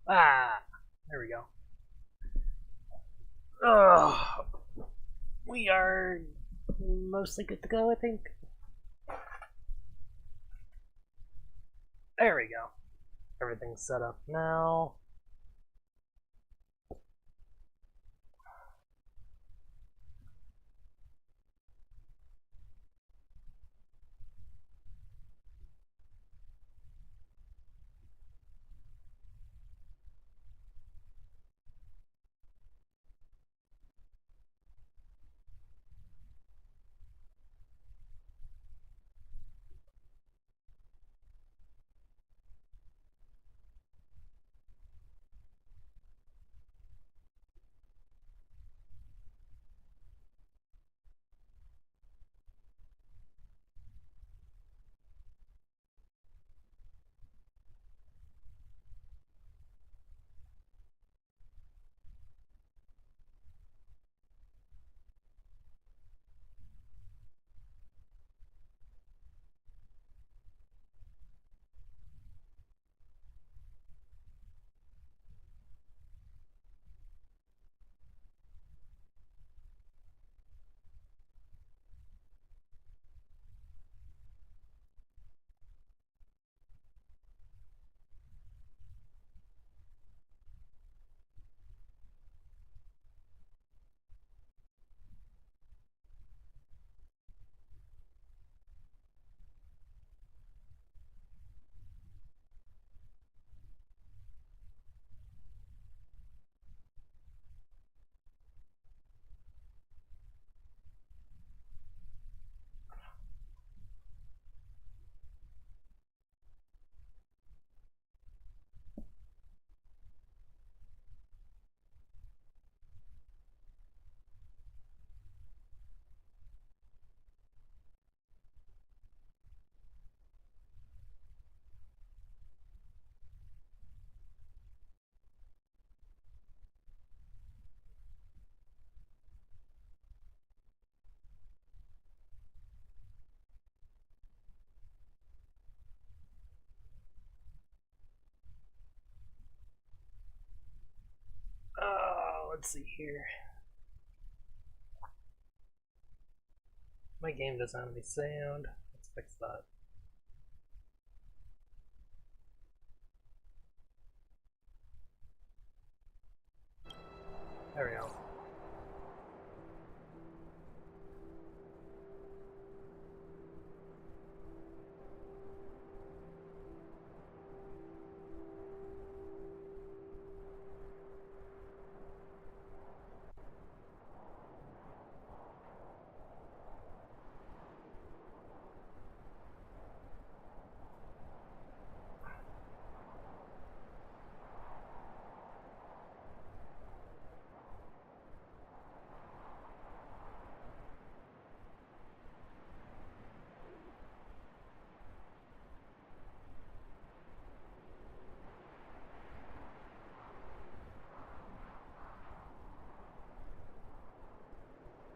Ah, there we go. Ugh. We are mostly good to go, I think. There we go. Everything's set up now. Let's see here. My game doesn't have any sound. Let's fix that. There we go.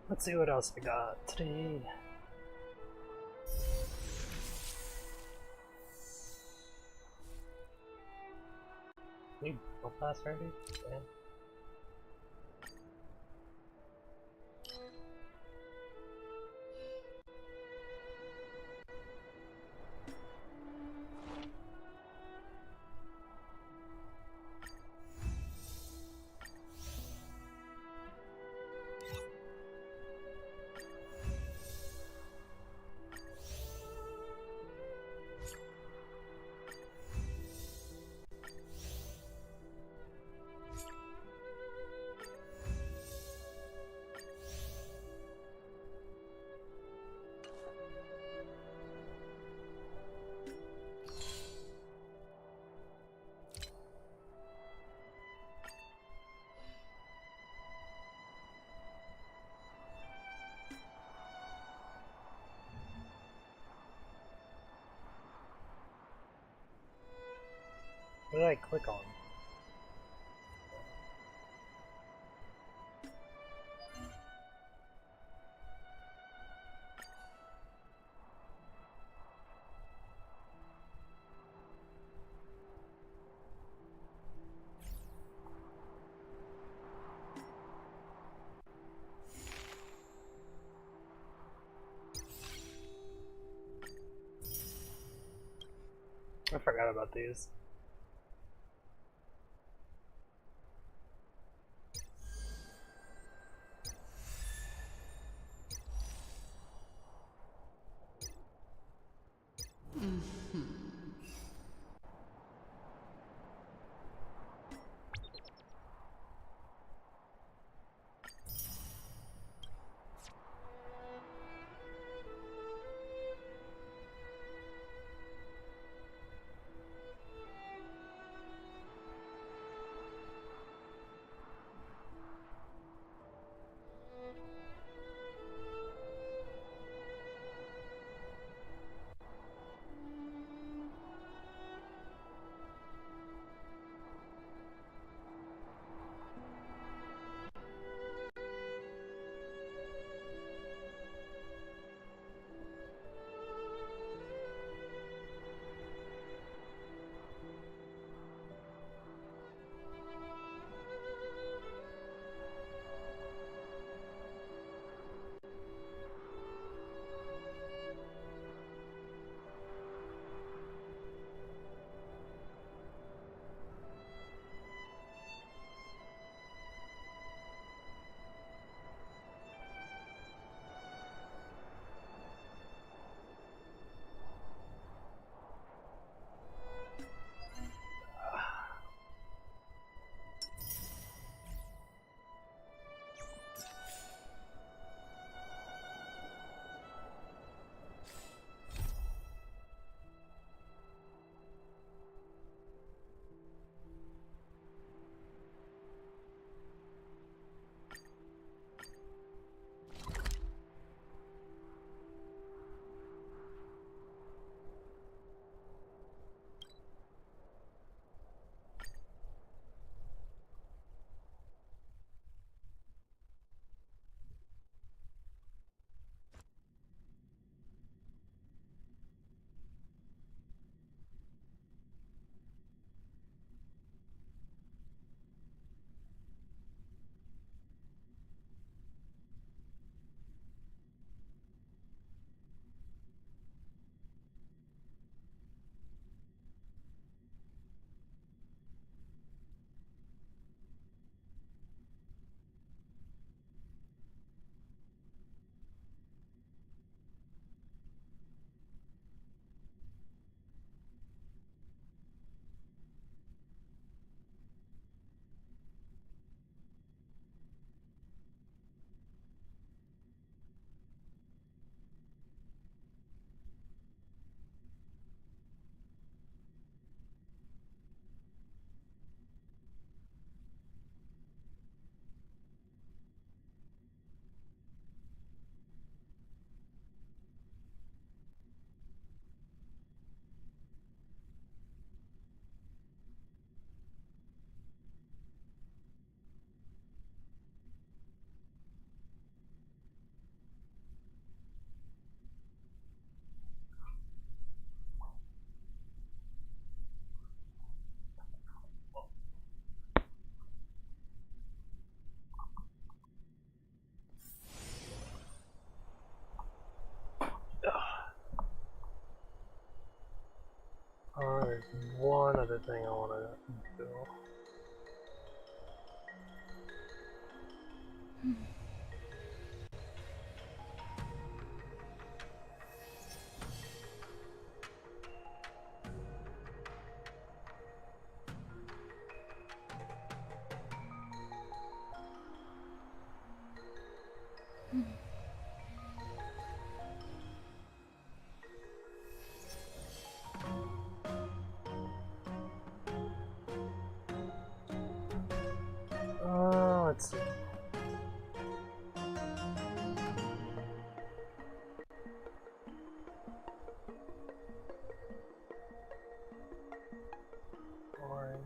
Let's see what else we got today. New battle pass already? Damn. What did I click on? I forgot about these. There's one other thing I want to do. Let's see. Orange.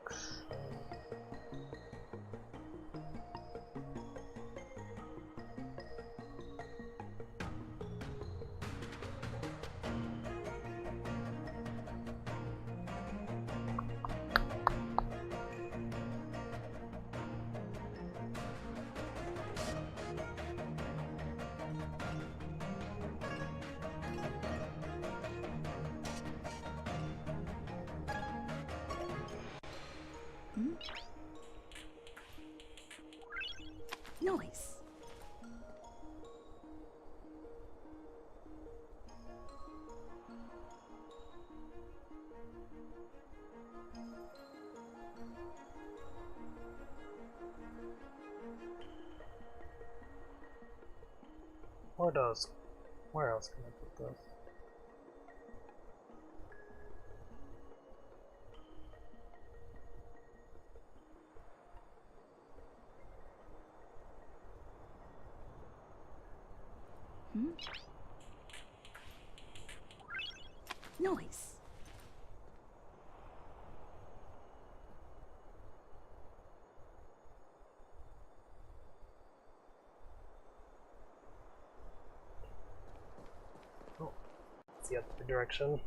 6. Hmm? Noise. Where else can I put this? Hmm? Noise. Oh, it's the other direction.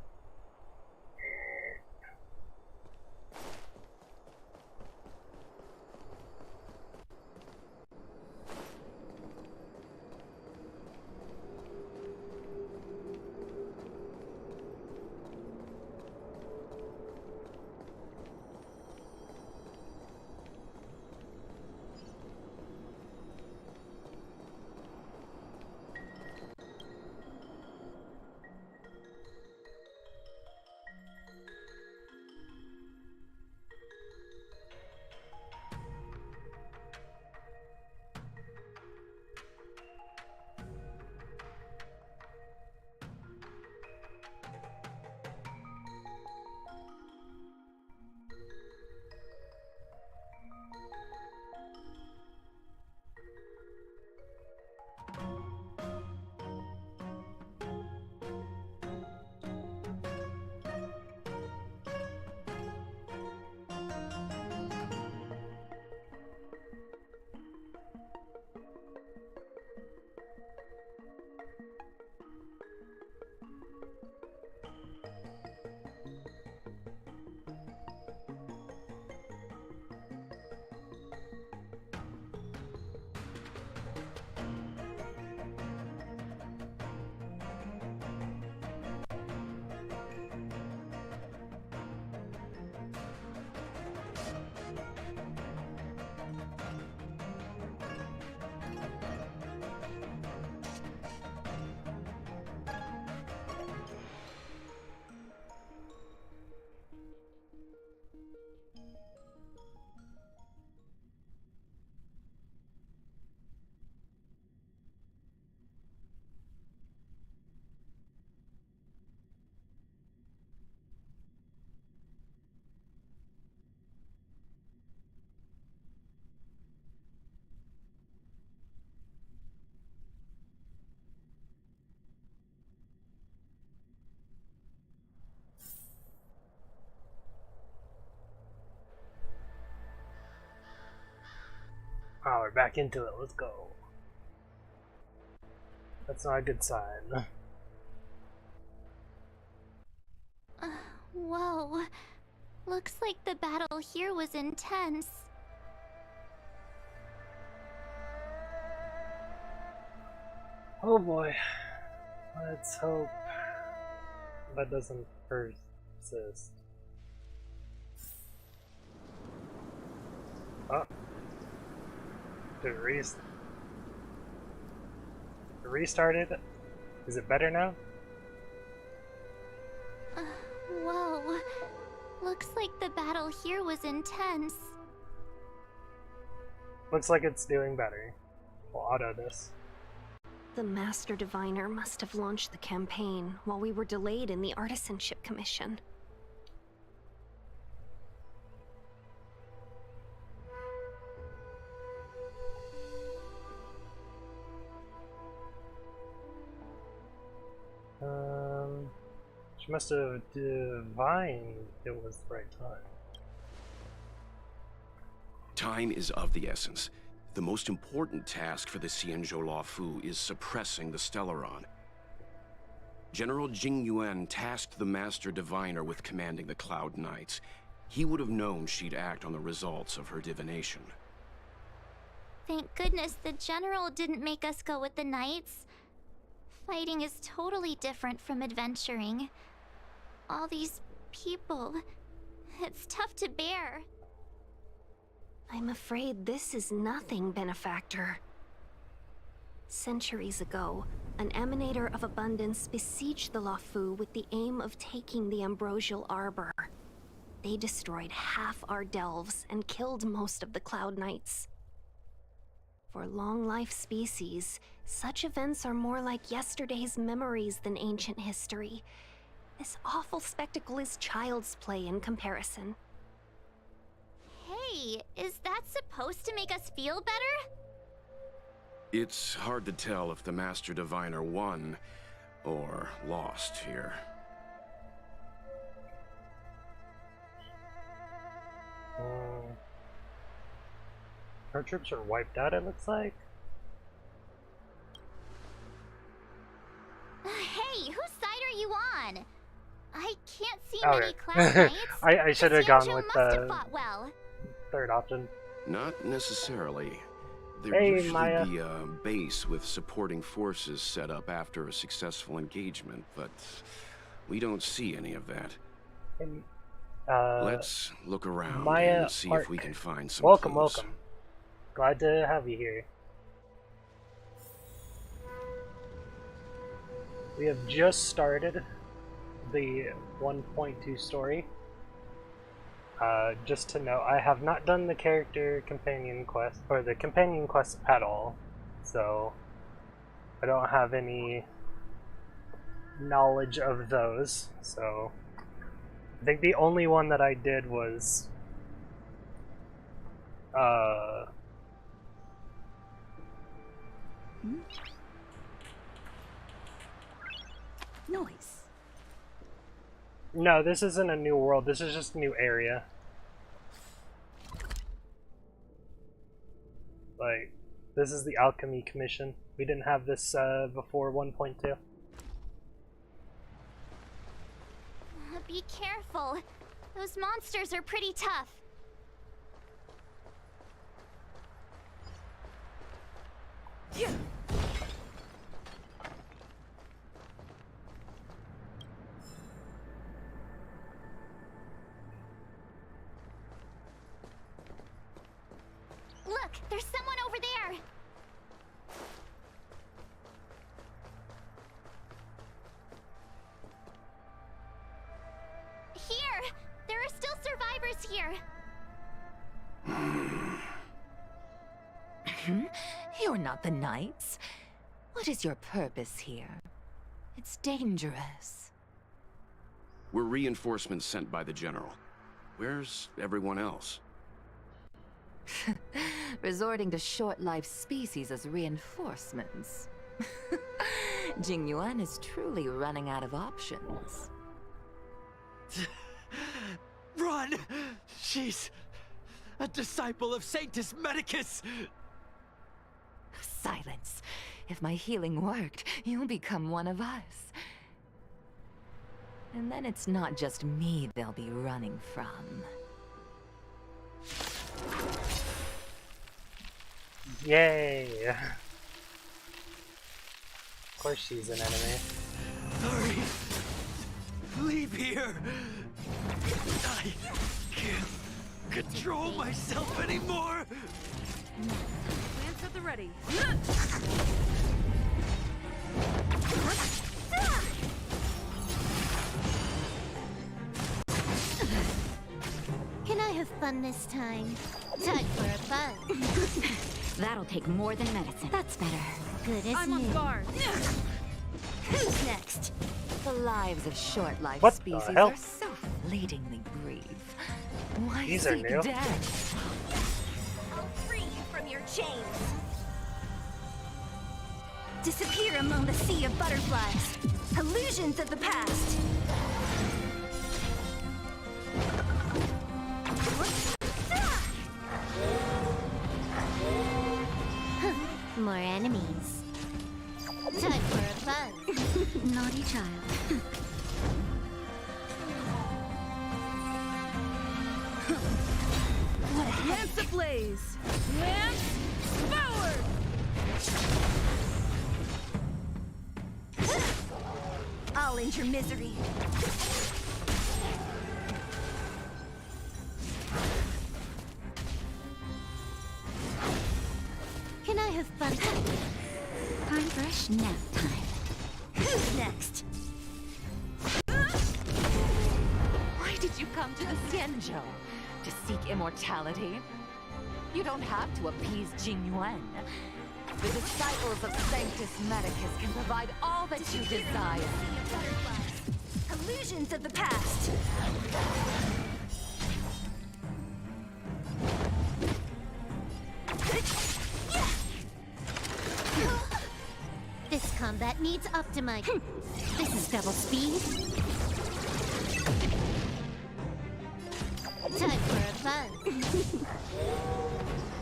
Oh, we're back into it. Let's go. That's not a good sign. Whoa. Looks like the battle here was intense. Oh boy. Let's hope that doesn't persist. Oh. Did it restarted? Is it better now? Whoa. Looks like the battle here was intense. Looks like it's doing better. We'll auto this. The Master Diviner must have launched the campaign while we were delayed in the Artisanship Commission. She must have divined it was the right time. Time is of the essence. The most important task for the Xianzhou Luofu is suppressing the Stellaron. General Jing Yuan tasked the Master Diviner with commanding the Cloud Knights. He would have known she'd act on the results of her divination. Thank goodness the General didn't make us go with the Knights. Fighting is totally different from adventuring. All these people, it's tough to bear. I'm afraid this is nothing, Benefactor. Centuries ago, an emanator of abundance besieged the Lafu with the aim of taking the ambrosial arbor. They destroyed half our delves and killed most of the Cloud Knights. For long-life species, such events are more like yesterday's memories than ancient history. This awful spectacle is child's play in comparison. Hey, is that supposed to make us feel better? It's hard to tell if the Master Diviner won or lost here. Our troops are wiped out, it looks like. Hey, whose side are you on? I can't see Okay. many Cloud Knights. I should have gone with must have the fought well. third option. Not necessarily. There Hey, usually Maya. be a base with supporting forces set up after a successful engagement, but we don't see any of that. And, Let's look around Maya and see if we can find some welcome, clues. welcome. Glad to have you here. We have just started the 1.2 story. Just to note, I have not done the character companion quest, or the companion quest at all, so I don't have any knowledge of those, so I think the only one that I did was Noise. no, this isn't a new world, this is just a new area. Like, this is the Alchemy Commission. We didn't have this before 1.2. Be careful. Those monsters are pretty tough. Look, there's someone over there. Here! There are still survivors here! You're not the Knights. What is your purpose here? It's dangerous. We're reinforcements sent by the General. Where's everyone else? Resorting to short-lived species as reinforcements. Jingyuan is truly running out of options. Run! She's a disciple of Sanctus Medicus! Silence. If my healing worked, you'll become one of us. And then it's not just me they'll be running from. Yay! Of course she's an enemy. Hurry! Leave here! I can't control myself anymore! Lance at the ready. Can I have fun this time? Time for a fun. That'll take more than medicine. That's better. Good as I'm on new. guard. Who's next? The lives of short-lived What the species hell? are so fleetingly brief. Why These are seek new. death? I'll free you from your chains. Disappear among the sea of butterflies. Illusions of the past. More enemies. Time for a fun. Naughty child. Lance ablaze. Lance forward. I'll end your misery. have fun. Time for a nap time. Who's next? Why did you come to the Xianzhou? To seek immortality? You don't have to appease Jingyuan. The disciples of Sanctus Medicus can provide all that you desire. Illusions of the past. This combat needs optimizing. This is double speed. Time for a buzz.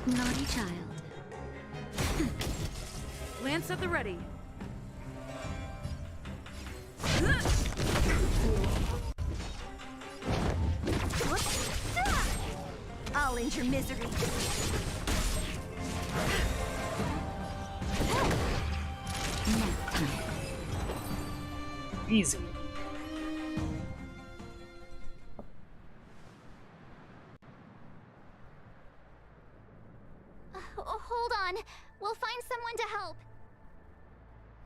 Naughty child. Lance at the ready. I'll end your misery. Nap time. Easy. Hold on. We'll find someone to help.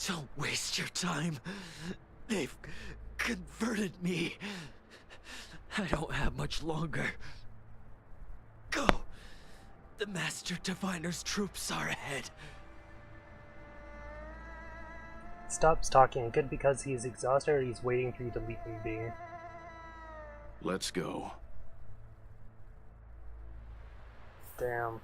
Don't waste your time. They've converted me. I don't have much longer. Go! The Master Diviner's troops are ahead. Stops talking. Good because he's exhausted or he's waiting for you to leave him be. Let's go. Damn.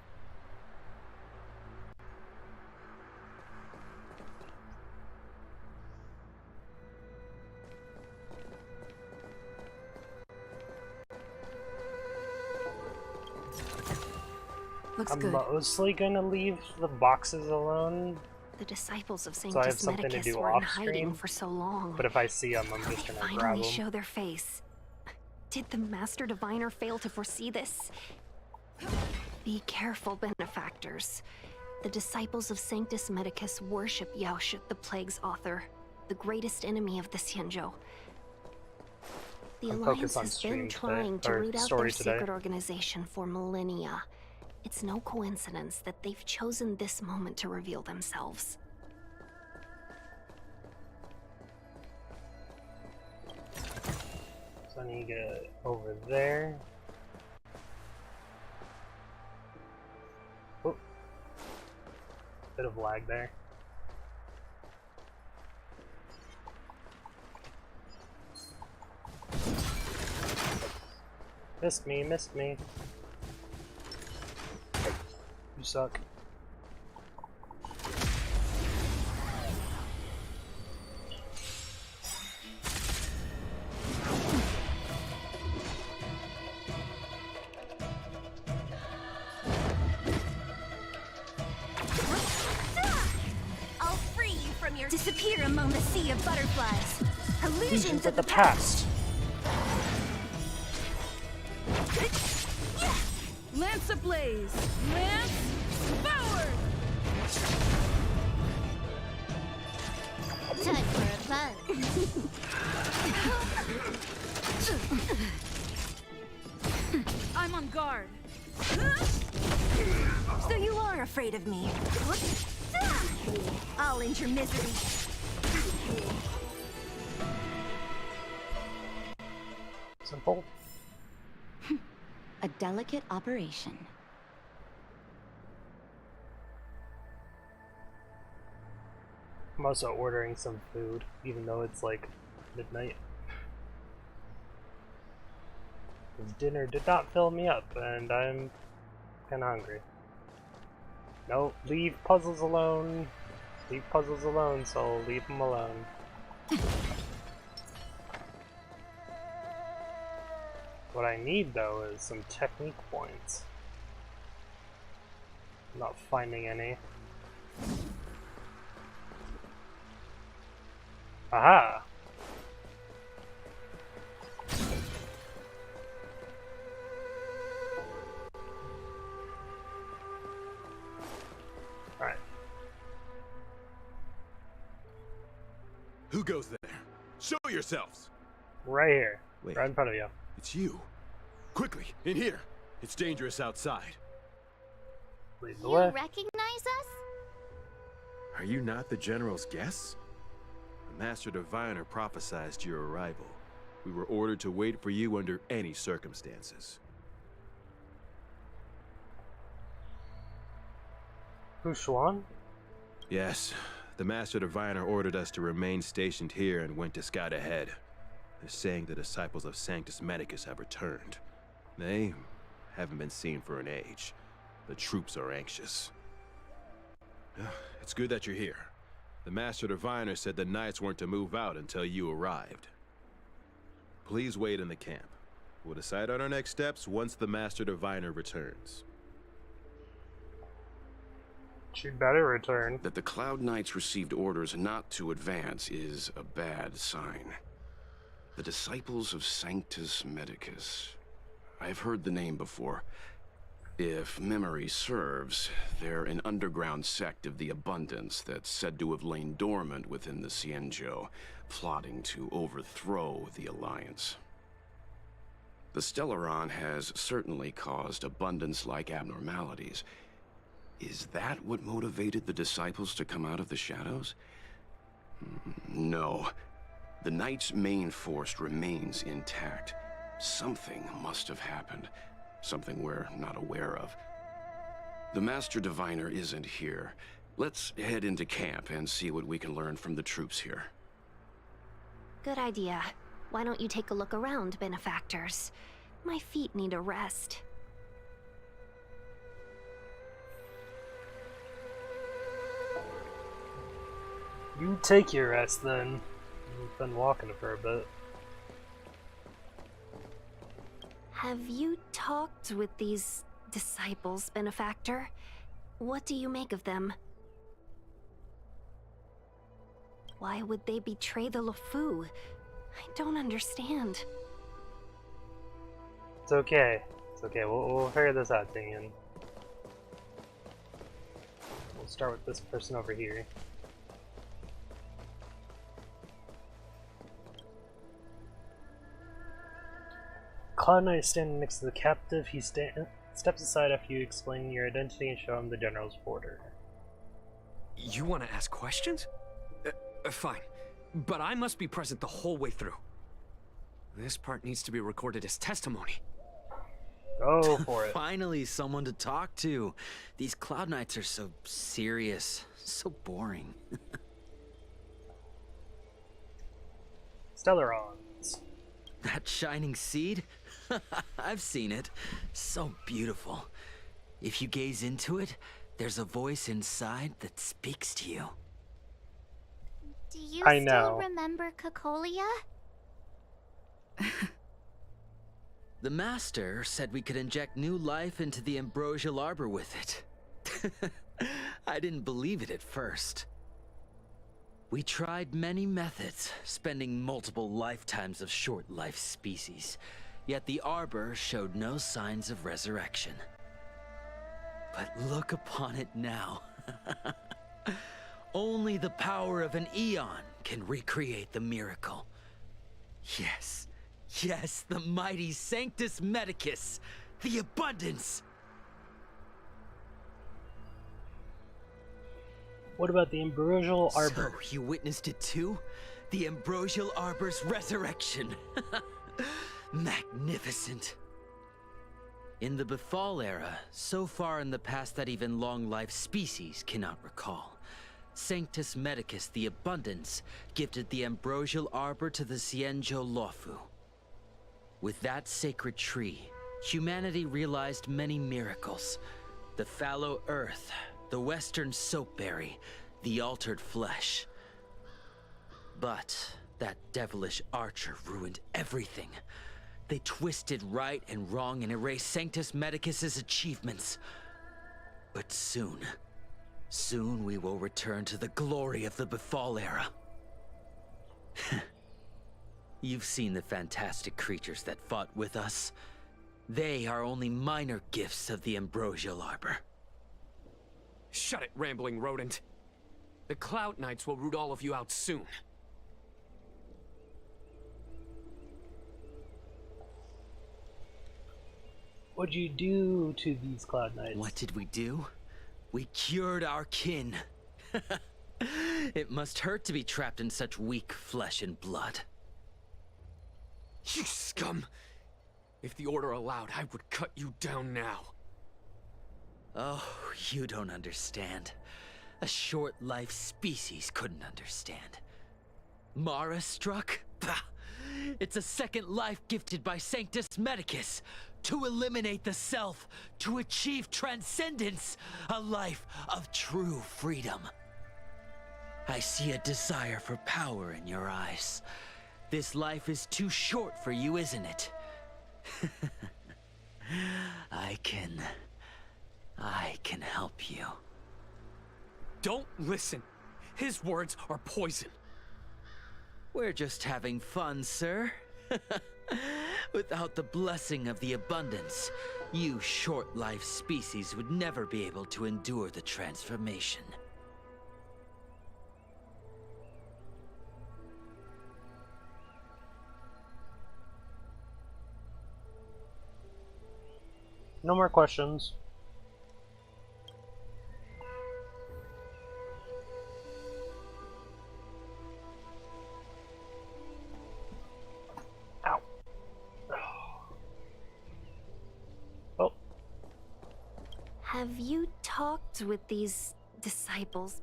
Looks I'm good. mostly gonna leave the boxes alone, The disciples of so I have Sanctus something to Medicus do were in off hiding screen. for so long. But if I see them, I'm just They gonna grab finally them. show their face. Did the Master Diviner fail to foresee this? Be careful, benefactors. The disciples of Sanctus Medicus worship Yaoshut, the Plague's author, the greatest enemy of the Xianzhou. The I'm Alliance focused on has stream been today, trying to or root out story their today. secret organization for millennia. It's no coincidence that they've chosen this moment to reveal themselves. So I need to get over there. Oh. Bit of lag there. Missed me, missed me. You suck. I'll free you from your disappear among the sea of butterflies. Illusions of the past. Lance ablaze! Lance forward! Time for a buzz. I'm on guard. So you are afraid of me? I'll end your misery. Simple. A delicate operation. I'm also ordering some food, even though it's like midnight. This dinner did not fill me up, and I'm kinda hungry. No, leave puzzles alone. Leave puzzles alone, so leave them alone. What I need, though, is some technique points. I'm not finding any. Aha! Alright. Who goes there? Show yourselves! Right here. Wait. Right in front of you. It's you. Quickly, in here. It's dangerous outside. Lead the You way. recognize us? Are you not the General's guests? The Master Diviner prophesized your arrival. We were ordered to wait for you under any circumstances. Huchuan? Yes, the Master Diviner ordered us to remain stationed here and went to scout ahead. They're saying the disciples of Sanctus Medicus have returned. They haven't been seen for an age. The troops are anxious. It's good that you're here. The Master Diviner said the Knights weren't to move out until you arrived. Please wait in the camp. We'll decide on our next steps once the Master Diviner returns. She'd better return. That the Cloud Knights received orders not to advance is a bad sign. The Disciples of Sanctus Medicus. I've heard the name before. If memory serves, they're an underground sect of the Abundance that's said to have lain dormant within the Xianzhou, plotting to overthrow the Alliance. The Stellaron has certainly caused Abundance-like abnormalities. Is that what motivated the Disciples to come out of the shadows? No. The Knight's main force remains intact. Something must have happened. Something we're not aware of. The Master Diviner isn't here. Let's head into camp and see what we can learn from the troops here. Good idea. Why don't you take a look around, benefactors? My feet need a rest. You take your rest then. You've been walking for a bit. Have you talked with these disciples, benefactor? What do you make of them? Why would they betray the LeFou? I don't understand. It's okay. It's okay. We'll figure this out, Tingyun. We'll start with this person over here. Cloud Knight is standing next to the captive. He steps aside after you explain your identity and show him the General's order. You want to ask questions? Fine. But I must be present the whole way through. This part needs to be recorded as testimony. Go for it. Finally, someone to talk to. These Cloud Knights are so serious, so boring. Stellarons. That shining seed? I've seen it. So beautiful. If you gaze into it, there's a voice inside that speaks to you. Do you I still know. remember Cocolia? The Master said we could inject new life into the ambrosial arbor with it. I didn't believe it at first. We tried many methods, spending multiple lifetimes of short-life species, yet the arbor showed no signs of resurrection. But look upon it now. Only the power of an eon can recreate the miracle. Yes, yes, the mighty Sanctus Medicus, the Abundance. What about the ambrosial arbor? So, you witnessed it too? The ambrosial arbor's resurrection. Magnificent. In the Befall era, so far in the past that even long-life species cannot recall, Sanctus Medicus, the Abundance, gifted the ambrosial arbor to the Xianzhou LeFou. With that sacred tree, humanity realized many miracles. The fallow earth, the western soapberry, the altered flesh. But that devilish archer ruined everything. They twisted right and wrong and erased Sanctus Medicus's achievements. But soon we will return to the glory of the Befall era. You've seen the fantastic creatures that fought with us. They are only minor gifts of the ambrosial arbor. Shut it, rambling rodent. The Cloud Knights will root all of you out soon. What'd you do to these Cloud Knights? What did we do? We cured our kin. It must hurt to be trapped in such weak flesh and blood. You scum! If the Order allowed, I would cut you down now. Oh, you don't understand. A short-life species couldn't understand. Mara struck? Bah! It's a second life gifted by Sanctus Medicus to eliminate the self, to achieve transcendence, a life of true freedom. I see a desire for power in your eyes. This life is too short for you, isn't it? I can help you. Don't listen. His words are poison. We're just having fun, sir. Without the blessing of the abundance, you short-life species would never be able to endure the transformation. No more questions. Ow. Oh. Have you talked with these disciples?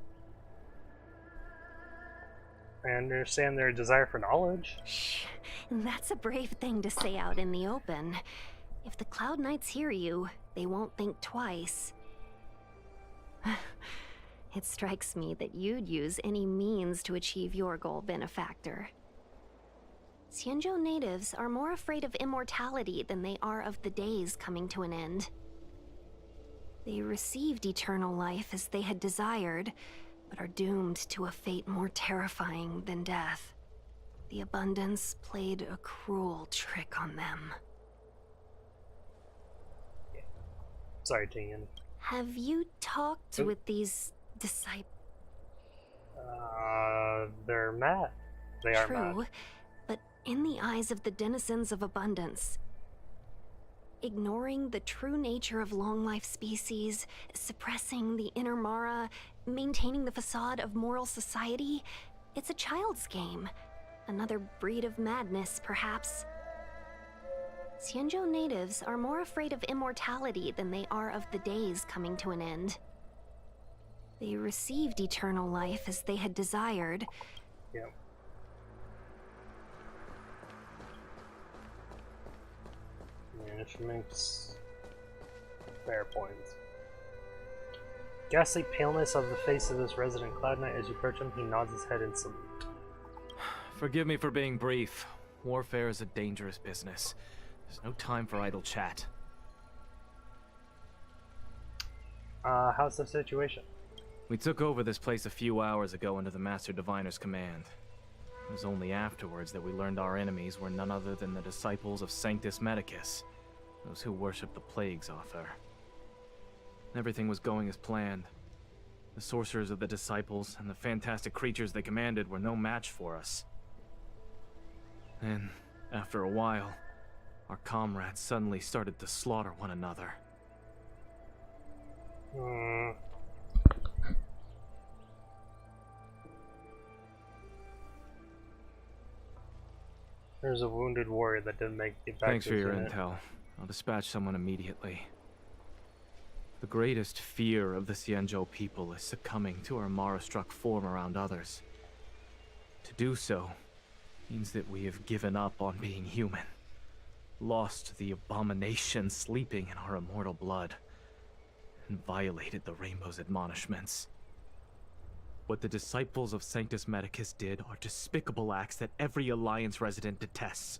I understand their desire for knowledge. Shh. That's a brave thing to say out in the open. If the Cloud Knights hear you, they won't think twice. It strikes me that you'd use any means to achieve your goal, Benefactor. Xianzhou natives are more afraid of immortality than they are of the days coming to an end. They received eternal life as they had desired, but are doomed to a fate more terrifying than death. The Abundance played a cruel trick on them. Sorry, Tingen. Have you talked with these disciples? They're mad. They are True, mad. but in the eyes of the denizens of Abundance, ignoring the true nature of long-life species, suppressing the inner Mara, maintaining the facade of moral society, it's a child's game. Another breed of madness, perhaps. Xianzhou natives are more afraid of immortality than they are of the days coming to an end. They received eternal life as they had desired. Yeah. Yeah, she makes fair points. Ghastly paleness of the face of this resident Cloud Knight. As you approach him, he nods his head in salute. Forgive me for being brief. Warfare is a dangerous business. There's no time for idle chat. How's the situation? We took over this place a few hours ago under the Master Diviner's command. It was only afterwards that we learned our enemies were none other than the disciples of Sanctus Medicus, those who worship the Plague's author. Everything was going as planned. The sorcerers of the disciples and the fantastic creatures they commanded were no match for us. Then, after a while, our comrades suddenly started to slaughter one another. There's a wounded warrior that didn't make it back. Thanks to for your unit. intel. I'll dispatch someone immediately. The greatest fear of the Xianzhou people is succumbing to our Mara-struck form around others. To do so means that we have given up on being human, lost the abomination sleeping in our immortal blood, and violated the Rainbow's admonishments. What the disciples of Sanctus Medicus did are despicable acts that every Alliance resident detests.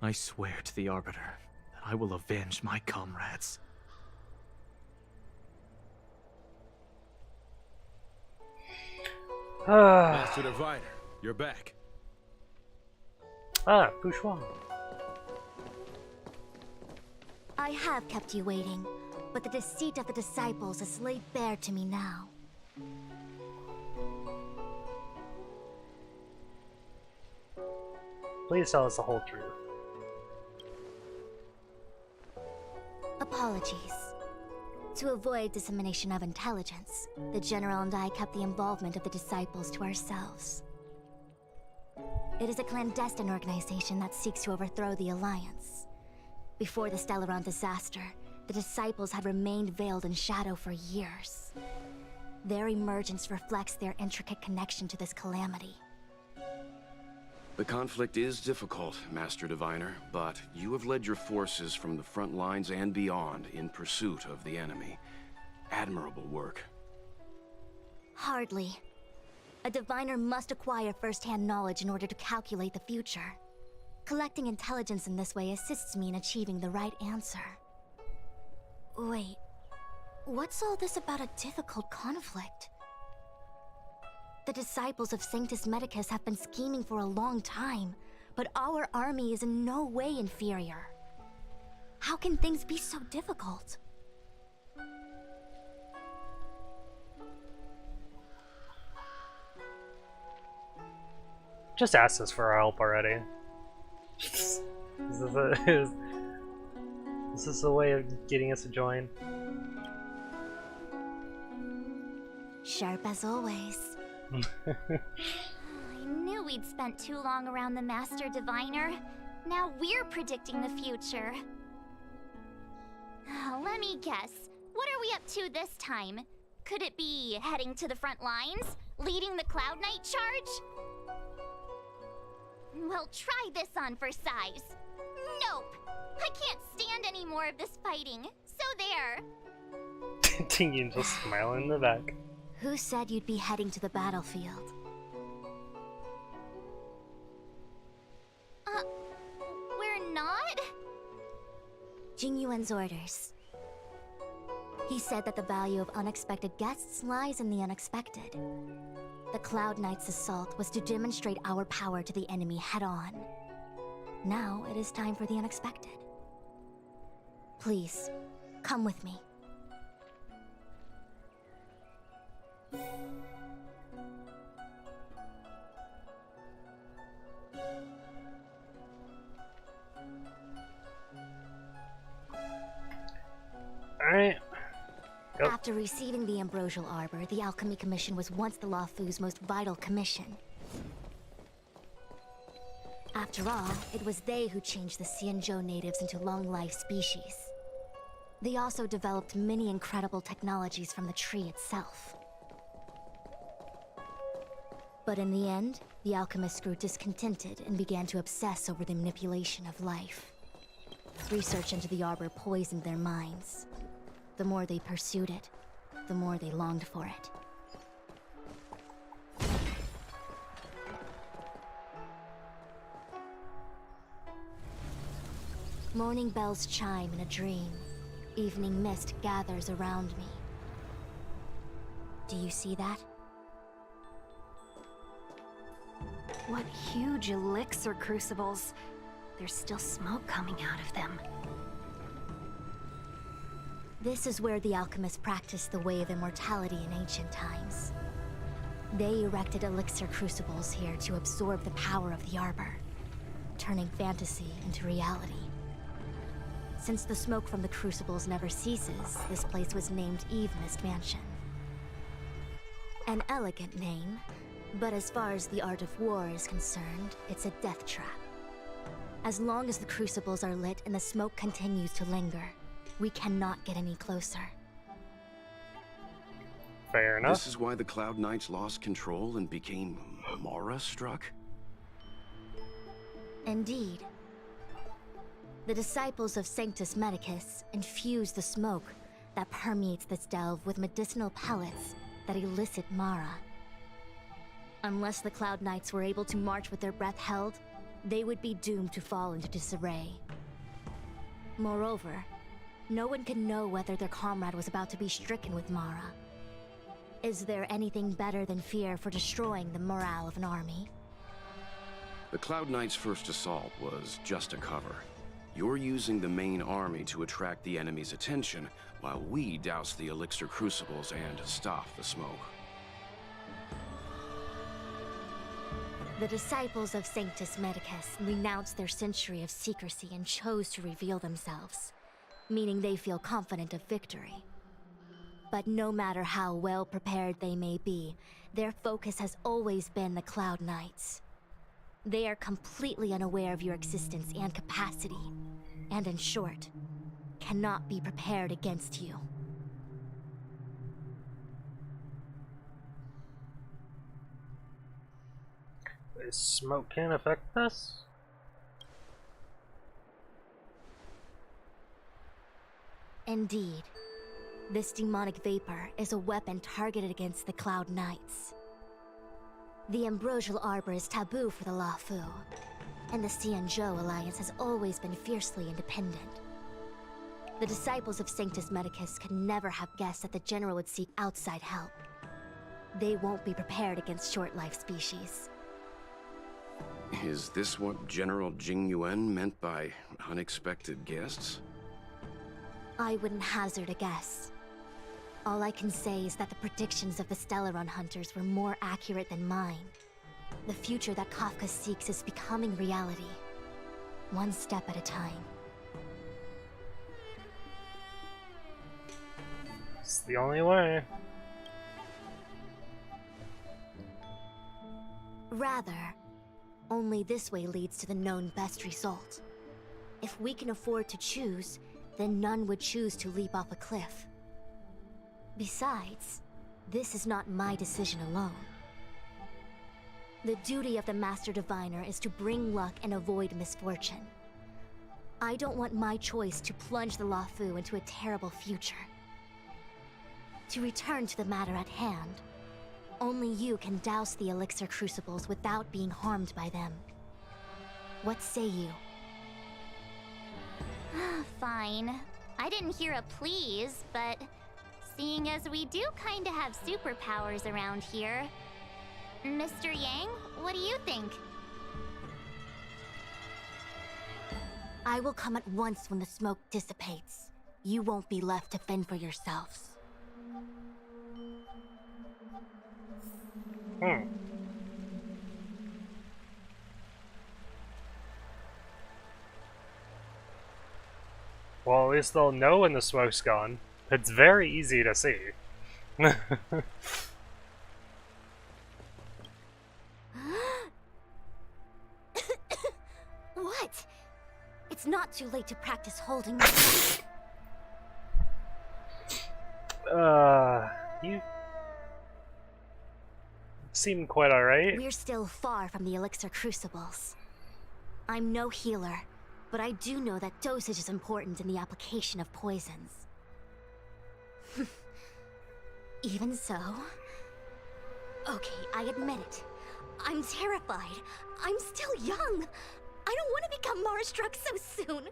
I swear to the Arbiter that I will avenge my comrades. Master Diviner, you're back. Bourgeois. I have kept you waiting, but the deceit of the disciples is laid bare to me now. Please tell us the whole truth. Apologies. To avoid dissemination of intelligence, the General and I kept the involvement of the Disciples to ourselves. It is a clandestine organization that seeks to overthrow the Alliance. Before the Stellaron disaster, the Disciples had remained veiled in shadow for years. Their emergence reflects their intricate connection to this calamity. The conflict is difficult, Master Diviner, but you have led your forces from the front lines and beyond in pursuit of the enemy. Admirable work. Hardly. A diviner must acquire first-hand knowledge in order to calculate the future. Collecting intelligence in this way assists me in achieving the right answer. Wait, what's all this about a difficult conflict? The disciples of Sanctus Medicus have been scheming for a long time, but our army is in no way inferior. How can things be so difficult? Just asked us for our help already. Is this a way of getting us to join? Sharp as always. I knew we'd spent too long around the Master Diviner. Now we're predicting the future. Let me guess. What are we up to this time? Could it be heading to the front lines? Leading the Cloud Knight charge? Well, try this on for size. Nope! I can't stand any more of this fighting. So there. Tingy just smiling in the back. Who said you'd be heading to the battlefield? We're not? Jing Yuan's orders. He said that the value of unexpected guests lies in the unexpected. The Cloud Knight's assault was to demonstrate our power to the enemy head-on. Now it is time for the unexpected. Please, come with me. Alright. Go. After receiving the Ambrosial Arbor, the Alchemy Commission was once the Luofu's most vital commission. After all, it was they who changed the Xianzhou natives into long-life species. They also developed many incredible technologies from the tree itself. But in the end, the alchemists grew discontented and began to obsess over the manipulation of life. Research into the Arbor poisoned their minds. The more they pursued it, the more they longed for it. Morning bells chime in a dream. Evening mist gathers around me. Do you see that? What huge elixir crucibles. There's still smoke coming out of them. This is where the alchemists practiced the way of immortality in ancient times. They erected elixir crucibles here to absorb the power of the Arbor, turning fantasy into reality. Since the smoke from the crucibles never ceases, this place was named Eve Mist Mansion. An elegant name, but as far as the art of war is concerned, it's a death trap. As long as the crucibles are lit and the smoke continues to linger, we cannot get any closer. Fair enough. This is why the Cloud Knights lost control and became Mara-struck? Indeed. The disciples of Sanctus Medicus infuse the smoke that permeates this delve with medicinal pellets that elicit Mara. Unless the Cloud Knights were able to march with their breath held, they would be doomed to fall into disarray. Moreover, no one can know whether their comrade was about to be stricken with Mara. Is there anything better than fear for destroying the morale of an army? The Cloud Knights' first assault was just a cover. You're using the main army to attract the enemy's attention, while we douse the elixir crucibles and stop the smoke. The disciples of Sanctus Medicus renounced their century of secrecy and chose to reveal themselves, meaning they feel confident of victory. But no matter how well prepared they may be, their focus has always been the Cloud Knights. They are completely unaware of your existence and capacity, and in short, cannot be prepared against you. This smoke can affect us? Indeed. This demonic vapor is a weapon targeted against the Cloud Knights. The ambrosial arbor is taboo for the Luofu, and the Xianzhou Alliance has always been fiercely independent. The disciples of Sanctus Medicus could never have guessed that the General would seek outside help. They won't be prepared against short-life species. Is this what General Jing Yuan meant by unexpected guests? I wouldn't hazard a guess. All I can say is that the predictions of the Stellaron hunters were more accurate than mine. The future that Kafka seeks is becoming reality, one step at a time. It's the only way. Rather, only this way leads to the known best result. If we can afford to choose, then none would choose to leap off a cliff. Besides, this is not my decision alone. The duty of the Master Diviner is to bring luck and avoid misfortune. I don't want my choice to plunge the Luofu into a terrible future. To return to the matter at hand, only you can douse the elixir crucibles without being harmed by them. What say you? Fine. I didn't hear a please, but seeing as we do kinda have superpowers around here, Mr. Yang, what do you think? I will come at once when the smoke dissipates. You won't be left to fend for yourselves. Well, at least they'll know when the smoke's gone. It's very easy to see. What? It's not too late to practice holding. You seem quite alright. We're still far from the elixir crucibles. I'm no healer, but I do know that dosage is important in the application of poisons. Even so... Okay, I admit it. I'm terrified. I'm still young. I don't want to become Mara-struck so soon.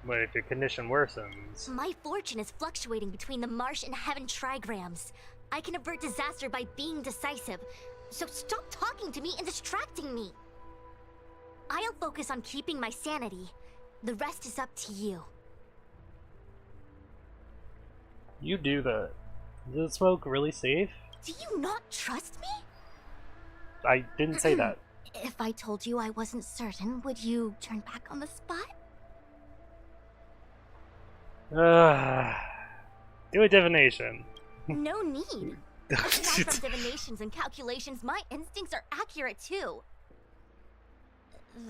But if your condition worsens... My fortune is fluctuating between the Marsh and Heaven trigrams. I can avert disaster by being decisive, so stop talking to me and distracting me. I'll focus on keeping my sanity. The rest is up to you. You do that. Is the smoke really safe? Do you not trust me? I didn't say that. If I told you I wasn't certain, would you turn back on the spot? Do a divination. No need. Aside from divinations and calculations, my instincts are accurate too.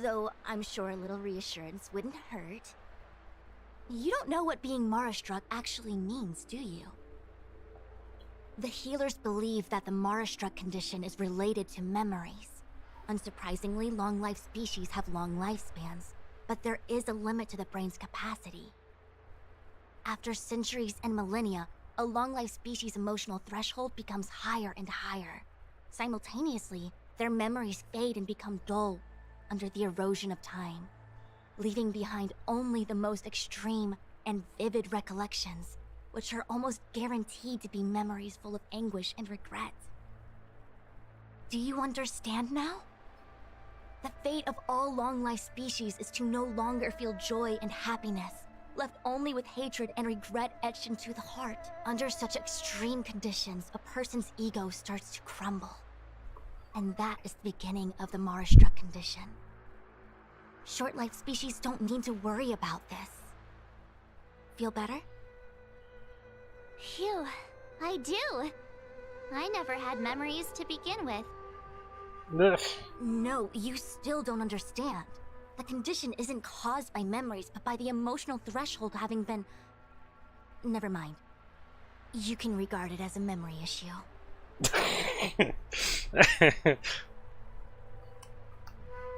Though I'm sure a little reassurance wouldn't hurt. You don't know what being Mara-struck actually means, do you? The healers believe that the Mara-struck condition is related to memories. Unsurprisingly, long-life species have long lifespans, but there is a limit to the brain's capacity. After centuries and millennia, a long-life species' emotional threshold becomes higher and higher. Simultaneously, their memories fade and become dull under the erosion of time, leaving behind only the most extreme and vivid recollections, which are almost guaranteed to be memories full of anguish and regret. Do you understand now? The fate of all long-life species is to no longer feel joy and happiness, left only with hatred and regret etched into the heart. Under such extreme conditions, a person's ego starts to crumble. And that is the beginning of the Mara-struck condition. Short-life species don't need to worry about this. Feel better? Phew, I do. I never had memories to begin with. Ugh. No, you still don't understand. The condition isn't caused by memories, but by the emotional threshold having been... Never mind. You can regard it as a memory issue.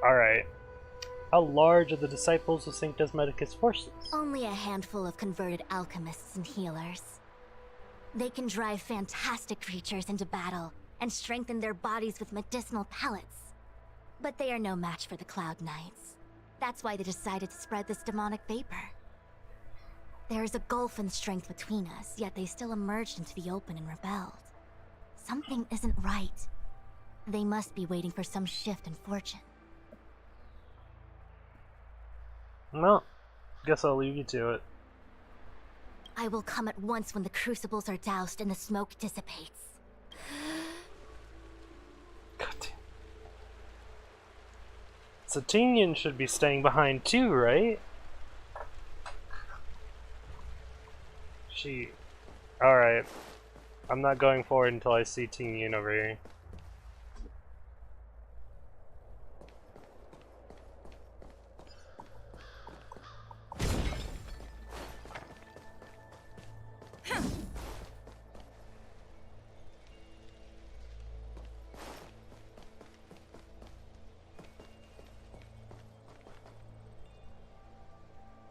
Alright. How large are the disciples of Sanctus Medicus forces? Only a handful of converted alchemists and healers. They can drive fantastic creatures into battle and strengthen their bodies with medicinal pellets. But they are no match for the Cloud Knights. That's why they decided to spread this demonic vapor. There is a gulf in strength between us, yet they still emerged into the open and rebelled. Something isn't right. They must be waiting for some shift in fortune. Well, guess I'll leave you to it. I will come at once when the crucibles are doused and the smoke dissipates. God damn. Satinian should be staying behind too, right? She... Alright. I'm not going forward until I see Tinian over here.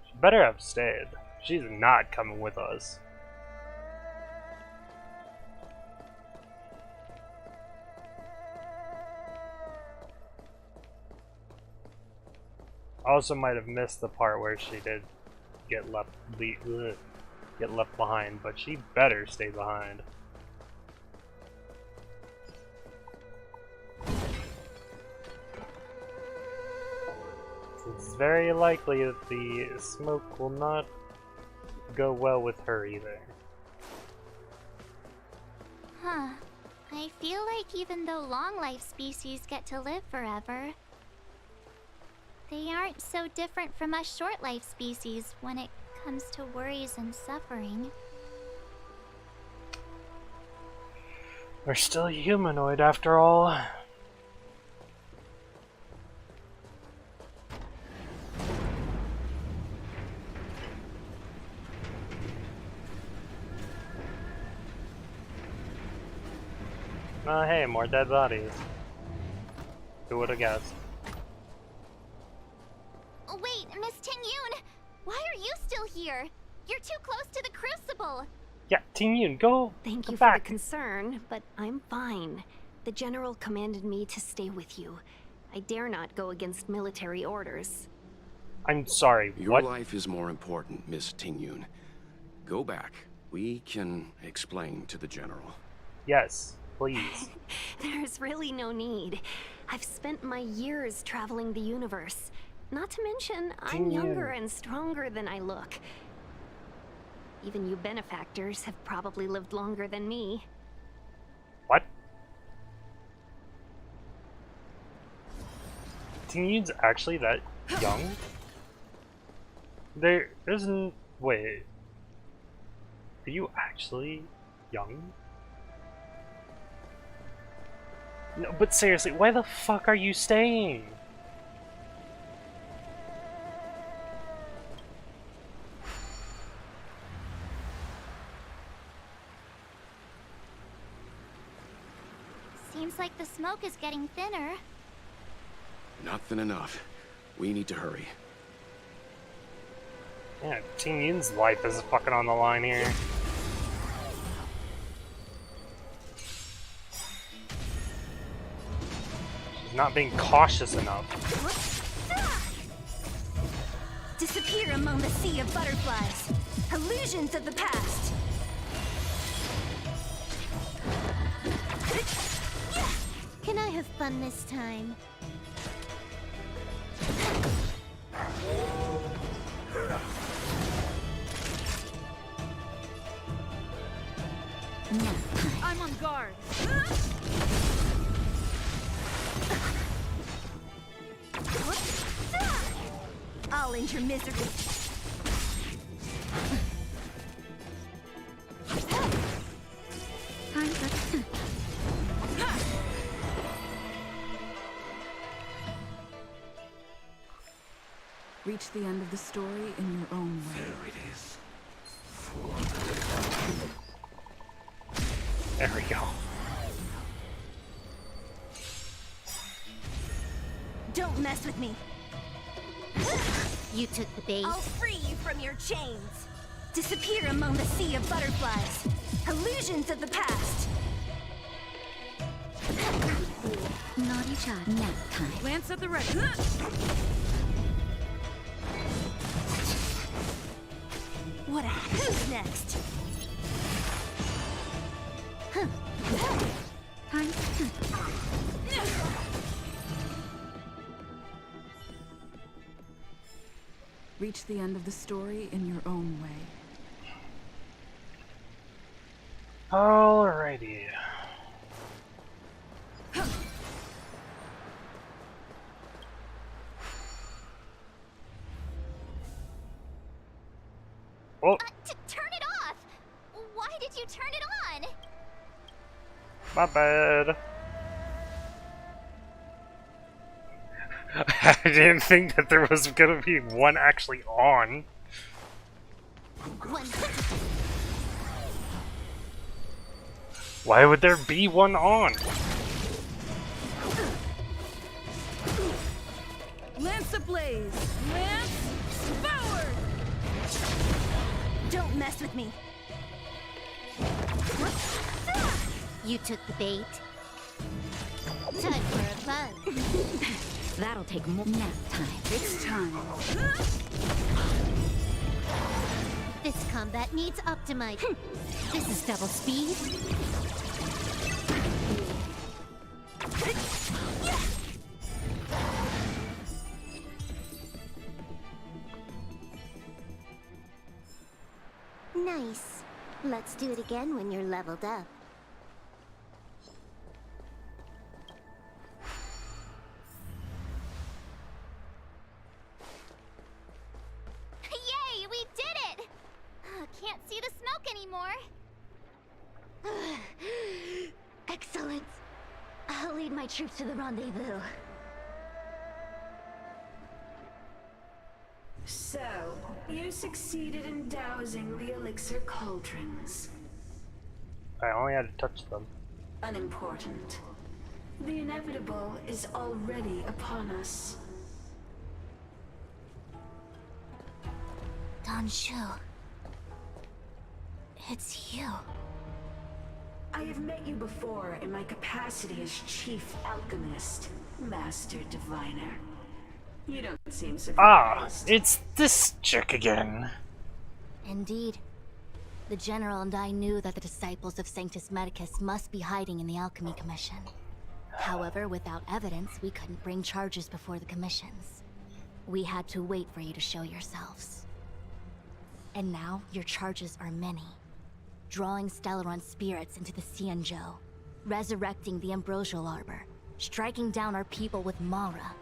She better have stayed. She's not coming with us. I also might have missed the part where she did get left behind, but she better stay behind. It's very likely that the smoke will not go well with her either. Huh. I feel like even though long-life species get to live forever, they aren't so different from us short-life species when it comes to worries and suffering. We're still humanoid after all. Oh hey, more dead bodies. Who would have guessed? Wait, Miss Ting-Yun! Why are you still here? You're too close to the crucible! Yeah, Ting-Yun, go Thank you back. for the concern, but I'm fine. The General commanded me to stay with you. I dare not go against military orders. I'm sorry, Your what? life is more important, Miss Ting-Yun. Go back. We can explain to the General. Yes, please. There's really no need. I've spent my years traveling the universe. Not to mention, I'm younger and stronger than I look. Even you benefactors have probably lived longer than me. What? Ting-Yun's actually that young? There isn't... Wait. Are you actually young? No, but seriously, why the fuck are you staying? Seems like the smoke is getting thinner. Not thin enough. We need to hurry. Yeah, Ting-Yun's life is fucking on the line here. She's not being cautious enough. Disappear among the sea of butterflies. Illusions of the past. Can I have fun this time? I'm on guard. challenge your misery. Time for... Reach the end of the story in your own way. There it is. There we go. Don't mess with me. You took the bait. I'll free you from your chains. Disappear among the sea of butterflies. Illusions of the past. Naughty child. Nap time. Lance at the ready. What a... Who's next? Time. Reach the end of the story in your own way. Alrighty. Oh, Turn it off! Why did you turn it on? my bad. I didn't think that there was gonna be one actually on. Why would there be one on? Lance ablaze! Lance forward! Don't mess with me. You took the bait. Time for a fun. That'll take more nap time. It's time. This combat needs optimizing. This is double speed. Nice. Let's do it again when you're leveled up. Yay, we did it! Can't see the smoke anymore. Excellent. I'll lead my troops to the rendezvous. So, you succeeded in dousing the elixir cauldrons. I only had to touch them. Unimportant. The inevitable is already upon us. Don Shu. It's you. I have met you before in my capacity as Chief Alchemist, Master Diviner. You don't seem surprised. Ah, it's this chick again. Indeed. The General and I knew that the disciples of Sanctus Medicus must be hiding in the Alchemy Commission. However, without evidence, we couldn't bring charges before the commissions. We had to wait for you to show yourselves. And now, your charges are many. Drawing Stellaron spirits into the Xianzhou, resurrecting the Ambrosial Arbor, striking down our people with Mara.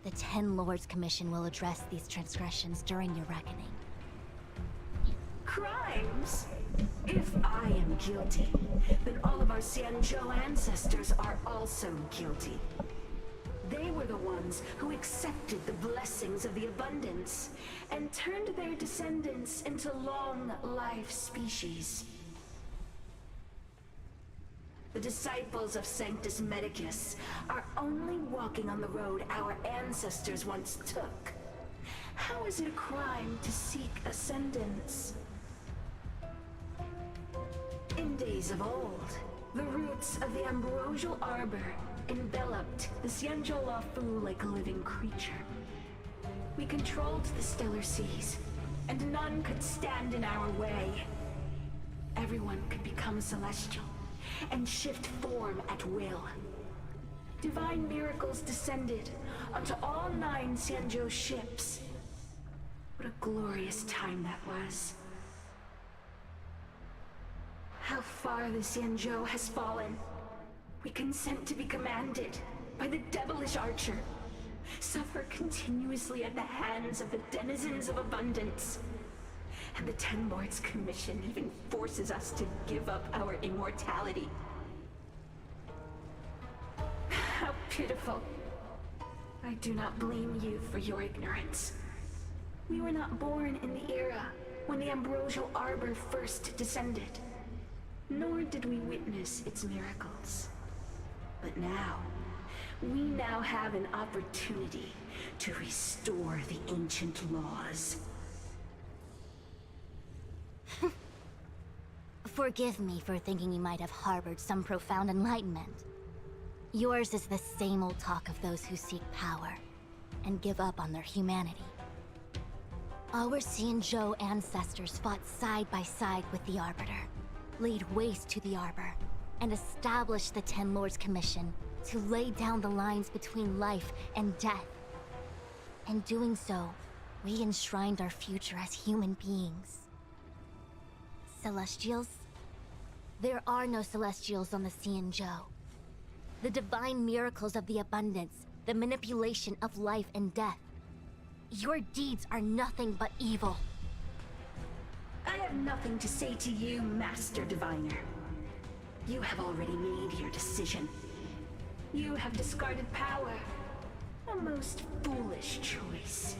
The Ten Lords Commission will address these transgressions during your reckoning. Crimes? If I am guilty, then all of our Xianzhou ancestors are also guilty. They were the ones who accepted the blessings of the abundance and turned their descendants into long-life species. The disciples of Sanctus Medicus are only walking on the road our ancestors once took. How is it a crime to seek ascendance? In days of old, the roots of the Ambrosial Arbor enveloped the Xianzhou Lafu like a living creature. We controlled the stellar seas, and none could stand in our way. Everyone could become celestial and shift form at will. Divine miracles descended onto all 9 Xianzhou ships. What a glorious time that was. How far the Xianzhou has fallen. We consent to be commanded by the devilish archer. suffer continuously at the hands of the denizens of abundance. And the Ten Lords Commission even forces us to give up our immortality. How pitiful. I do not blame you for your ignorance. We were not born in the era when the Ambrosial Arbor first descended, nor did we witness its miracles. But now, we now have an opportunity to restore the ancient laws. Forgive me for thinking you might have harbored some profound enlightenment. Yours is the same old talk of those who seek power and give up on their humanity. Our Xianzhou ancestors fought side by side with the Arbiter, laid waste to the Arbor, and established the Ten Lords Commission to lay down the lines between life and death. In doing so, we enshrined our future as human beings. Celestials? There are no Celestials on the Xianzhou. The divine miracles of the abundance, the manipulation of life and death. Your deeds are nothing but evil. I have nothing to say to you, Master Diviner. You have already made your decision. You have discarded power. A most foolish choice.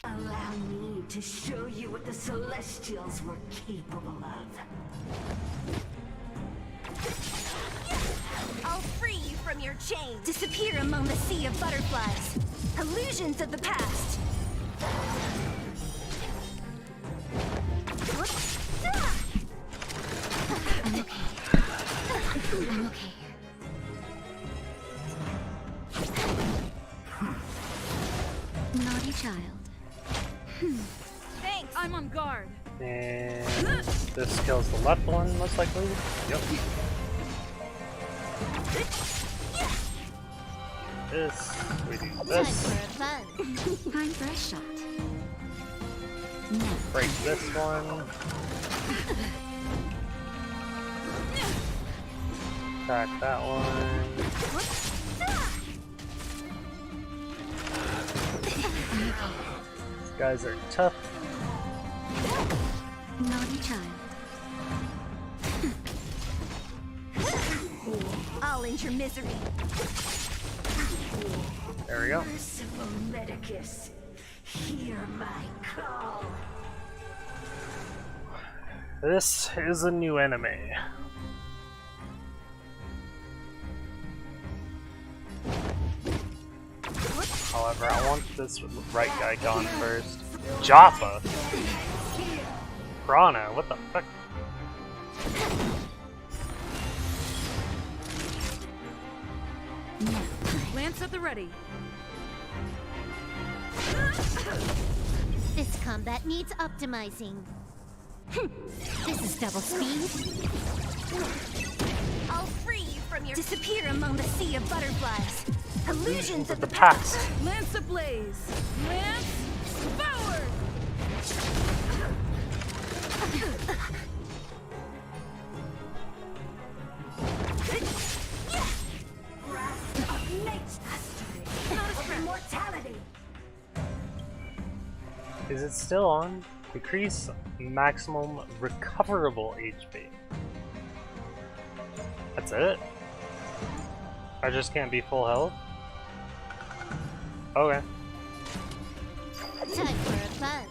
Allow me to show you what the Celestials were capable of. I'll free you from your chains. Disappear among the sea of butterflies. Illusions of the past. I'm okay. I'm okay. Naughty child. Thanks. I'm on guard. And this kills the left one, most likely. Yep. This, we do this. Time for a shot. Break this one. Attack that one. These guys are tough. Naughty child. I'll end your misery. There we go. Merciful Medicus, hear my call. This is a new enemy. However, I want this right guy gone first. Joppa! Prana, what the fuck? Lance at the ready. This combat needs optimizing. This is double speed. I'll free you from your disappear among the sea of butterflies. Illusions of the past. Lance ablaze. Lance forward. Is it still on? Decrease maximum recoverable HP. That's it? I just can't be full health? Okay. Time for a buzz.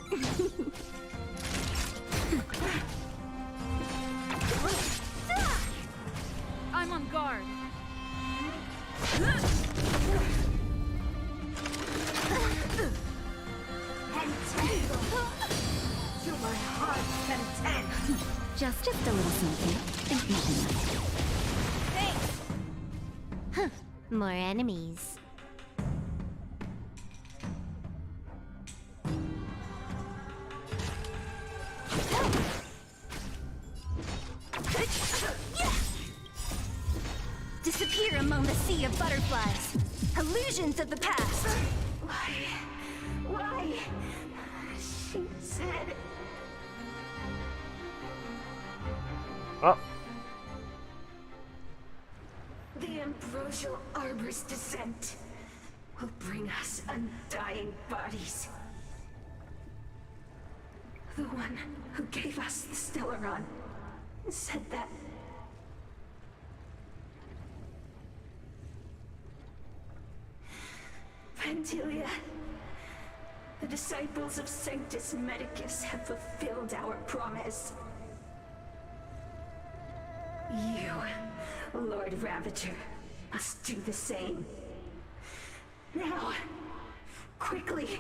I'm on guard. To my heart's content. Just a little something. Think nothing of it. Huh. More enemies. disappear among the sea of butterflies. Illusions of the past. Why? She said... Oh. Ambrosial Arbor's descent will bring us undying bodies. The one who gave us the Stellaron said that. Vantilia, the disciples of Sanctus Medicus have fulfilled our promise. You, Lord Ravager, must do the same. Now, quickly.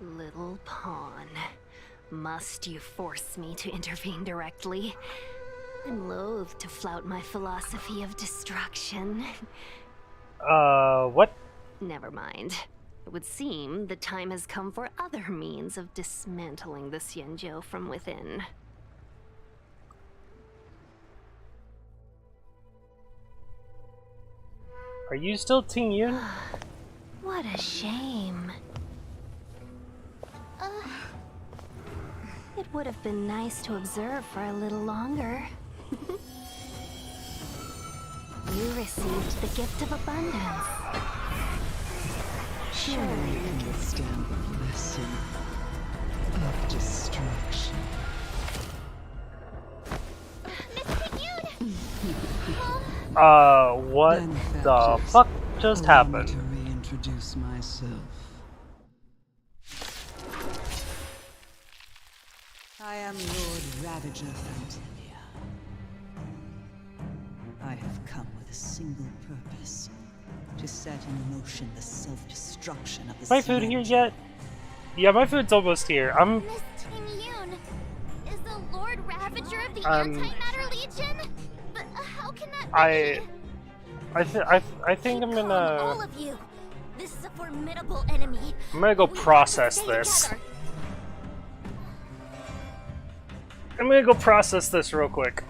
Little pawn. Must you force me to intervene directly? I'm loath to flout my philosophy of destruction. What? Never mind. It would seem the time has come for other means of dismantling the Xianzhou from within. Are you still Ting Yun? What a shame. It would have been nice to observe for a little longer. You received the gift of abundance. Surely you can withstand the blessing of destruction. What the fuck just happened? To reintroduce myself. I am Lord Ravager Vantilia. I have come with a single purpose: to set in motion the self-destruction of the My food here yet? Yeah, my food's almost here. I'm. Miss Ting-Yun is the Lord Ravager of the Antimatter Legion. But how can that be? I think I'm gonna. All of you. This is a formidable enemy. I'm gonna go process this. I'm gonna go process this real quick.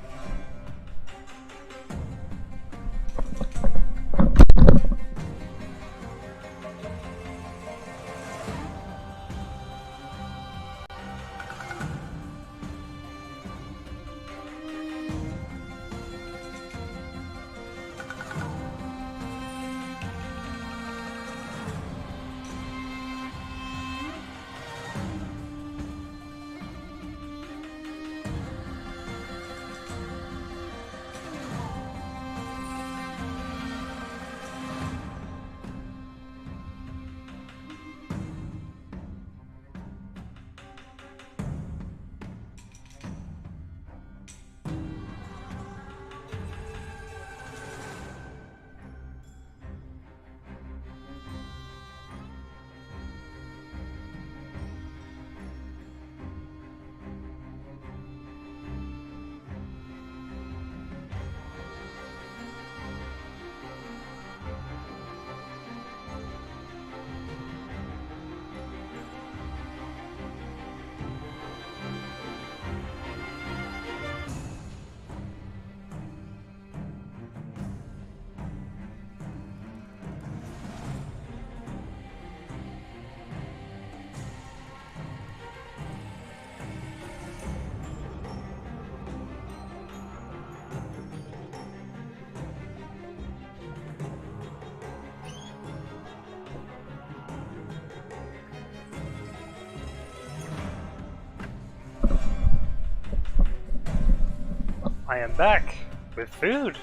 I am back with food,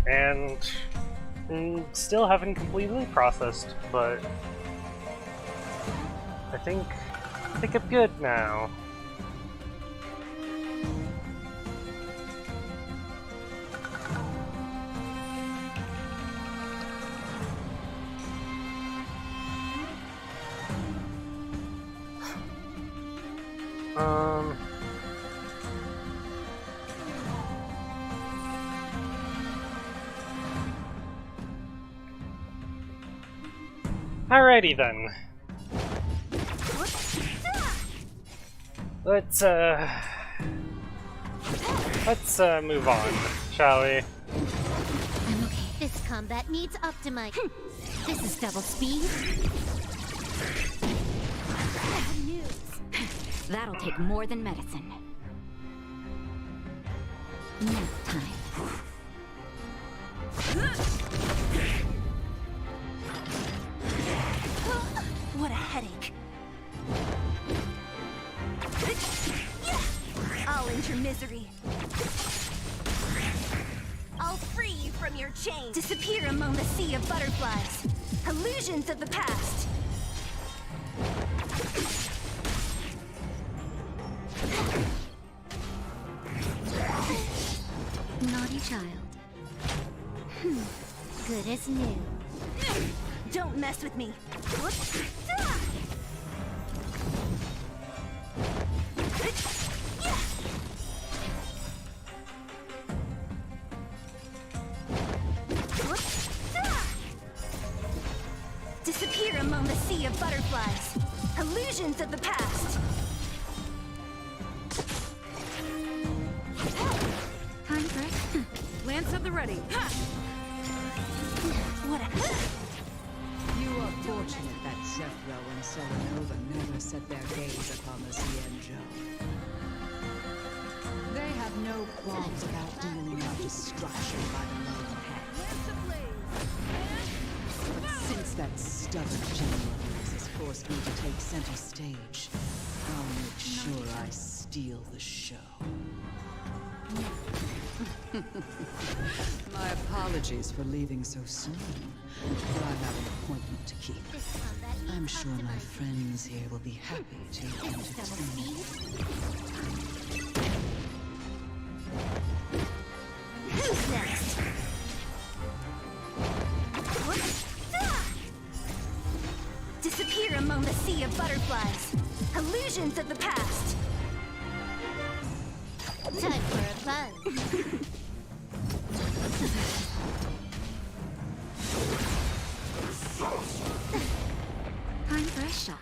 and still haven't completely processed, but I think I'm good now. Alrighty then. Let's move on, shall we? I'm okay. This combat needs optimize. This is double speed. Bad news. That'll take more than medicine. Nap time. What a headache. I'll end your misery. I'll free you from your chains. Disappear among the sea of butterflies. Illusions of the past. Naughty child. Good as new. Don't mess with me. Disappear among the sea of butterflies. Illusions of the past. Time for it. Lance at the ready. What a... You are fortunate that Zephyr and Selenova never set their gaze upon the Cienjo. They have no qualms about dealing out destruction by the lone hand. But since that stubborn general has forced me to take center stage, I'll make sure I steal the show. My apologies for leaving so soon, but I have an appointment to keep. I'm sure my friends here will be happy to entertain. Who's next? Disappear among the sea of butterflies. Illusions of the past. Time for a buzz. Time for a shot.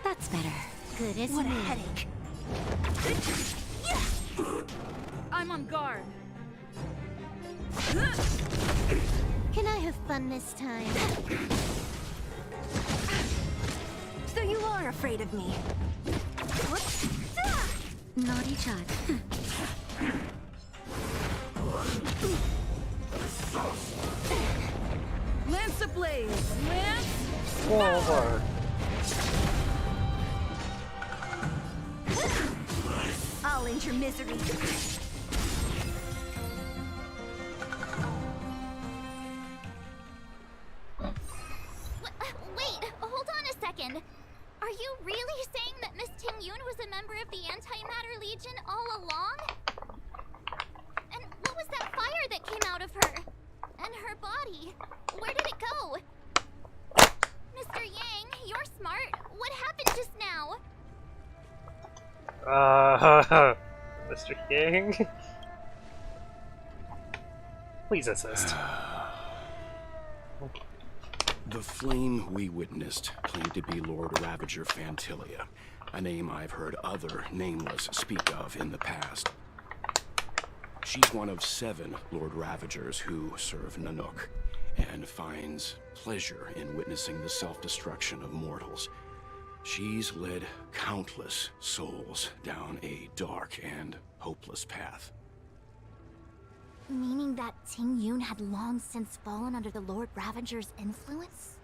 That's better. Good as What a new. headache. I'm on guard. Can I have fun this time? So you are afraid of me. Naughty child. Lance ablaze. Lance. Forward. I'll end your misery. Wait, hold on a second. Are you really saying that Miss Ting Yun was a member of the Antimatter Legion all along? And what was that fire that came out of her? And her body? Where did it go? Mr. Yang, you're smart. What happened just now? Mr. Yang? Please assist. The flame we witnessed claimed to be Lord Ravager Fantilia, a name I've heard other nameless speak of in the past. She's one of 7 Lord Ravagers who serve Nanook, and finds pleasure in witnessing the self-destruction of mortals. She's led countless souls down a dark and hopeless path. Meaning that Ting Yun had long since fallen under the Lord Ravager's influence?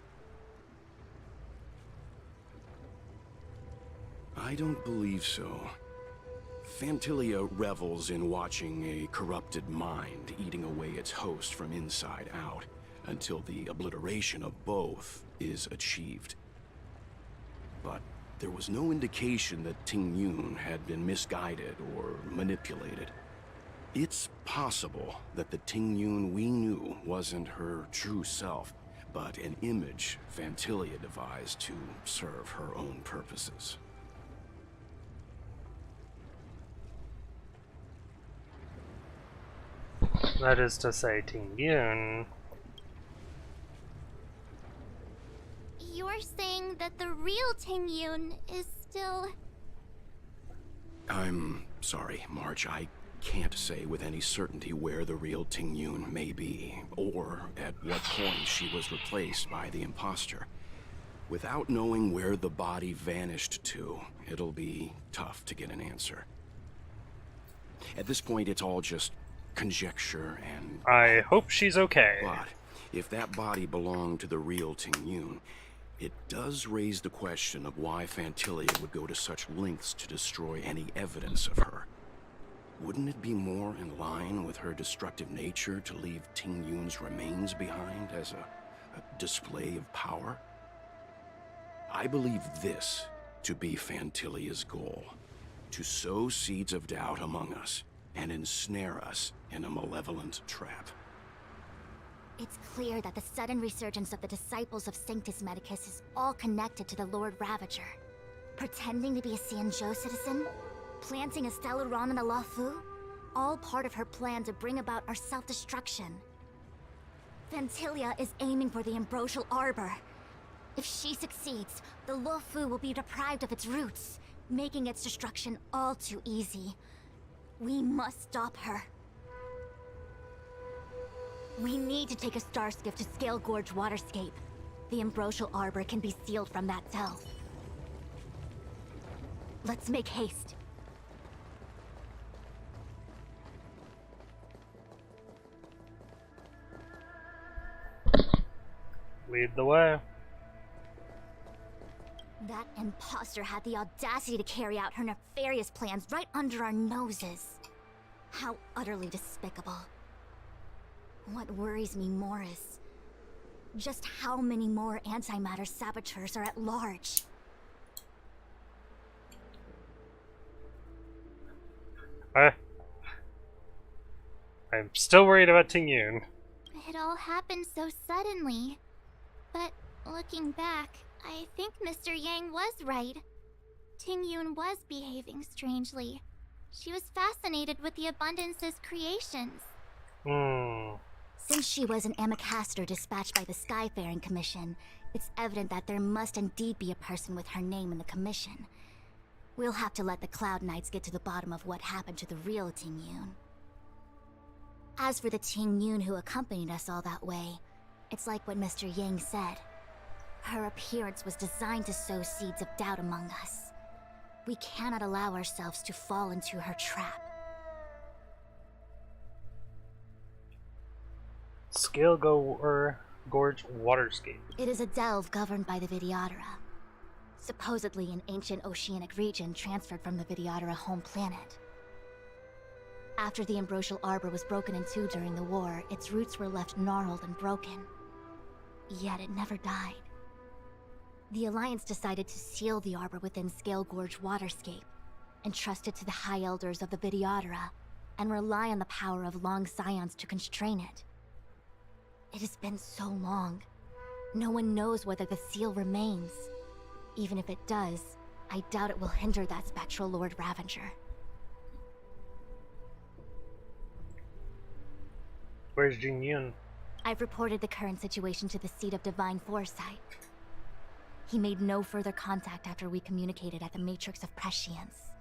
I don't believe so. Fantilia revels in watching a corrupted mind eating away its host from inside out, until the obliteration of both is achieved. But there was no indication that Ting Yun had been misguided or manipulated. It's possible that the Ting Yun we knew wasn't her true self, but an image Fantilia devised to serve her own purposes. That is to say, Ting Yun. You're saying that the real Ting Yun is still... I'm sorry, March. I can't say with any certainty where the real Ting Yun may be, or at what point she was replaced by the imposter. Without knowing where the body vanished to, it'll be tough to get an answer. At this point, it's all just conjecture and... I hope she's okay. But if that body belonged to the real Ting Yun, it does raise the question of why Fantilia would go to such lengths to destroy any evidence of her. Wouldn't it be more in line with her destructive nature to leave Ting Yun's remains behind as a display of power? I believe this to be Fantilia's goal: to sow seeds of doubt among us and ensnare us in a malevolent trap. It's clear that the sudden resurgence of the disciples of Sanctus Medicus is all connected to the Lord Ravager. Pretending to be a Xianzhou citizen? Planting a Stellaron in the Luofu? All part of her plan to bring about our self-destruction. Fantilia is aiming for the Ambrosial Arbor. If she succeeds, the Luofu will be deprived of its roots, making its destruction all too easy. We must stop her. We need to take a star skiff to Scale Gorge Waterscape. The Ambrosial Arbor can be sealed from that delve. Let's make haste. Lead the way. That imposter had the audacity to carry out her nefarious plans right under our noses. How utterly despicable. What worries me more is just how many more antimatter saboteurs are at large. I'm still worried about Ting Yun. It all happened so suddenly. But looking back, I think Mr. Yang was right. Ting Yun was behaving strangely. She was fascinated with the Abundance's creations. Since she was an Amicastor dispatched by the Skyfaring Commission, it's evident that there must indeed be a person with her name in the commission. We'll have to let the Cloud Knights get to the bottom of what happened to the real Ting Yun. As for the Ting Yun who accompanied us all that way, it's like what Mr. Yang said. Her appearance was designed to sow seeds of doubt among us. We cannot allow ourselves to fall into her trap. Scale Gorge Waterscape. It is a delve governed by the Vidyadhara. Supposedly an ancient oceanic region transferred from the Vidyadhara home planet. After the Ambrosial Arbor was broken in two during the war, its roots were left gnarled and broken. Yet it never died. The Alliance decided to seal the Arbor within Scale Gorge Waterscape, entrust it to the High Elders of the Vidyadhara, and rely on the power of Long Scions to constrain it. It has been so long. No one knows whether the seal remains. Even if it does, I doubt it will hinder that spectral Lord Ravager. Where's Jing Yun? I've reported the current situation to the Seat of Divine Foresight. He made no further contact after we communicated at the Matrix of Prescience.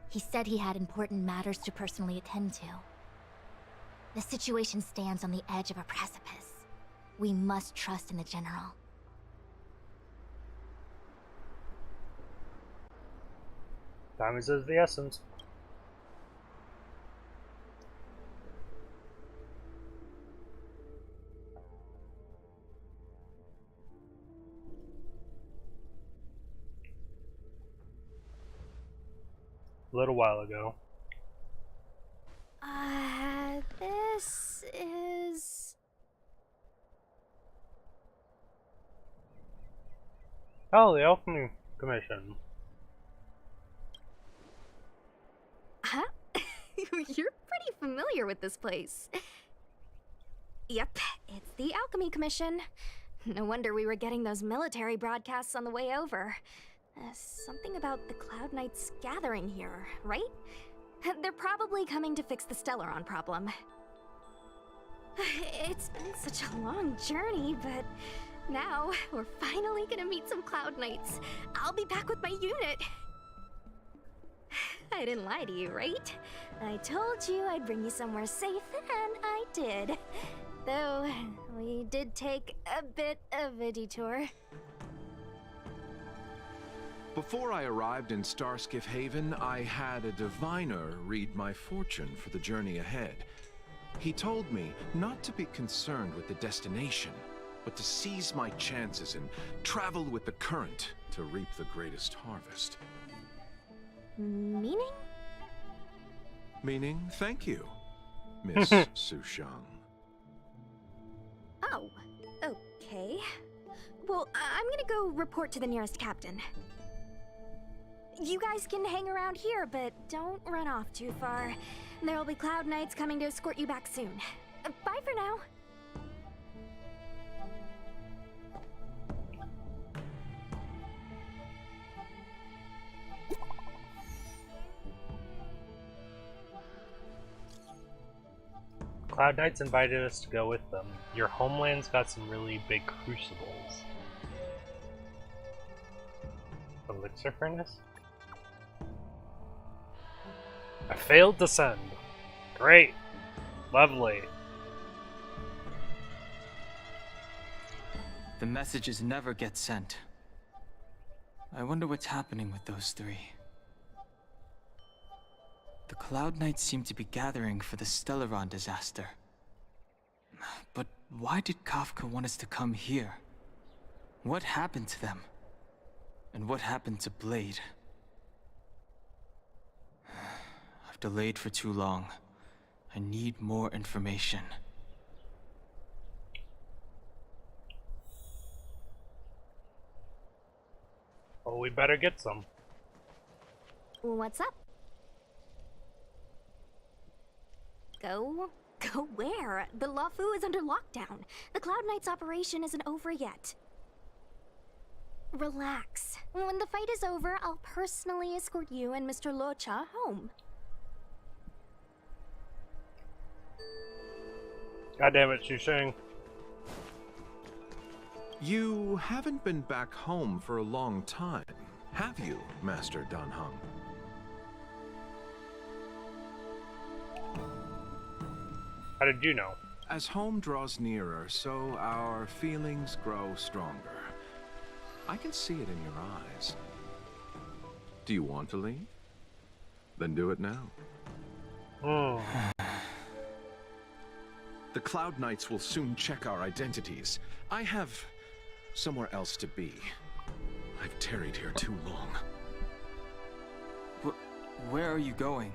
He said he had important matters to personally attend to. The situation stands on the edge of a precipice. We must trust in the General. Time is of the essence. A little while ago. This is... Oh, the Alchemy Commission. Huh? You're pretty familiar with this place. Yep, it's the Alchemy Commission. No wonder we were getting those military broadcasts on the way over. Something about the Cloud Knights gathering here, right? They're probably coming to fix the Stellaron problem. It's been such a long journey, but now we're finally gonna meet some Cloud Knights. I'll be back with my unit. I didn't lie to you, right? I told you I'd bring you somewhere safe, and I did. Though, we did take a bit of a detour. Before I arrived in Starskiff Haven, I had a diviner read my fortune for the journey ahead. He told me not to be concerned with the destination, but to seize my chances and travel with the current to reap the greatest harvest. Meaning? Meaning, thank you, Miss Sushang. Oh, okay. Well, I'm gonna go report to the nearest captain. You guys can hang around here, but don't run off too far. There'll be Cloud Knights coming to escort you back soon. Bye for now. Cloud Knights invited us to go with them. Your homeland's got some really big crucibles. Elixir furnace? I failed to send. Great. Lovely. The messages never get sent. I wonder what's happening with those three. The Cloud Knights seem to be gathering for the Stellaron disaster. But why did Kafka want us to come here? What happened to them? And what happened to Blade? I've delayed for too long. I need more information. Well, we better get some. What's up? Go where? The Luofu is under lockdown. The Cloud Knights operation isn't over yet. Relax. When the fight is over, I'll personally escort you and Mr. Locha home. God damn it, Shusheng. You haven't been back home for a long time, have you, Master Dan Heng? How did you know? As home draws nearer, so our feelings grow stronger. I can see it in your eyes. Do you want to leave? Then do it now. The Cloud Knights will soon check our identities. I have somewhere else to be. I've tarried here too long. Where are you going?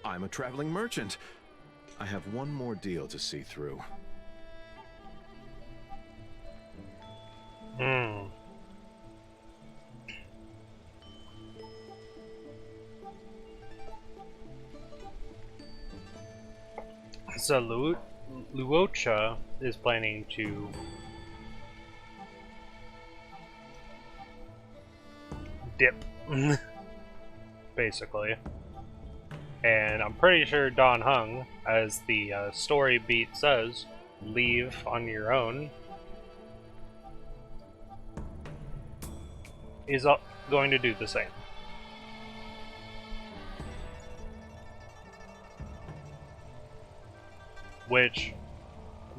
I'm a traveling merchant. I have one more deal to see through. So Luocha is planning to dip, basically. And I'm pretty sure Dan Heng, as the story beat says, leave on your own, is going to do the same. Which,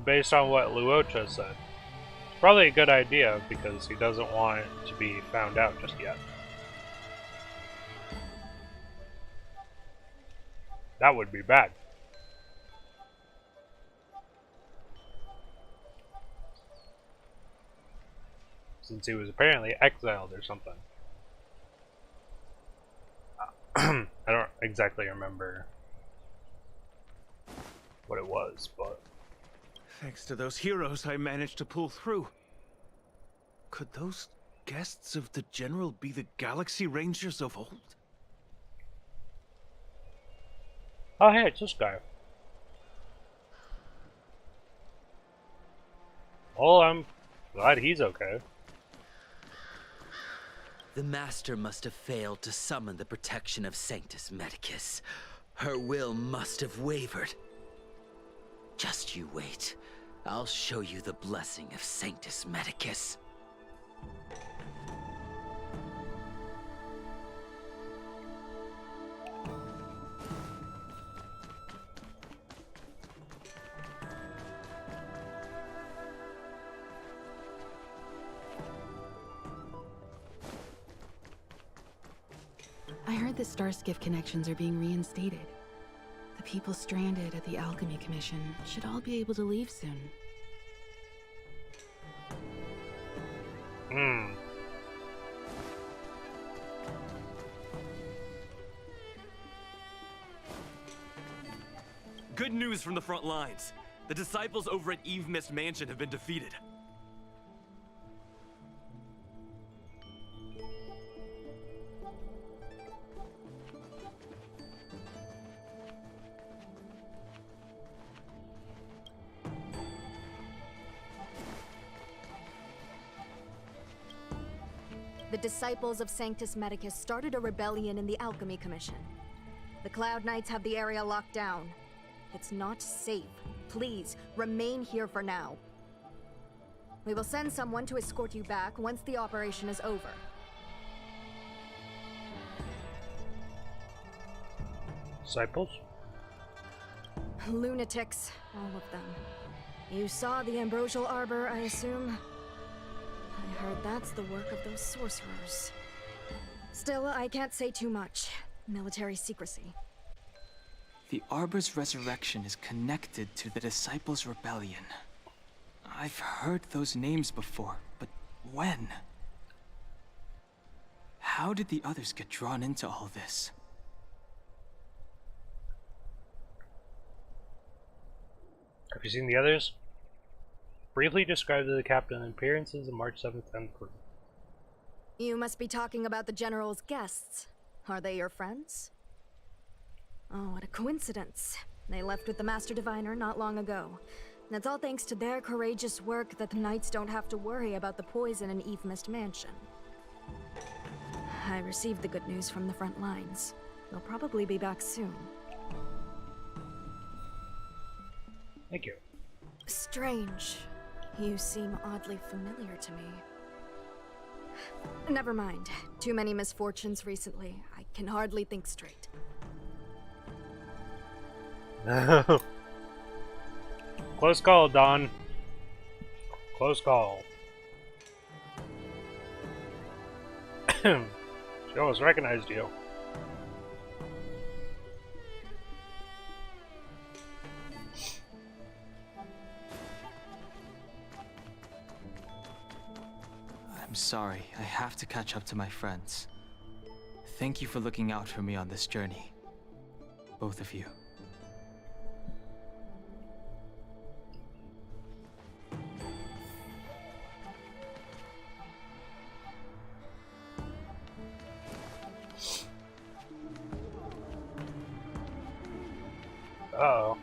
based on what Luocha said, is probably a good idea because he doesn't want it to be found out just yet. That would be bad. Since he was apparently exiled or something. I don't exactly remember what it was, but... Thanks to those heroes, I managed to pull through. Could those guests of the General be the Galaxy Rangers of old? Oh hey, it's this guy. Well, I'm glad he's okay. The Master must have failed to summon the protection of Sanctus Medicus. Her will must have wavered. Just you wait. I'll show you the blessing of Sanctus Medicus. I heard the Starskiff connections are being reinstated. The people stranded at the Alchemy Commission should all be able to leave soon. Good news from the front lines. The disciples over at Eve Mist Mansion have been defeated. The disciples of Sanctus Medicus started a rebellion in the Alchemy Commission. The Cloud Knights have the area locked down. It's not safe. Please, remain here for now. We will send someone to escort you back once the operation is over. Disciples? Lunatics, all of them. You saw the Ambrosial Arbor, I assume? I heard that's the work of those sorcerers. Still, I can't say too much. Military secrecy. The Arbor's resurrection is connected to the Disciples' Rebellion. I've heard those names before, but when? How did the others get drawn into all this? Have you seen the others? Briefly described to the captain appearances of March 7th and crew. You must be talking about the General's guests. Are they your friends? Oh, what a coincidence. They left with the Master Diviner not long ago. And it's all thanks to their courageous work that the Knights don't have to worry about the poison in Eve Mist Mansion. I received the good news from the front lines. They'll probably be back soon. Thank you. Strange. You seem oddly familiar to me. Never mind. Too many misfortunes recently. I can hardly think straight. Close call, Don. Close call. She almost recognized you. I'm sorry, I have to catch up to my friends. Thank you for looking out for me on this journey. Both of you. Uh-oh.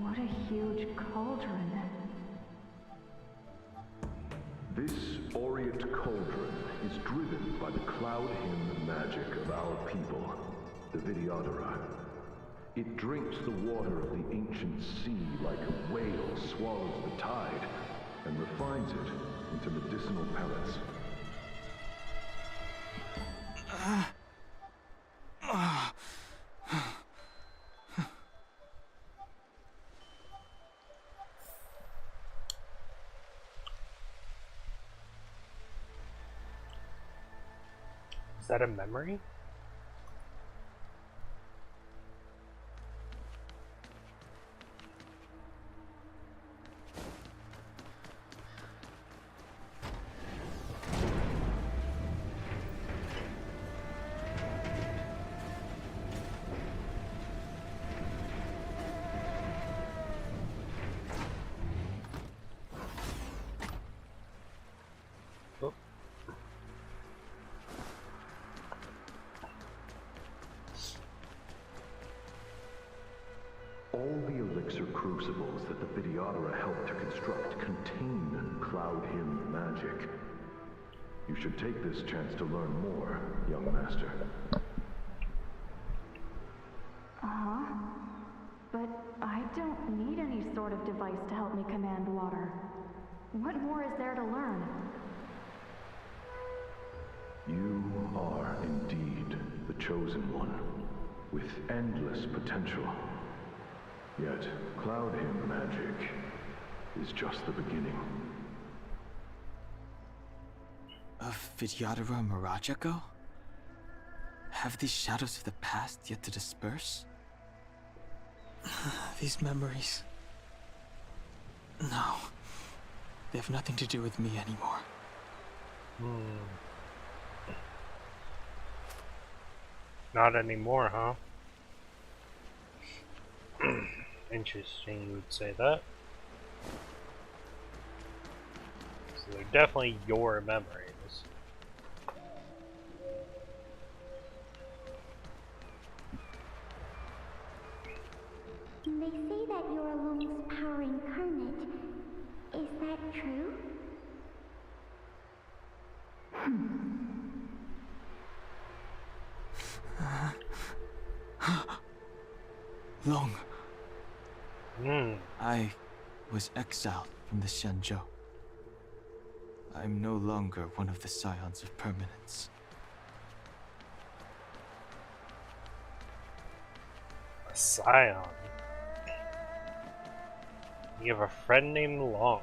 What a huge cauldron. This Orient Cauldron is driven by the cloud hymn magic of our people, the Vidyadhara. It drinks the water of the ancient sea like a whale swallows the tide, and refines it into medicinal pellets. Is that a memory? All the elixir crucibles that the Vidyadhara helped to construct contain cloud hymn magic. You should take this chance to learn more, young master. Uh-huh. But I don't need any sort of device to help me command water. What more is there to learn? You are indeed the chosen one, with endless potential. Yet, cloud hymn magic is just the beginning. Of Vidyadhara Mirajako? Have these shadows of the past yet to disperse? These memories... No. They have nothing to do with me anymore. Not anymore, huh? Interesting you would say that. So they're definitely your memories. They say that you're Lung's power incarnate. Is that true? Long. I was exiled from the Xianzhou. I'm no longer one of the Scions of Permanence. A scion? You have a friend named Long.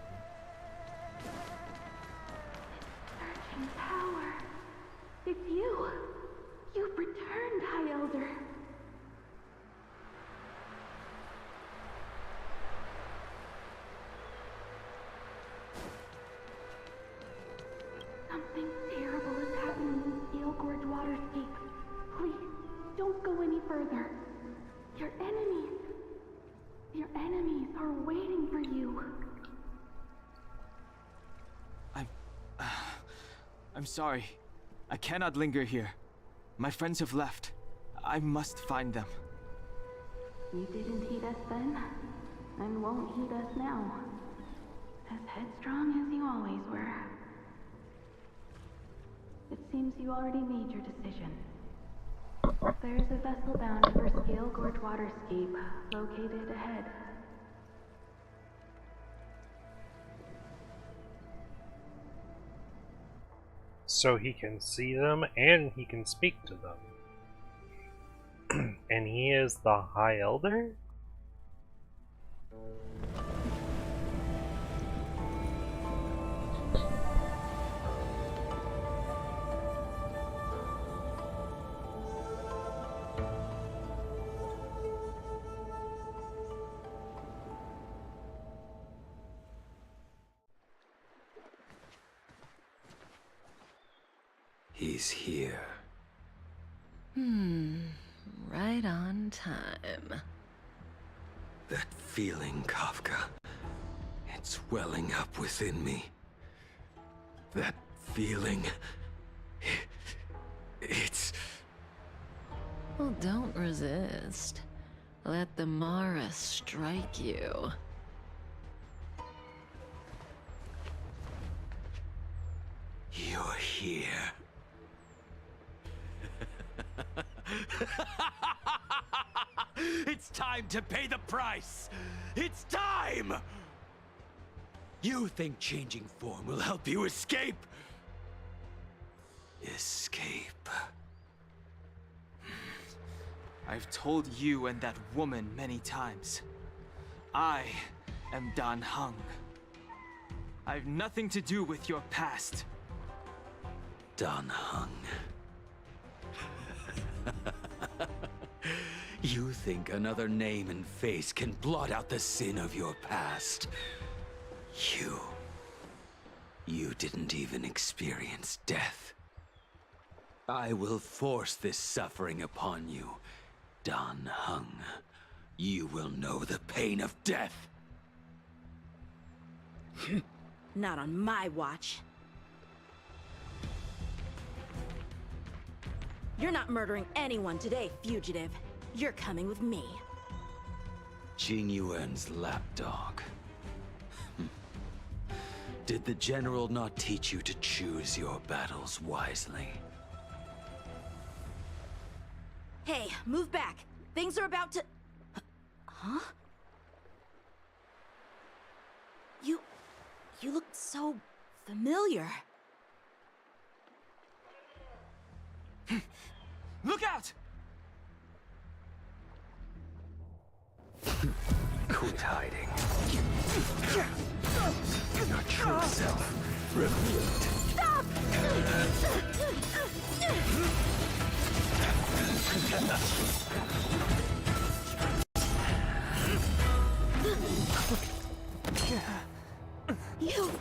Surging power. It's you. You've returned, High Elder. Something terrible is happening in Steel Gorge Waterscape. Please, don't go any further. Your enemies are waiting for you. I'm sorry. I cannot linger here. My friends have left. I must find them. You didn't heed us then, and won't heed us now. As headstrong as you always were. It seems you already made your decision. There's a vessel bound for Scale Gorge Waterscape, located ahead. So he can see them and he can speak to them. And he is the High Elder? He's here. Right on time. That feeling, Kafka. It's welling up within me. That feeling... It's... Well, don't resist. Let the Mara strike you. You're here. It's time to pay the price! It's time! You think changing form will help you escape? Escape. I've told you and that woman many times. I am Dan Heng. I've nothing to do with your past. Dan Heng. You think another name and face can blot out the sin of your past? You didn't even experience death. I will force this suffering upon you, Dan Heng. You will know the pain of death. Not on my watch. You're not murdering anyone today, fugitive. You're coming with me. Jing Yuan's lapdog. Did the General not teach you to choose your battles wisely? Hey, move back. Things are about to... Huh? You look so familiar. Look out! Quit hiding. Your true self revealed. Stop! You...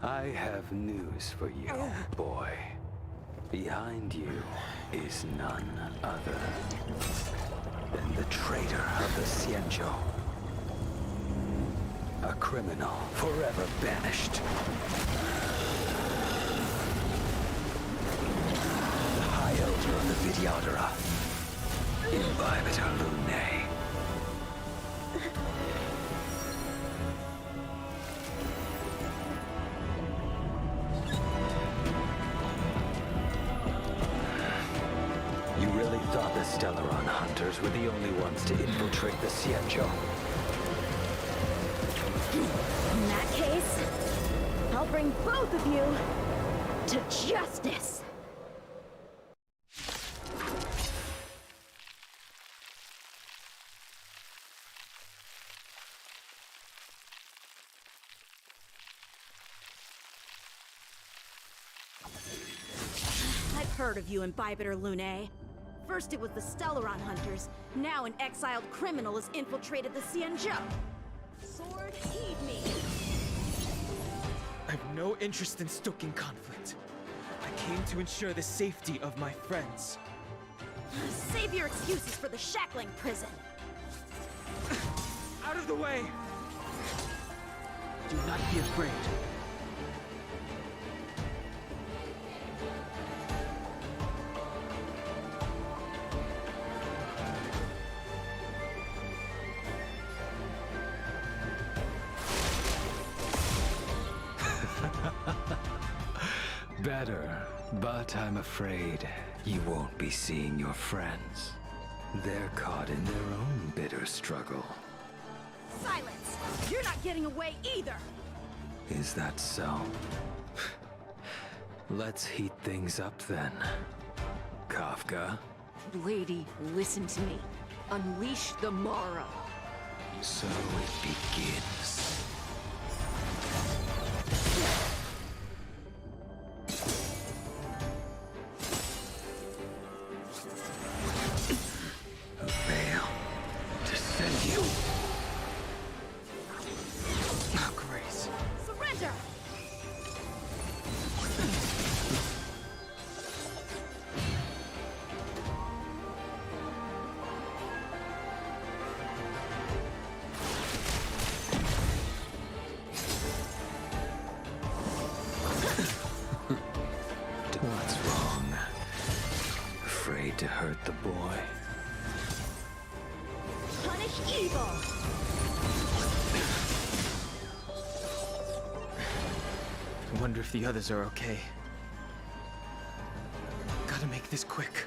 I have news for you, boy. Behind you is none other than the traitor of the Xianzhou. A criminal forever banished. The High Elder of the Videodora. Imbibitor Lunae. You really thought the Stellaron hunters were the only ones to infiltrate the Xianzhou? In that case, I'll bring both of you to justice! I've heard of you, Imbibitor Lunae. First it was the Stellaron hunters, now an exiled criminal has infiltrated the Xianzhou. Sword, heed me! I have no interest in stoking conflict. I came to ensure the safety of my friends. Save your excuses for the shackling prison. Out of the way! Do not be afraid. Better, but I'm afraid you won't be seeing your friends. They're caught in their own bitter struggle. Silence! You're not getting away either! Is that so? Let's heat things up then. Kafka? Lady, listen to me. Unleash the Mara. So it begins. Veil. Descend you. Oh, Grace. Surrender! What's wrong? Afraid to hurt the boy? Punish evil! I wonder if the others are okay. Gotta make this quick.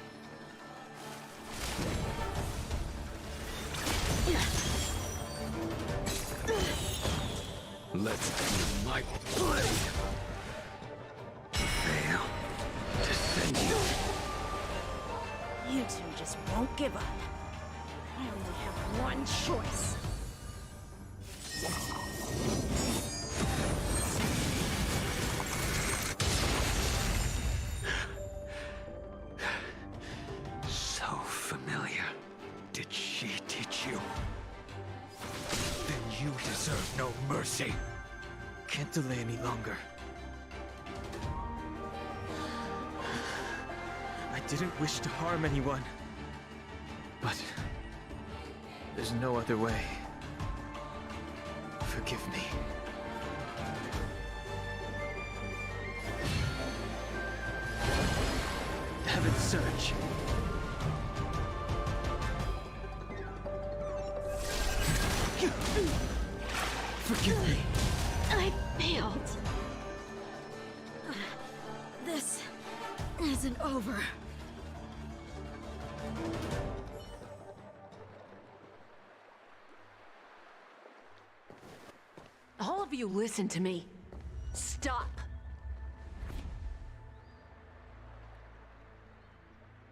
Let's do my blade. Veil. Descend you. You two just won't give up. I only have one choice. So familiar. Did she teach you? Then you deserve no mercy. Can't delay any longer. I didn't wish to harm anyone. But there's no other way. Forgive me. Heaven Surge. Forgive me. I failed. This isn't over. All of you listen to me. Stop.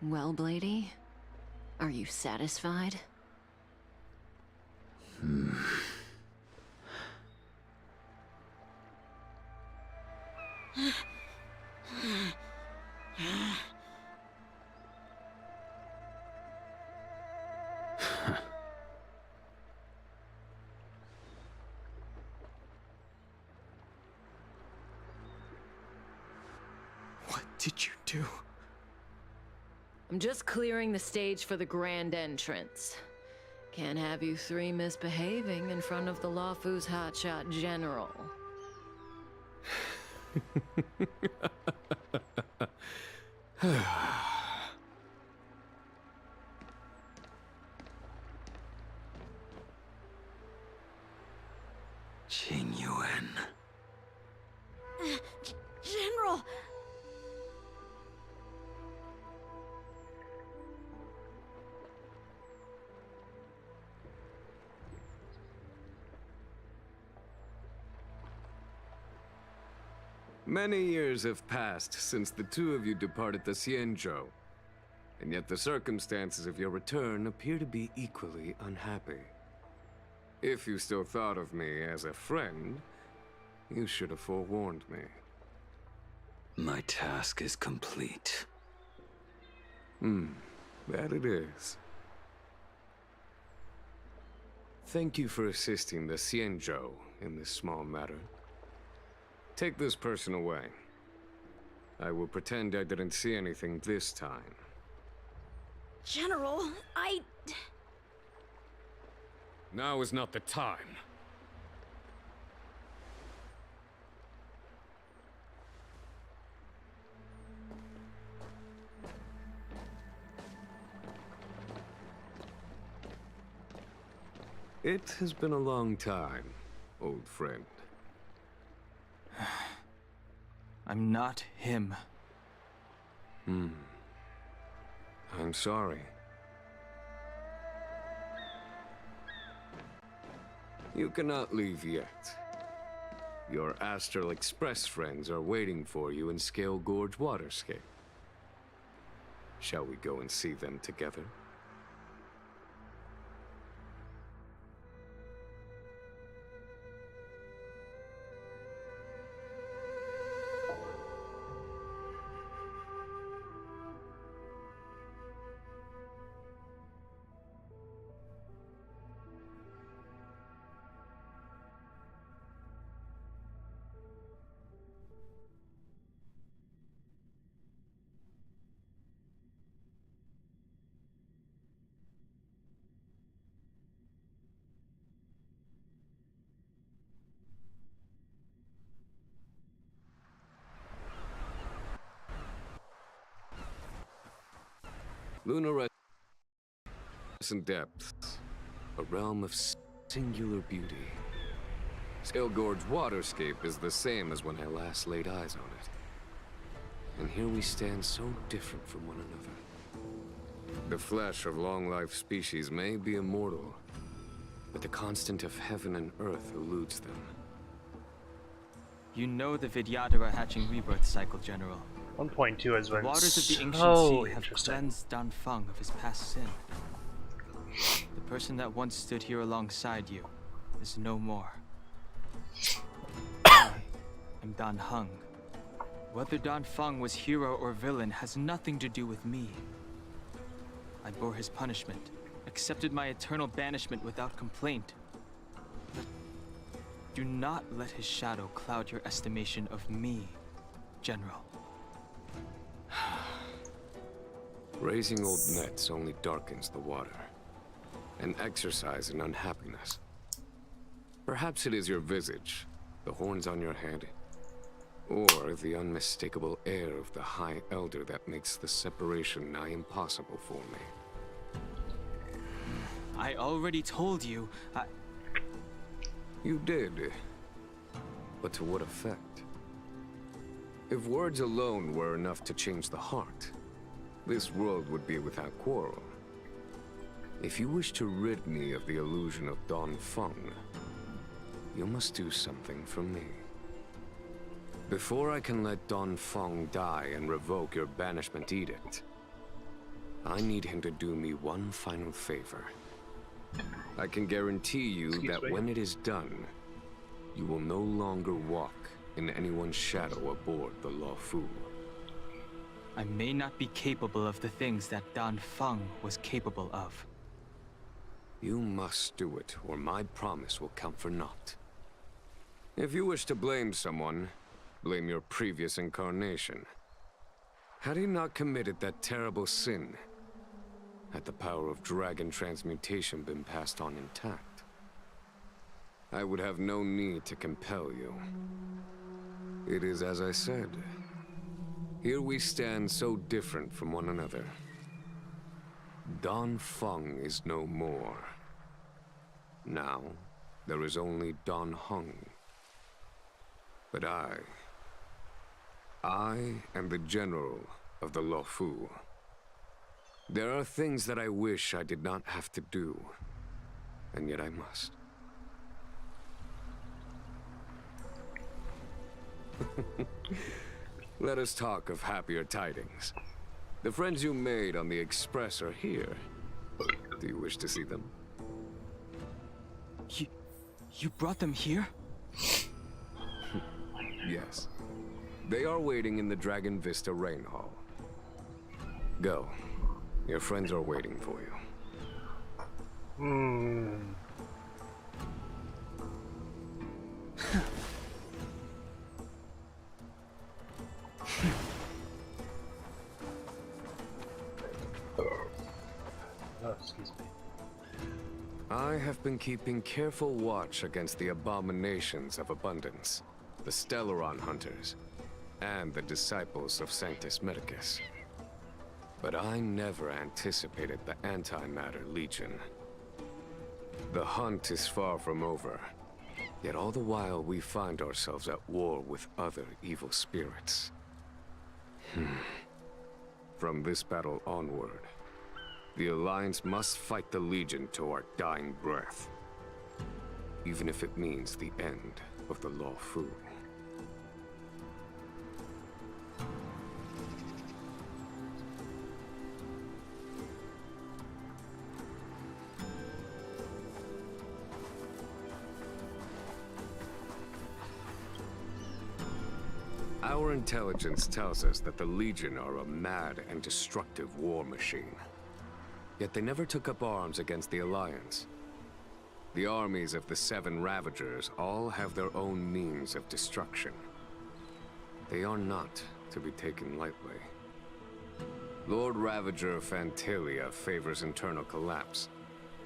Well, Blady, are you satisfied? What did you do? I'm just clearing the stage for the grand entrance. Can't have you three misbehaving in front of the Lawfu's hotshot general. Jing Yuan. General! Many years have passed since the two of you departed the Xianzhou, and yet the circumstances of your return appear to be equally unhappy. If you still thought of me as a friend, you should have forewarned me. My task is complete. That it is. Thank you for assisting the Xianzhou in this small matter. Take this person away. I will pretend I didn't see anything this time. General, Now is not the time. It has been a long time, old friend. I'm not him. I'm sorry. You cannot leave yet. Your Astral Express friends are waiting for you in Scale Gorge Waterscape. Shall we go and see them together? Lunar depths, a realm of singular beauty. Scale Gorge Waterscape is the same as when I last laid eyes on it. And here we stand so different from one another. The flesh of long-life species may be immortal, but the constant of heaven and earth eludes them. You know the Vidyadhara hatching rebirth cycle, General. 1.2 has been The waters of the ancient so sea have interesting. cleansed Dan Feng of his past sin. The person that once stood here alongside you is no more. I am Dan Heng. Whether Dan Feng was hero or villain has nothing to do with me. I bore his punishment, accepted my eternal banishment without complaint. But do not let his shadow cloud your estimation of me, General. Raising old nets only darkens the water, an exercise in unhappiness. Perhaps it is your visage, the horns on your head, or the unmistakable air of the High Elder that makes the separation nigh impossible for me. I already told you, You did, but to what effect? If words alone were enough to change the heart, this world would be without quarrel. If you wish to rid me of the illusion of Dan Feng, you must do something for me. Before I can let Dan Feng die and revoke your banishment edict, I need him to do me one final favor. I can guarantee you that when it is done, you will no longer walk in anyone's shadow aboard the Lawfu. I may not be capable of the things that Dan Feng was capable of. You must do it, or my promise will count for naught. If you wish to blame someone, blame your previous incarnation. Had he not committed that terrible sin, had the power of dragon transmutation been passed on intact, I would have no need to compel you. It is as I said. Here we stand so different from one another. Don Feng is no more. Now, there is only Don Hung. But I am the general of the Luofu. There are things that I wish I did not have to do, and yet I must. Let us talk of happier tidings. The friends you made on the Express are here. Do you wish to see them? You brought them here? Yes. They are waiting in the Dragon Vista Rain Hall. Go. Your friends are waiting for you. Oh, excuse me. I have been keeping careful watch against the abominations of abundance, the Stellaron hunters, and the disciples of Sanctus Medicus. But I never anticipated the Antimatter Legion. The hunt is far from over, yet all the while we find ourselves at war with other evil spirits. From this battle onward, the Alliance must fight the Legion to our dying breath, even if it means the end of the Luofu. Our intelligence tells us that the Legion are a mad and destructive war machine. Yet they never took up arms against the Alliance. The armies of the Seven Ravagers all have their own means of destruction. They are not to be taken lightly. Lord Ravager Fantalia favors internal collapse,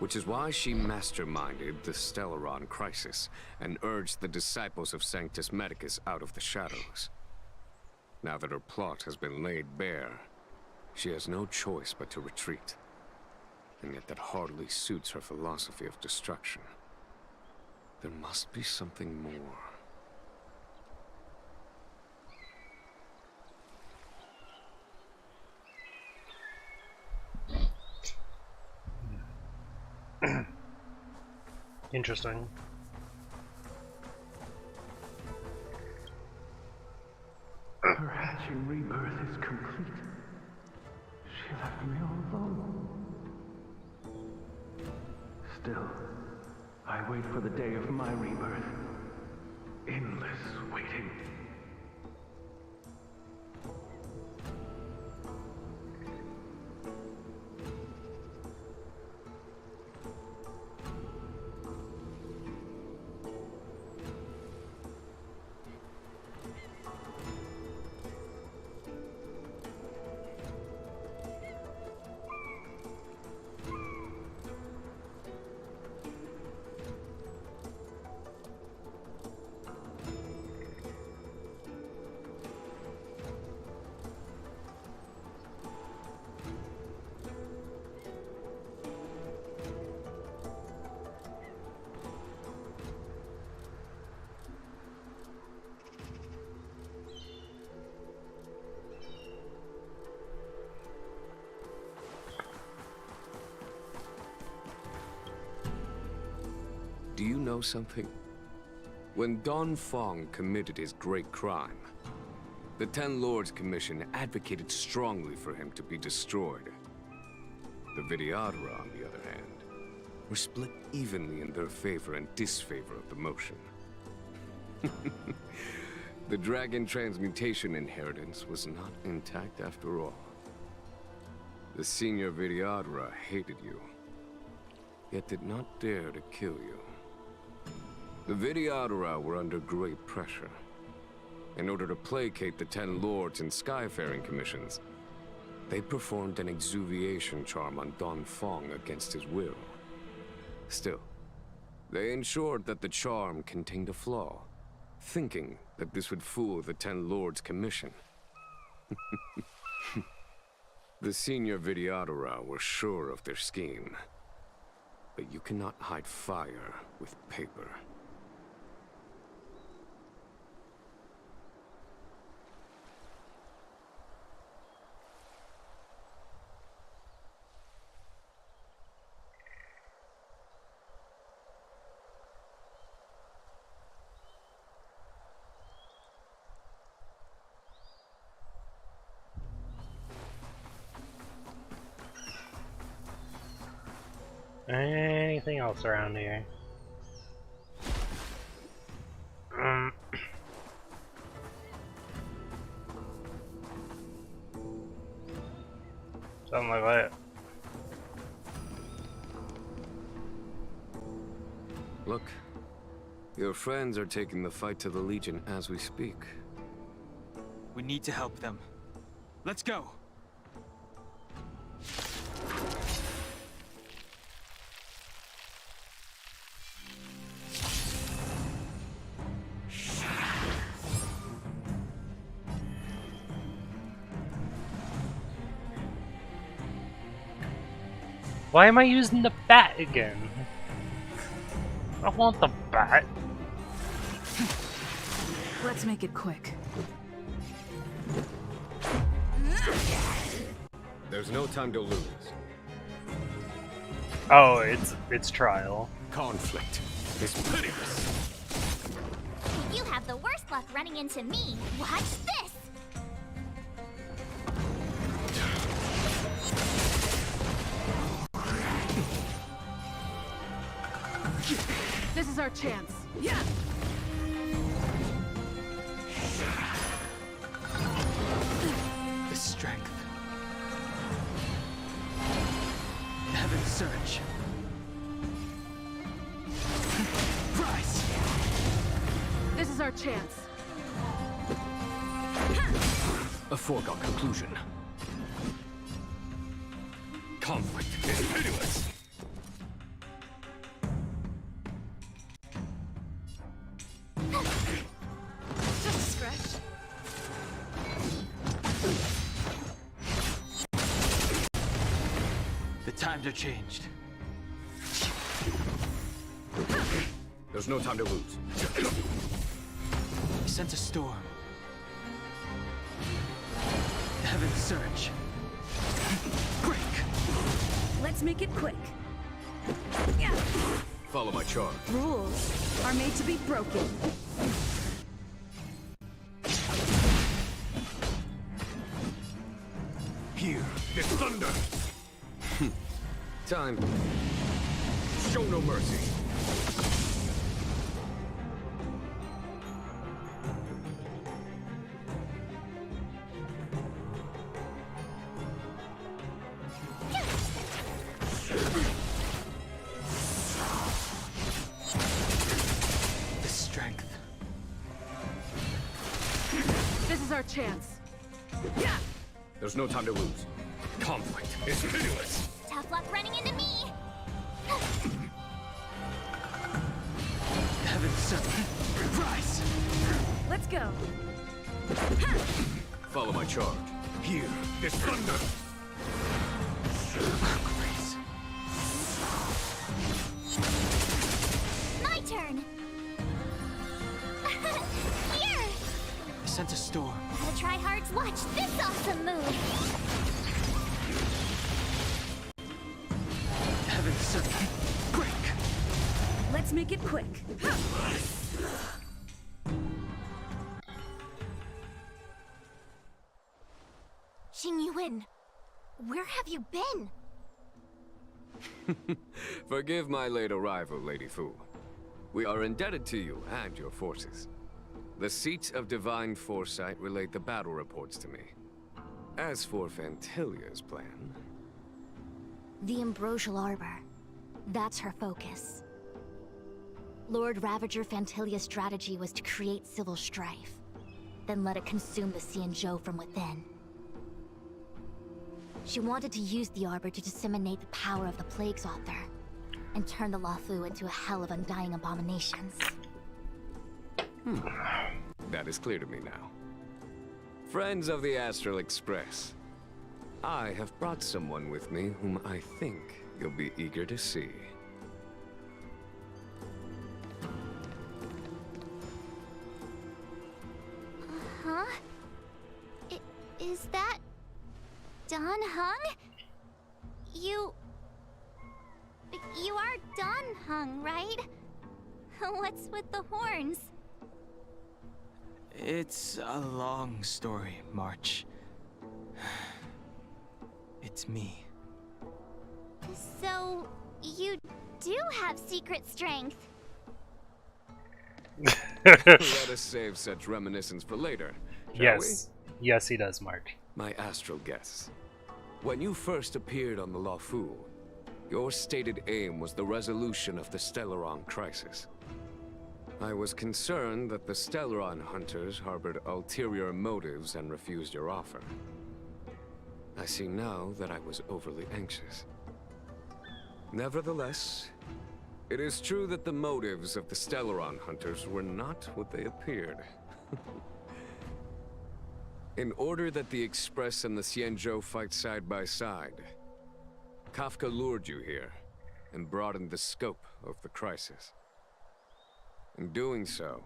which is why she masterminded the Stellaron crisis and urged the disciples of Sanctus Medicus out of the shadows. Now that her plot has been laid bare, she has no choice but to retreat. And yet that hardly suits her philosophy of destruction. There must be something more. Interesting. Her hatching rebirth is complete. She left me all alone. Still, I wait for the day of my rebirth. Endless waiting. Do you know something? When Don Feng committed his great crime, the Ten Lords Commission advocated strongly for him to be destroyed. The Vidyadhara, on the other hand, were split evenly in their favor and disfavor of the motion. The dragon transmutation inheritance was not intact after all. The senior Vidyadhara hated you. yet did not dare to kill you. The Vidyadhara were under great pressure. In order to placate the 10 lords and skyfaring commissions, they performed an exuviation charm on Don Fong against his will. Still, they ensured that the charm contained a flaw, thinking that this would fool the 10 lords' commission. The senior Vidyadhara were sure of their scheme. But you cannot hide fire with paper. Anything else around here? Something like that. Look, your friends are taking the fight to the Legion as we speak. We need to help them. Let's go! Why am I using the bat again? I want the bat. Let's make it quick. There's no time to lose. Oh, it's trial. Conflict is pitiless. You have the worst luck running into me. Watch this! This is our chance. Yeah! The strength. Heaven's surge. Rise! This is our chance. A foregone conclusion. Conflict is pitiless. Just a scratch. The times are changed. There's no time to lose. I sense a storm. Heaven's surge. Break! Let's make it quick. Yeah. Follow my charge. Rules are made to be broken. Here is thunder. Time. Show no mercy. The strength. This is our chance. Yeah. There's no time to lose. Conflict is pitiless. Tough luck running into me! Heaven's surge. Rise! Let's go. Follow my charge. Here is thunder. My turn! Here! I sense a storm. The tryhards watch this awesome move! Heaven's surge. Break! Let's make it quick. Xingyuan, where have you been? Forgive my late arrival, Lady Fu. We are indebted to you and your forces. The seats of divine foresight relate the battle reports to me. As for Vantilia's plan... The Ambrosial Arbor. That's her focus. Lord Ravager Fantilia's strategy was to create civil strife, then let it consume the Xianzhou from within. She wanted to use the Arbor to disseminate the power of the Plague's author, and turn the Luofu into a hell of undying abominations. That is clear to me now. Friends of the Astral Express, I have brought someone with me whom I think you'll be eager to see. Huh? Is that... Dan Heng? You are Dan Heng, right? What's with the horns? It's a long story, March. It's me. So, you do have secret strength. Let us save such reminiscence for later, shall Yes. Yes, he does, Mark. My astral guess. When you first appeared on the Luofu, your stated aim was the resolution of the Stellaron crisis. I was concerned that the Stellaron hunters harbored ulterior motives and refused your offer. I see now that I was overly anxious. Nevertheless, it is true that the motives of the Stellaron hunters were not what they appeared. In order that the Express and the Xianzhou fight side by side, Kafka lured you here and broadened the scope of the crisis. In doing so,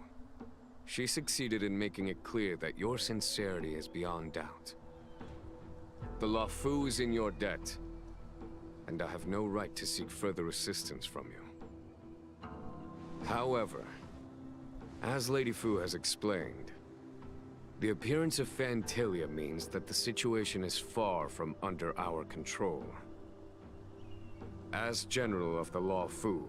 she succeeded in making it clear that your sincerity is beyond doubt. The Luofu is in your debt, and I have no right to seek further assistance from you. However, as Lady Fu has explained, the appearance of Fantilia means that the situation is far from under our control. As General of the Luofu,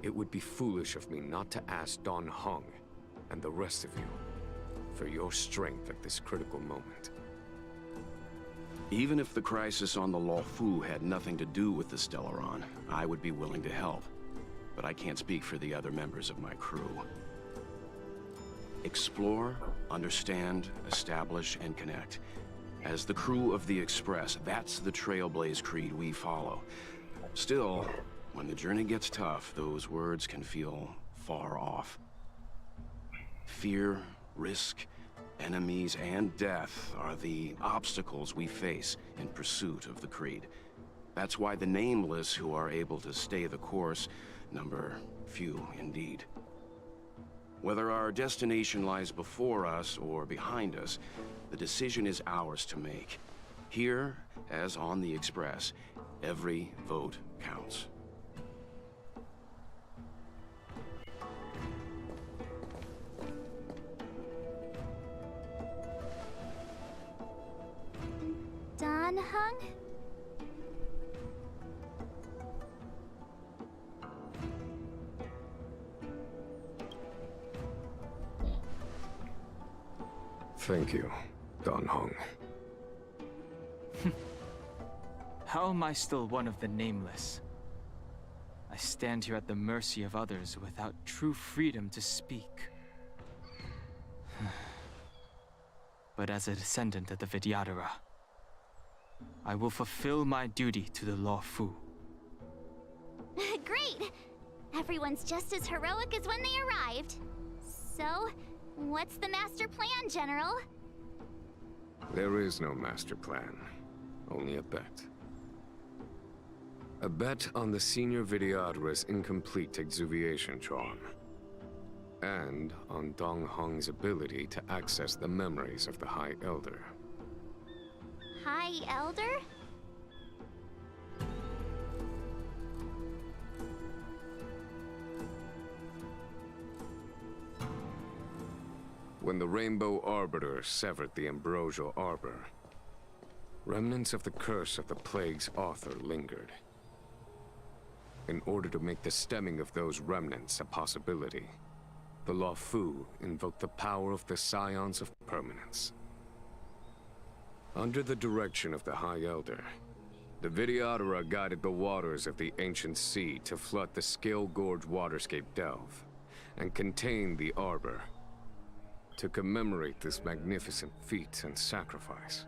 it would be foolish of me not to ask Dan Heng and the rest of you for your strength at this critical moment. Even if the crisis on the Luofu had nothing to do with the Stellaron, I would be willing to help. But I can't speak for the other members of my crew. Explore, understand, establish, and connect. As the crew of the Express, that's the Trailblaze creed we follow. Still, when the journey gets tough, those words can feel far off. Fear, risk, enemies, and death are the obstacles we face in pursuit of the creed. That's why the nameless who are able to stay the course number few indeed. Whether our destination lies before us or behind us, the decision is ours to make. Here, as on the Express, every vote counts. Dan Heng? Thank you, Dan Heng. How am I still one of the nameless? I stand here at the mercy of others without true freedom to speak. But as a descendant of the Vidyadhara, I will fulfill my duty to the Luofu. Great! Everyone's just as heroic as when they arrived. So, what's the master plan, General? There is no master plan, only a bet. A bet on the senior Vidyadhara's incomplete exuviation charm. And on Dan Heng's ability to access the memories of the High Elder. High Elder? When the Rainbow Arbiter severed the Ambrosial Arbor, remnants of the curse of the Plague's author lingered. In order to make the stemming of those remnants a possibility, the Luofu invoked the power of the Scions of Permanence. Under the direction of the High Elder, The Videodora guided the waters of the ancient sea to flood the Scale Gorge waterscape delve and contain the Arbor. To commemorate this magnificent feat and sacrifice,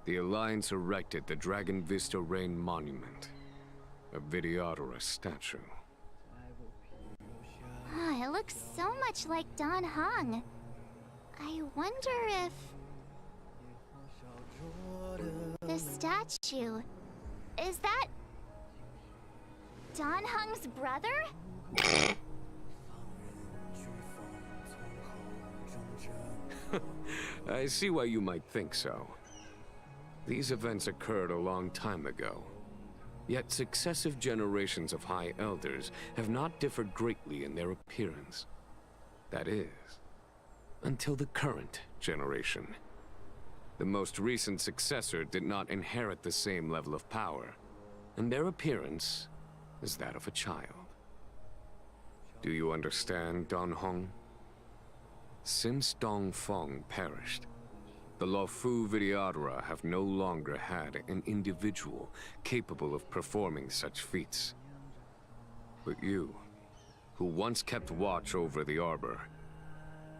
the Alliance erected the Dragon Vista Rain Monument, a Videodora statue. Ah, it looks so much like Don Hung. I wonder if... the statue... is that... Don Hung's brother? I see why you might think so. These events occurred a long time ago. Yet successive generations of High Elders have not differed greatly in their appearance. That is, until the current generation. The most recent successor did not inherit the same level of power, and their appearance is that of a child. Do you understand, Don Hong? Since Dong Feng perished, the Luofu Videodora have no longer had an individual capable of performing such feats. But you, who once kept watch over the Arbor,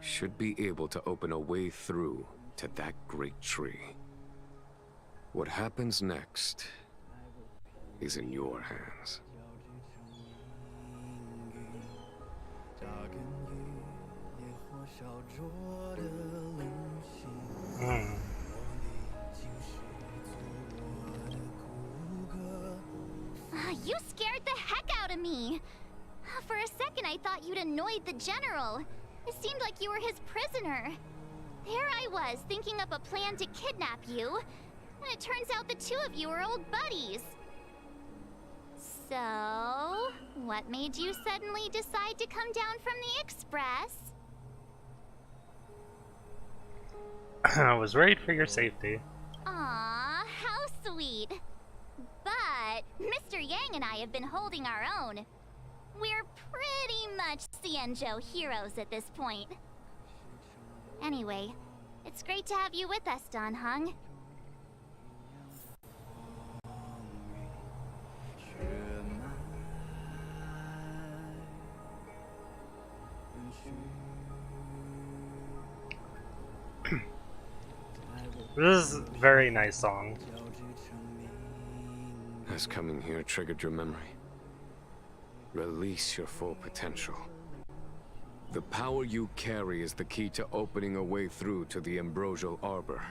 should be able to open a way through to that great tree. What happens next is in your hands. You scared the heck out of me! For a second I thought you'd annoyed the General. It seemed like you were his prisoner. There I was, thinking up a plan to kidnap you, and it turns out the two of you are old buddies. So, what made you suddenly decide to come down from the Express? I was worried for your safety. Aw, how sweet. But Mr. Yang and I have been holding our own. We're pretty much Xianzhou heroes at this point. Anyway, it's great to have you with us, Don Hung. This is a very nice song. Has coming here triggered your memory? Release your full potential. The power you carry is the key to opening a way through to the Ambrosial Arbor.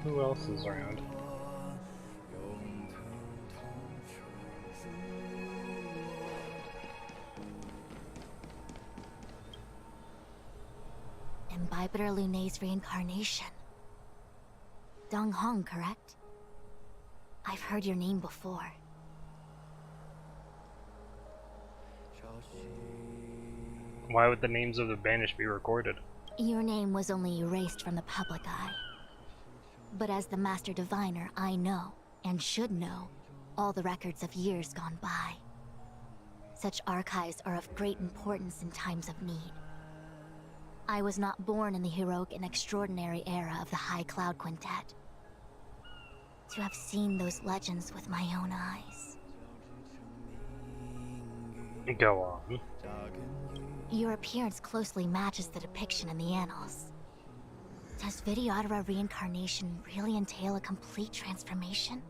Who else is around? Imbibitor Lunay's reincarnation. Dong Hong, correct? I've heard your name before. Why would the names of the banished be recorded? Your name was only erased from the public eye. But as the Master Diviner, I know, and should know, all the records of years gone by. Such archives are of great importance in times of need. I was not born in the heroic and extraordinary era of the High Cloud Quintet. To have seen those legends with my own eyes. Go on. Your appearance closely matches the depiction in the annals. Does Videodora reincarnation really entail a complete transformation?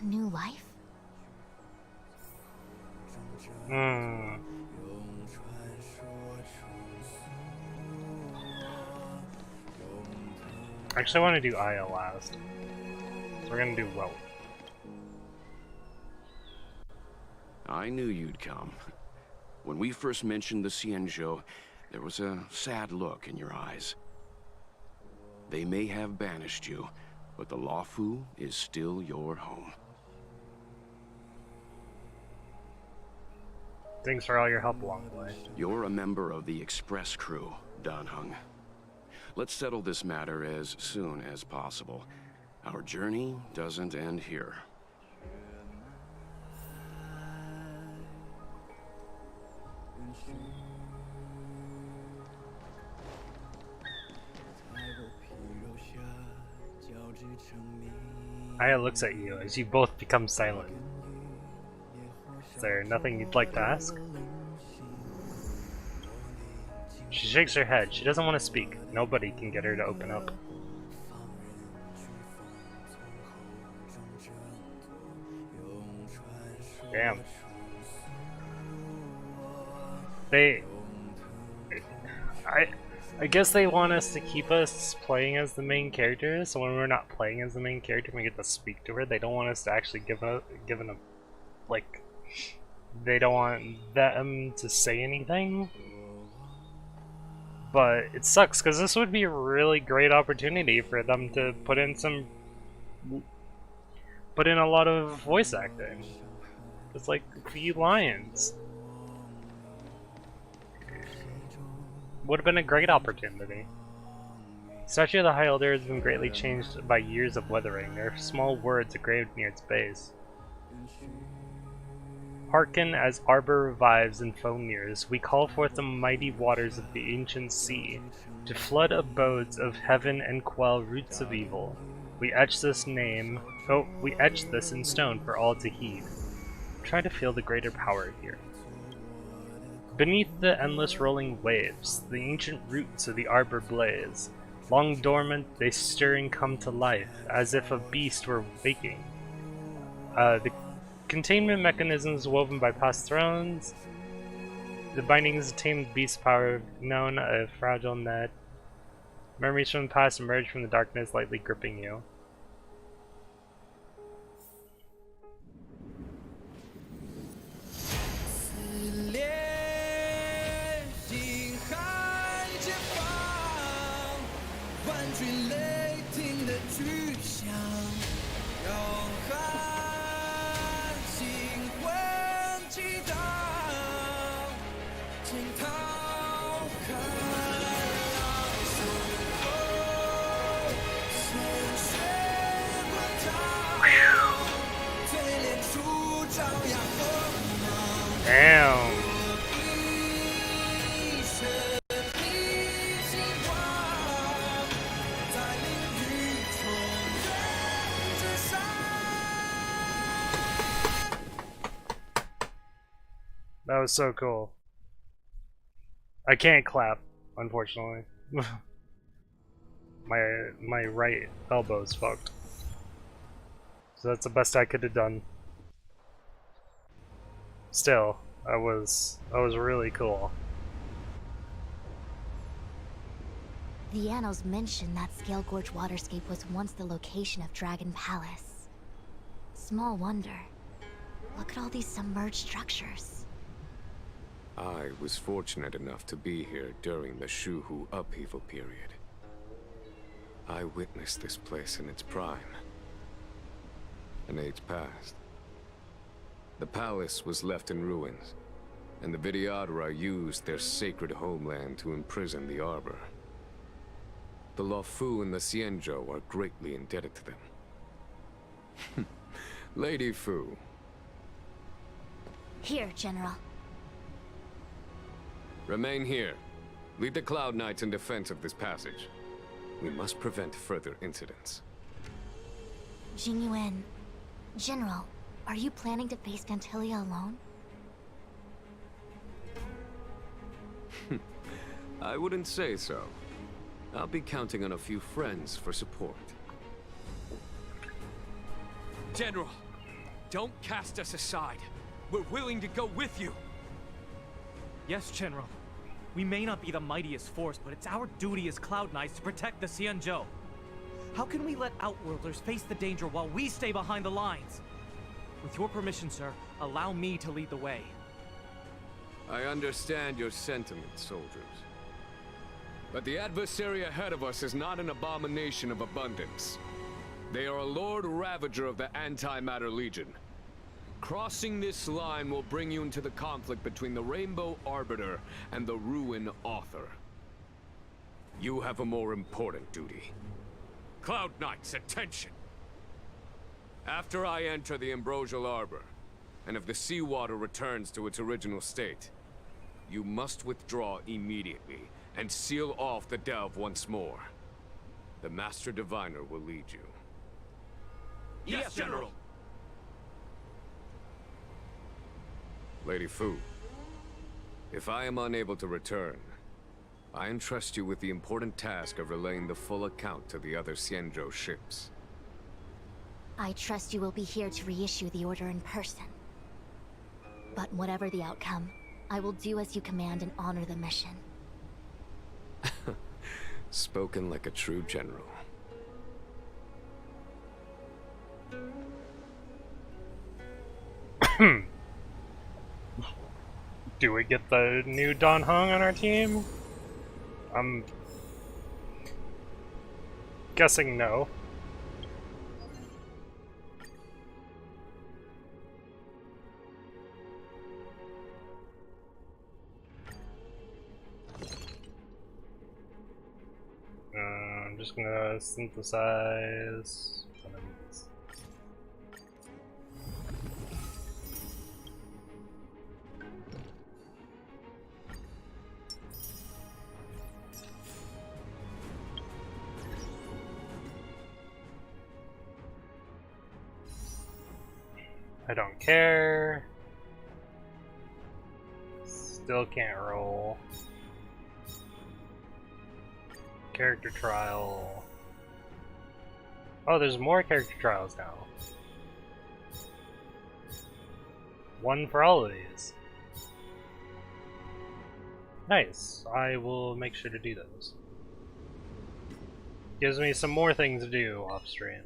A new life? Actually, I want to do Aya last. So we're gonna do well. I knew you'd come. When we first mentioned the Xianzhou, there was a sad look in your eyes. They may have banished you, but the Luofu is still your home. Thanks for all your help along the way. You're a member of the Express crew, Don Hung. Let's settle this matter as soon as possible. Our journey doesn't end here. Aya looks at you as you both become silent. Is there nothing you'd like to ask? She shakes her head. She doesn't want to speak. Nobody can get her to open up. Damn. I guess they want us to keep us playing as the main characters, so when we're not playing as the main character we get to speak to her. They don't want us to actually give a like, they don't want them to say anything. But it sucks because this would be a really great opportunity for them to put in a lot of voice acting. Just like a few lines. Would have been a great opportunity. Statue of the High Elder has been greatly changed by years of weathering. There are small words engraved near its base. Hearken as Arbor revives and foam nears. We call forth the mighty waters of the ancient sea to flood abodes of heaven and quell roots of evil. We etch this in stone for all to heed. Try to feel the greater power here. Beneath the endless rolling waves, the ancient roots of the arbor blaze. Long dormant, they stir and come to life, as if a beast were waking. The containment mechanisms woven by past thrones. The bindings of tamed beast power, known a fragile net. Memories from the past emerge from the darkness, lightly gripping you. Damn. That was so cool. I can't clap, unfortunately. my right elbow's fucked. So that's the best I could have done. Still, that was really cool. The annals mention that Scale Gorge waterscape was once the location of Dragon Palace. Small wonder. Look at all these submerged structures. I was fortunate enough to be here during the Shuhu upheaval period. I witnessed this place in its prime. An age passed. The palace was left in ruins, and the Vidyadhara used their sacred homeland to imprison the Arbor. The Luofu and the Xianzhou are greatly indebted to them. Lady Fu. Here, General. Remain here. Lead the Cloud Knights in defense of this passage. We must prevent further incidents. Jingyuan, General, are you planning to face Gantilia alone? I wouldn't say so. I'll be counting on a few friends for support. General, don't cast us aside. We're willing to go with you. Yes, General. We may not be the mightiest force, but it's our duty as Cloud Knights to protect the Xianzhou. How can we let Outworlders face the danger while we stay behind the lines? With your permission, sir, allow me to lead the way. I understand your sentiments, soldiers. But the adversary ahead of us is not an abomination of abundance. They are a Lord Ravager of the Antimatter Legion. Crossing this line will bring you into the conflict between the Rainbow Arbiter and the Ruin Author. You have a more important duty. Cloud Knights, attention! After I enter the Ambrosial Arbor, and if the seawater returns to its original state, you must withdraw immediately and seal off the delve once more. The Master Diviner will lead you. Yes, General! Lady Fu, if I am unable to return, I entrust you with the important task of relaying the full account to the other Xianzhou ships. I trust you will be here to reissue the order in person. But whatever the outcome, I will do as you command and honor the mission. Spoken like a true general. Do we get the new Dan Heng on our team? I'm guessing no. I'm just gonna synthesize one of these. I don't care. Still can't roll. Character trial. Oh, there's more character trials now. One for all of these. Nice. I will make sure to do those. Gives me some more things to do off stream.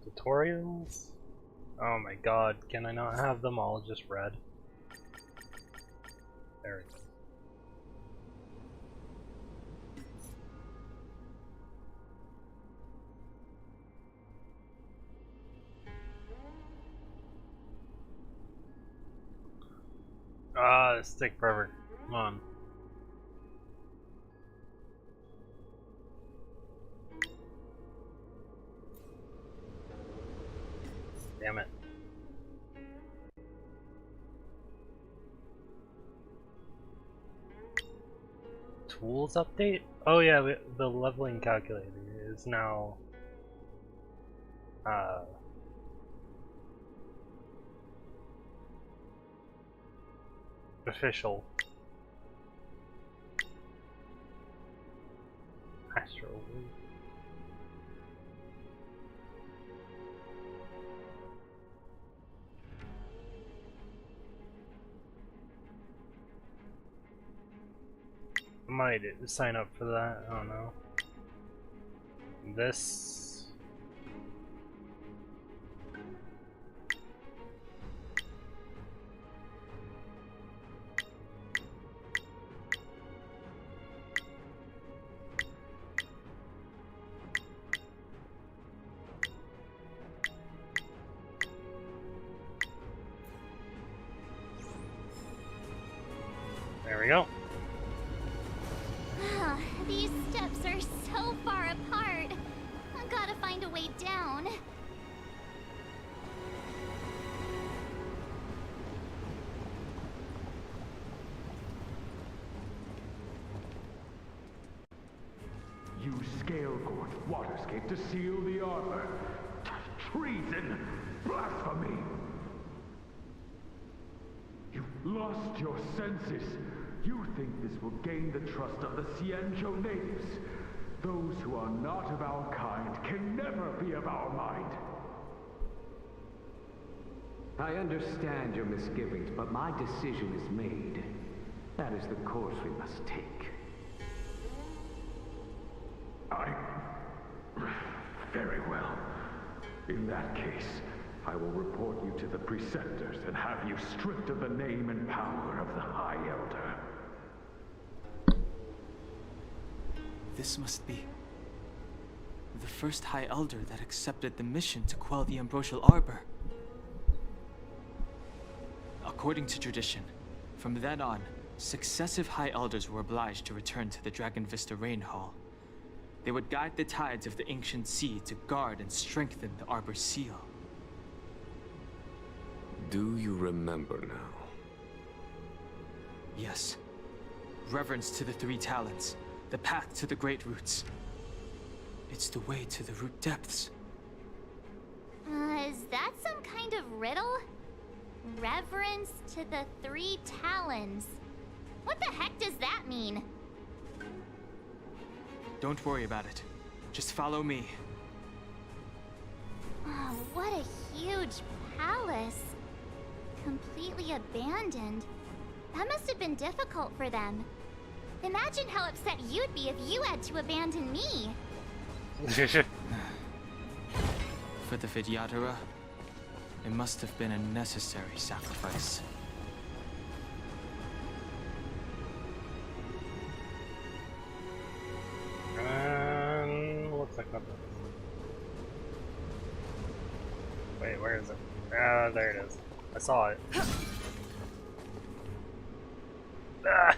Tutorials? Oh my god, can I not have them all just read? There we go. Ah, this stick forever. Come on. Damn it. Tools update? Oh yeah, the leveling calculator is now official. Astro. I might sign up for that, I don't know. This... There we go. These steps are so far apart. I gotta find a way down. Use Scale-Gord Waterscape to seal the armor. Treason! Blasphemy! You've lost your senses. You think this will gain the trust of the Xianzhou natives. Those who are not of our kind can never be of our mind. I understand your misgivings, but my decision is made. That is the course we must take. Very well. In that case, I will report you to the Preceptors and have you stripped of the name and power of the High Elder. This must be the first High Elder that accepted the mission to quell the Ambrosial Arbor. According to tradition, from then on, successive High Elders were obliged to return to the Dragon Vista Rain Hall. They would guide the tides of the ancient sea to guard and strengthen the Arbor's seal. Do you remember now? Yes. Reverence to the three talents. The path to the great roots. It's the way to the root depths. Is that some kind of riddle? Reverence to the three talons. What the heck does that mean? Don't worry about it. Just follow me. Oh, what a huge palace. Completely abandoned. That must have been difficult for them. Imagine how upset you'd be if you had to abandon me. For the Vidyadhara, it must have been a necessary sacrifice. Looks like nothing. Wait, where is it? Ah, there it is. I saw it. Ah!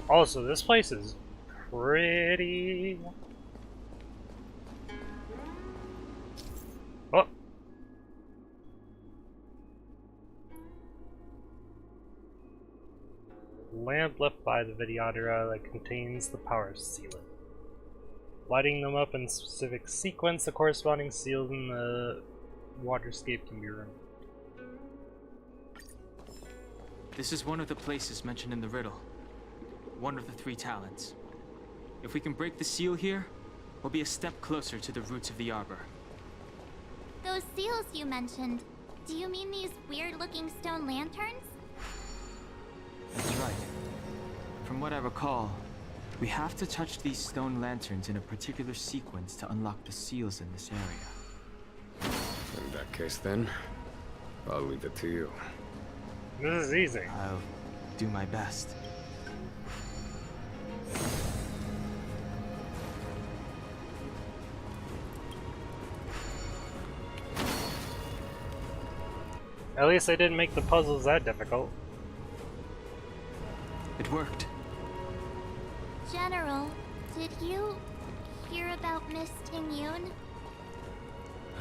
Also, this place is pretty... Oh! Lamp left by the Vidyadhara that contains the power sealant. Lighting them up in specific sequence, the corresponding seals in the waterscape can be removed. This is one of the places mentioned in the riddle. One of the three talents. If we can break the seal here, we'll be a step closer to the roots of the arbor. Those seals you mentioned, do you mean these weird-looking stone lanterns? That's right. From what I recall, we have to touch these stone lanterns in a particular sequence to unlock the seals in this area. In that case then, I'll leave it to you. This is easy. I'll do my best. At least I didn't make the puzzles that difficult. It worked. General, did you hear about Miss Tingyun?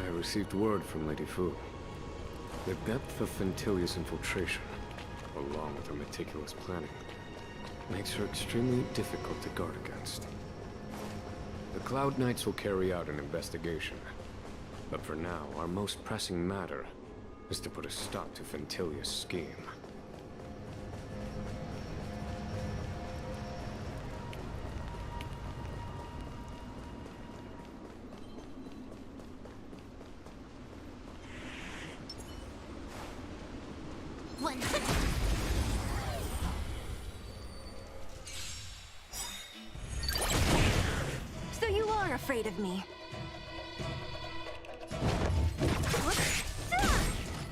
I received word from Lady Fu. The depth of Fentilia's infiltration, along with her meticulous planning, makes her extremely difficult to guard against. The Cloud Knights will carry out an investigation. But for now, our most pressing matter is to put a stop to Fentilia's scheme. So you are afraid of me?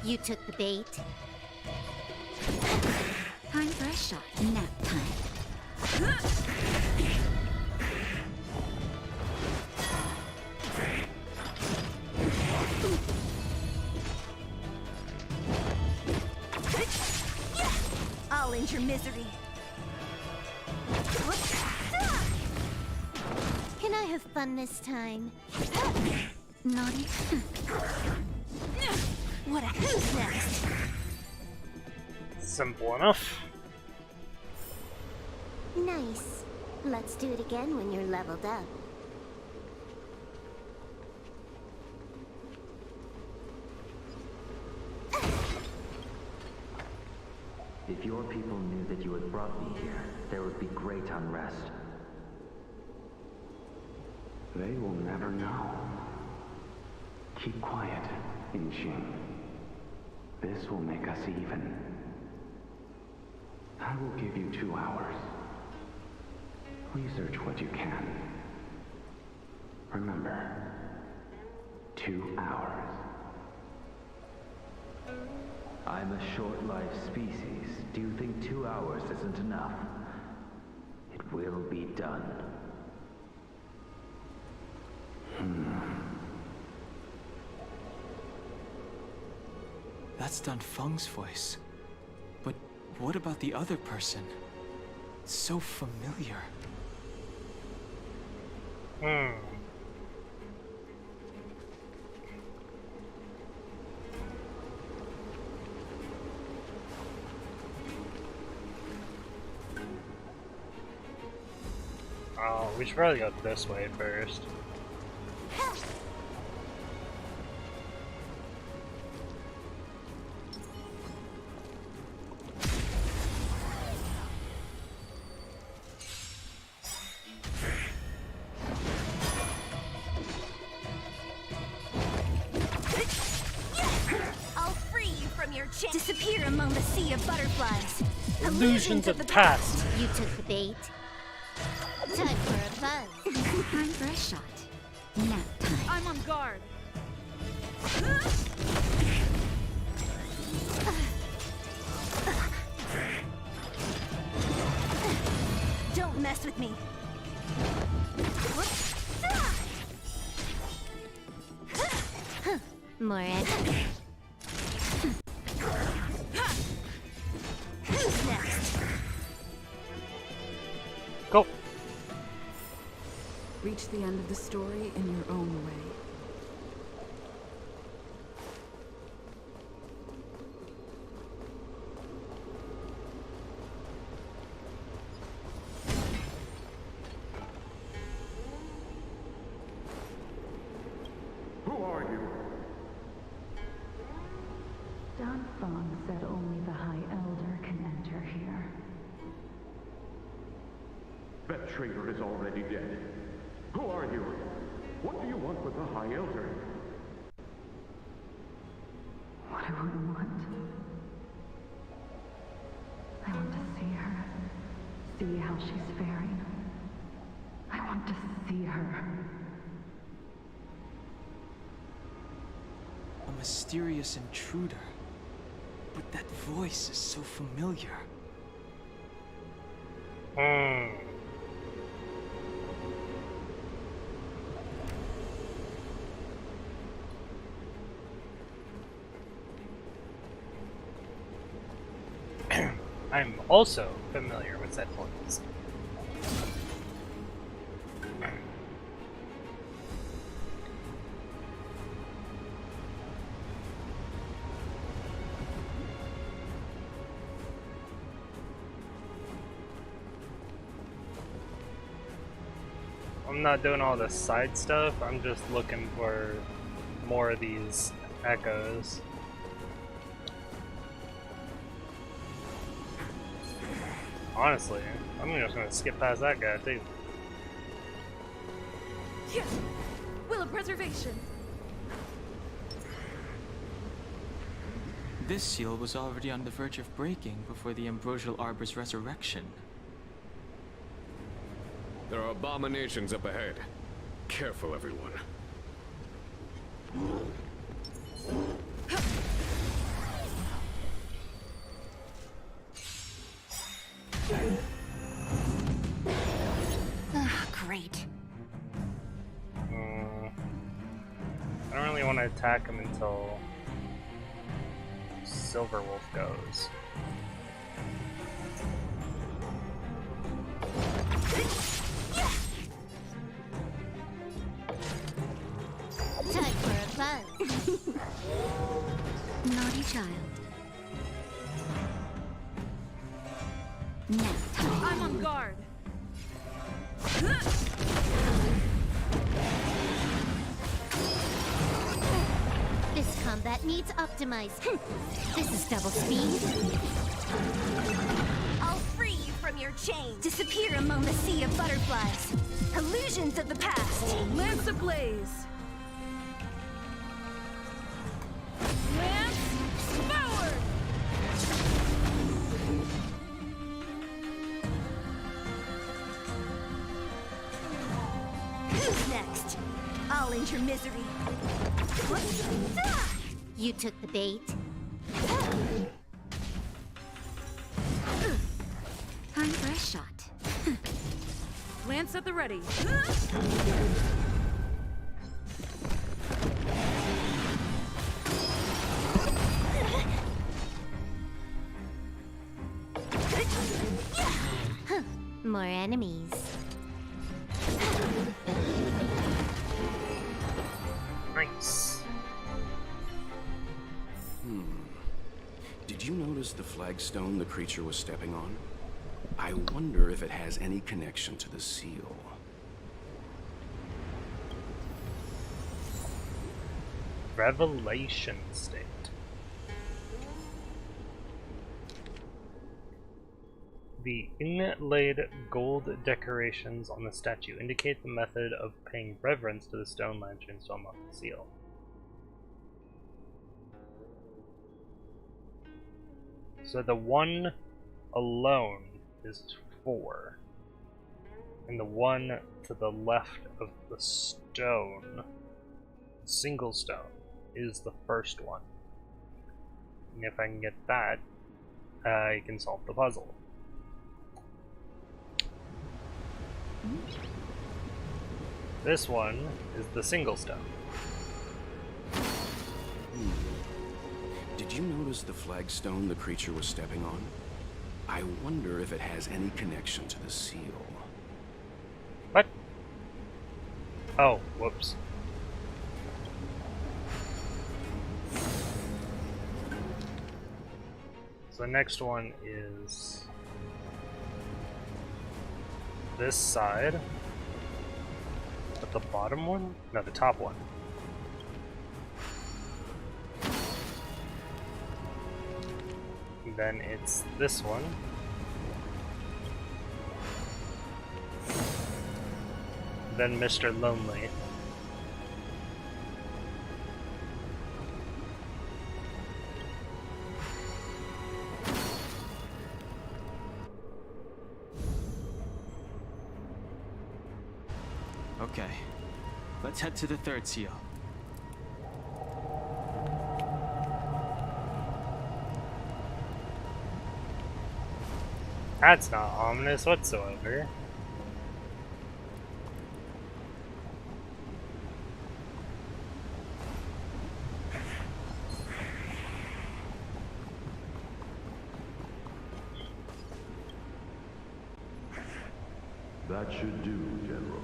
You took the bait. Time for a shot. Nap time. I'll end your misery. Can I have fun this time? Naughty? What a who's next? Simple enough. Nice. Let's do it again when you're leveled up. If your people knew that you had brought me here, there would be great unrest. They will never know. Keep quiet, Inxing. This will make us even. I will give you 2 hours. Research what you can. Remember, 2 hours. I'm a short-lived species. Do you think 2 hours isn't enough? will be done. That's Dan Feng's voice. But what about the other person? It's so familiar. Oh, we should probably go this way first. I'll free you from your chain. Disappear among the sea of butterflies. Illusions of the past. You took the bait. Time for a buzz. Time for a shot. Nap time. I'm on guard. Don't mess with me. More eggs. Who's next? Go. Reach the end of the story in your own way. Who are you? Dan Feng said only the High Elder can enter here. That traitor is already dead. Who are you? What do you want with the High Elder? What do I want? I want to see her. See how she's faring. I want to see her. A mysterious intruder. But that voice is so familiar. I'm also familiar with that voice. I'm not doing all the side stuff, I'm just looking for more of these echoes. Honestly, I'm just gonna skip past that guy too. Yeah. Will of preservation. This seal was already on the verge of breaking before the Ambrosial Arbor's resurrection. There are abominations up ahead. Careful, everyone. Great. I don't really want to attack him until Silverwolf goes. Time for a buzz. Naughty child. Nap time. I'm on guard. This combat needs optimized. This is double speed. I'll free you from your chains. Disappear among the sea of butterflies. Illusions of the past. Lance ablaze. Lance forward. Who's next? I'll end your misery. You took the bait. Time for a shot. Lance at the ready. More enemies. Nice. Did you notice the flagstone the creature was stepping on? I wonder if it has any connection to the seal. Revelation state. The inlaid gold decorations on the statue indicate the method of paying reverence to the stone lanterns to unlock the seal. So the one alone is 4. And the one to the left of the stone, single stone, is the first one. And if I can get that, I can solve the puzzle. This one is the single stone. Did you notice the flagstone the creature was stepping on? I wonder if it has any connection to the seal. What? Oh, whoops. So the next one is this side. But the bottom one? No, the top one. And then it's this one. Then Mr. Lonely. Okay, let's head to the third seal. That's not ominous whatsoever. That should do, General.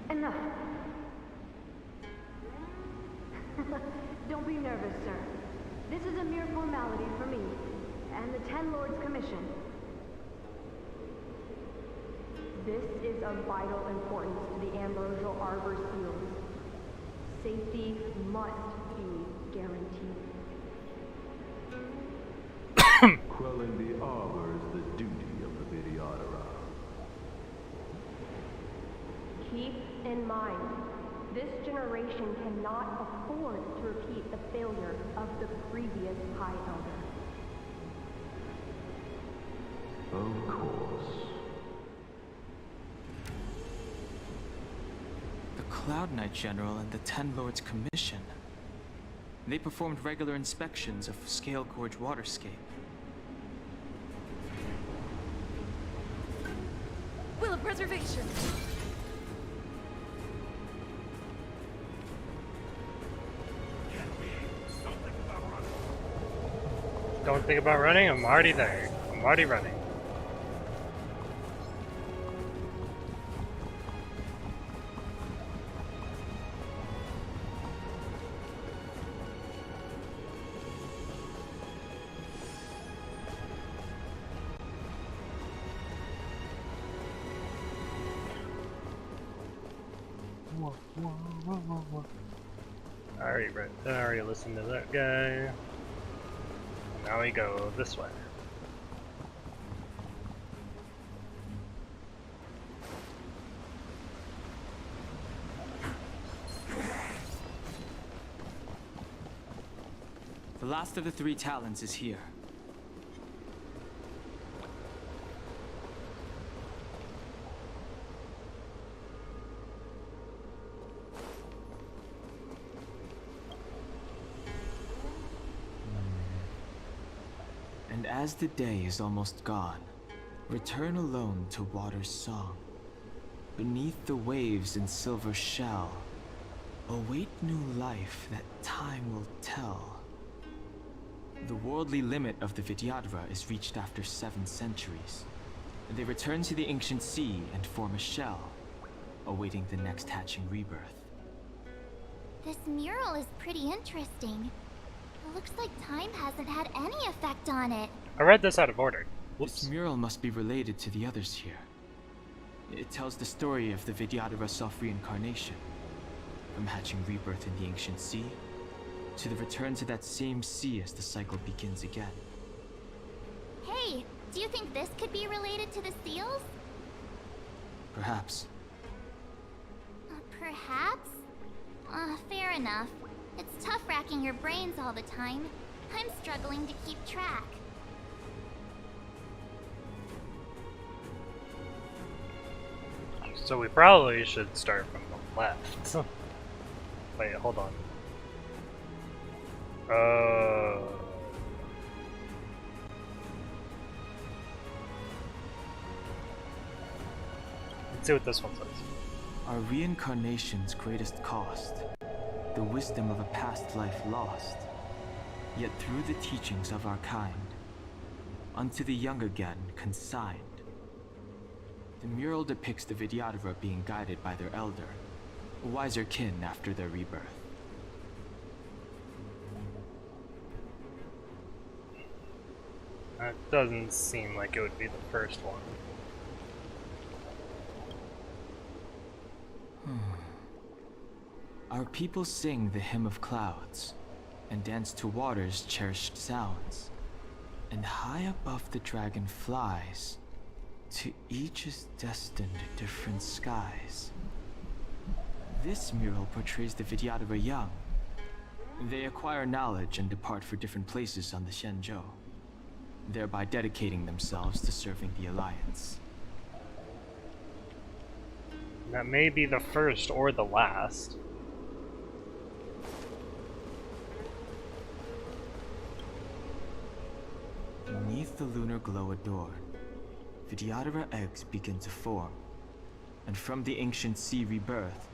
Enough. Don't be nervous, sir. This is a mere formality for me and the Ten Lords Commission. This is of vital importance to the Ambrosial Arbor seals. Safety must be guaranteed. Quelling the arbor is the duty of the Videodora. Keep in mind, this generation cannot afford to repeat the failure of the previous High Elder. Of course. The Cloud Knight General and the Ten Lords Commission. They performed regular inspections of Scale Gorge waterscape. Will of preservation. Don't think about running, I'm already there. I'm already running. I already listened to that guy. Now we go this way. The last of the 3 talons is here. And as the day is almost gone, Return alone to water's song. Beneath the waves in silver shell, await new life that time will tell. The worldly limit of the Vidyadhara is reached after 7 centuries. They return to the ancient sea and form a shell, awaiting the next hatching rebirth. This mural is pretty interesting. It looks like time hasn't had any effect on it. I read this out of order. This mural must be related to the others here. It tells the story of the Vidyadhara self-reincarnation, from hatching rebirth in the ancient sea, to the return to that same sea as the cycle begins again. Hey, do you think this could be related to the seals? Perhaps. Perhaps? Fair enough. It's tough racking your brains all the time. I'm struggling to keep track. So we probably should start from the left. Wait, hold on. Let's see what this one says. Our reincarnation's greatest cost, the wisdom of a past life lost, yet through the teachings of our kind, unto the young again consigned. The mural depicts the Vidyadhara being guided by their elder, a wiser kin after their rebirth. That doesn't seem like it would be the first one. Our people sing the hymn of clouds, and dance to water's cherished sounds. And high above the dragon flies, to each is destined different skies. This mural portrays the Vidyadhara young. They acquire knowledge and depart for different places on the Xianzhou, thereby dedicating themselves to serving the Alliance. That may be the first or the last. Beneath the lunar glow adorned, Vidyadhara eggs begin to form, and from the ancient sea rebirth,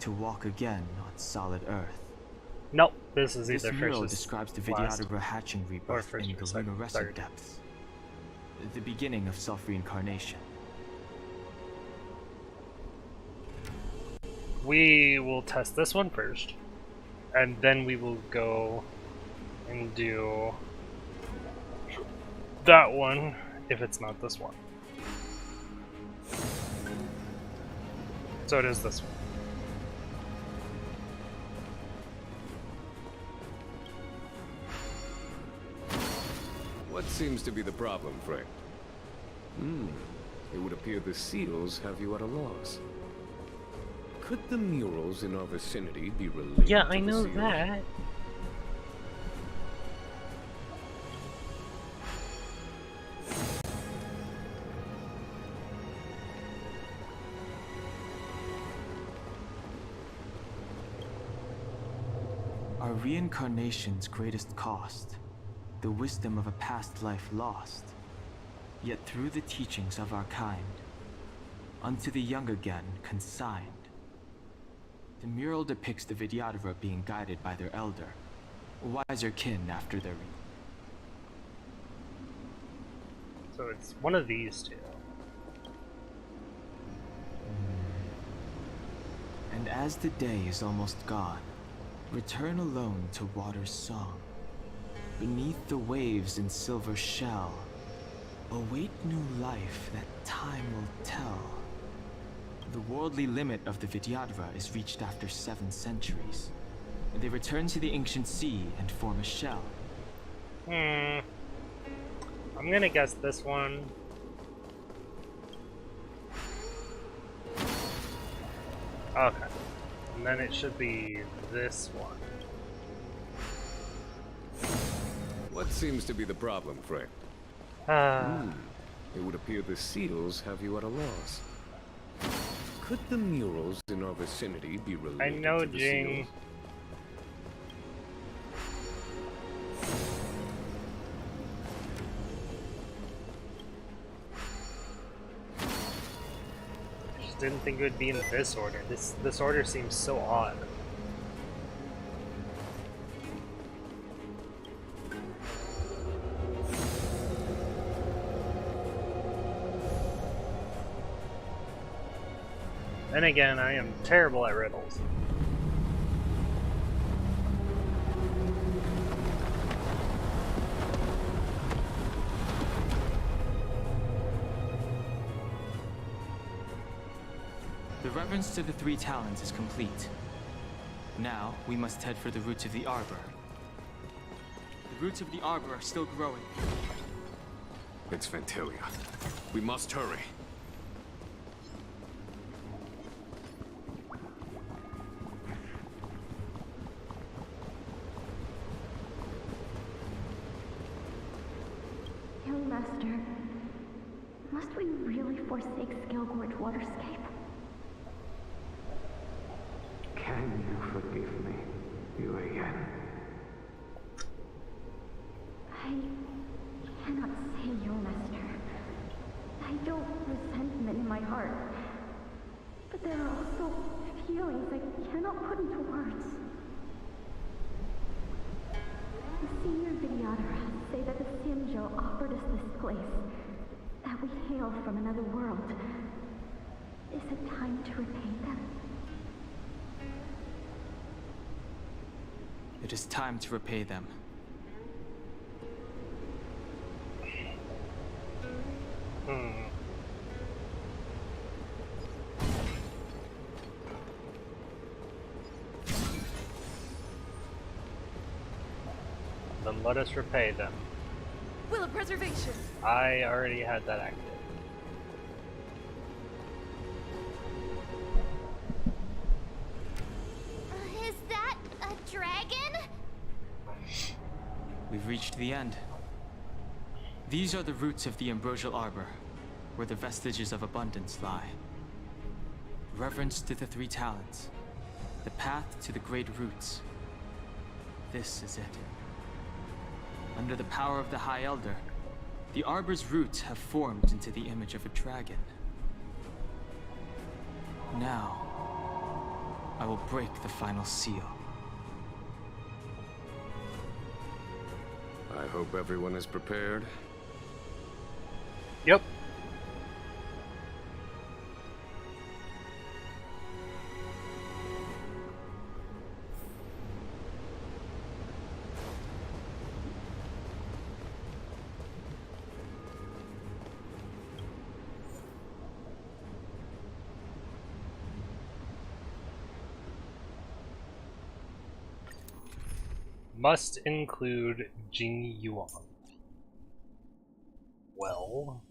to walk again on solid earth. Nope, this is either this mural first describes the last, Vidyadhara hatching rebirth in the lunarescent depths, the beginning of self-reincarnation. We will test this one first, and then we will go and do that one if it's not this one. So it is this one. What seems to be the problem, Frank? It would appear the seals have you at a loss. Could the murals in our vicinity be related Yeah, to I the know seals? that. Our reincarnation's greatest cost, the wisdom of a past life lost, yet through the teachings of our kind, unto the young again consigned. The mural depicts the Vidyadhara being guided by their elder, a wiser kin after their So it's one of these two. And as the day is almost gone, return alone to water's song. Beneath the waves in silver shell, await new life that time will tell. The worldly limit of the Vidyadhara is reached after 7 centuries. They return to the ancient sea and form a shell. I'm gonna guess this one. Okay. And then it should be this one. What seems to be the problem, Frank? It would appear the seals have you at a loss. Could the murals in our vicinity be related I know, to the Jing. seals? just didn't think it would be in this order. This order seems so odd. Then again, I am terrible at riddles. The reverence to the three talons is complete. Now, we must head for the roots of the arbor. The roots of the arbor are still growing. It's Fantilia. We must hurry. Young Master, must we really forsake Scalgorge Waterscape? Can you forgive me, Yuan? I cannot say, Young Master. I don't resentment in my heart. But there are also feelings I cannot put into words. The senior videographers say that the Xianzhou offered us this place, that we hail from another world. Is it time to repay them? It is time to repay them. Then let us repay them. Will of preservation. I already had that active. Is that a dragon? We've reached the end. These are the roots of the ambrosial arbor, where the vestiges of abundance lie. Reverence to the three talents, the path to the great roots. This is it. Under the power of the High Elder, the arbor's roots have formed into the image of a dragon. Now, I will break the final seal. I hope everyone is prepared. Yep. Must include Jing Yuan. Well...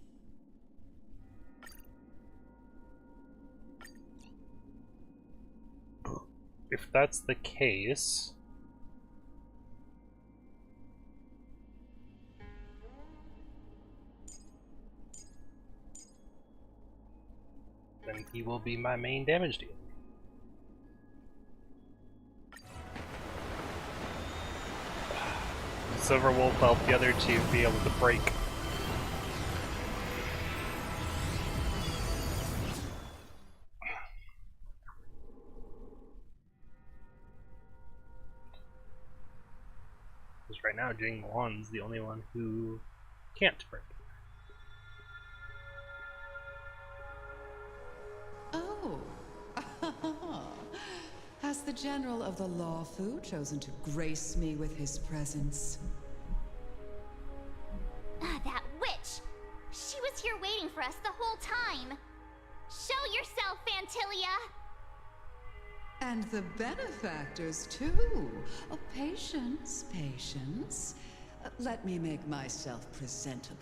if that's the case... then he will be my main damage dealer. Silver Wolf helped the other two be able to break. Because right now Jing Yuan's the only one who can't break. Oh. Has the General of the Law Fu chosen to grace me with his presence? That witch! She was here waiting for us the whole time! Show yourself, Fantilia! And the benefactors, too. Oh, patience, patience. Let me make myself presentable.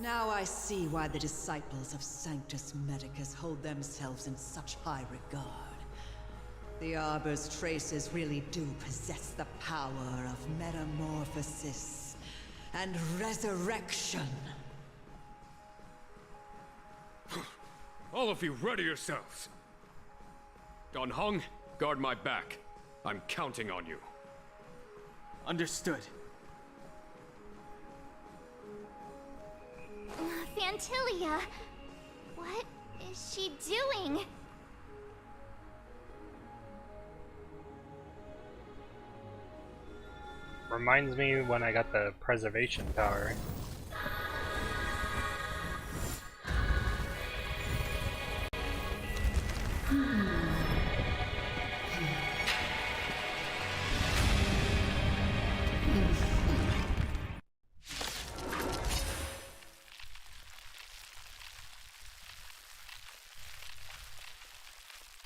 Now I see why the disciples of Sanctus Medicus hold themselves in such high regard. The Arbor's traces really do possess the power of metamorphosis and resurrection. All of you, ready yourselves! Don Hung, guard my back. I'm counting on you. Understood. Antilia! What is she doing? Reminds me when I got the preservation power.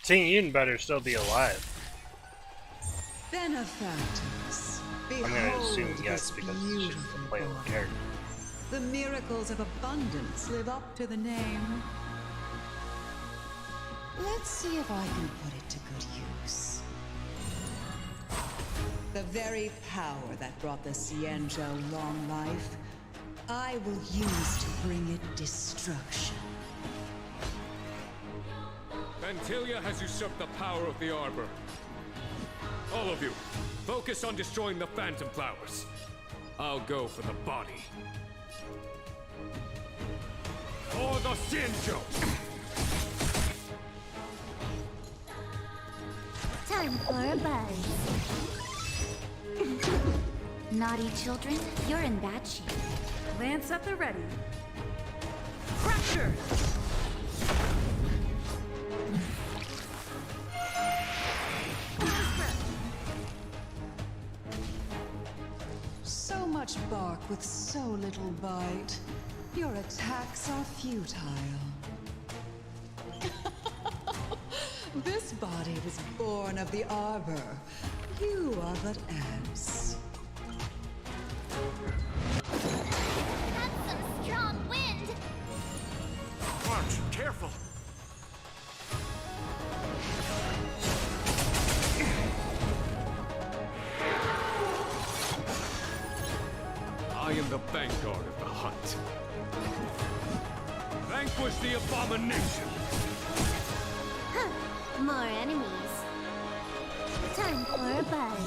Ting Yun better still be alive. Benefactors, I'm gonna assume behold yes this because she's a beautiful playable body. character. The miracles of abundance live up to the name. Let's see if I can put it to good use. The very power that brought the Xianzhou long life, I will use to bring it destruction. Antilia has usurped the power of the Arbor. All of you, focus on destroying the Phantom Flowers. I'll go for the body. For the Xianzhou! Time for a buzz. Naughty children, you're in bad shape. Lance at the ready. Fracture! So much bark with so little bite. Your attacks are futile. This body was born of the Arbor. You are but ants. That's some strong wind! March, careful! I am the vanguard of the hunt. Vanquish the abomination! More enemies. Time for a buzz.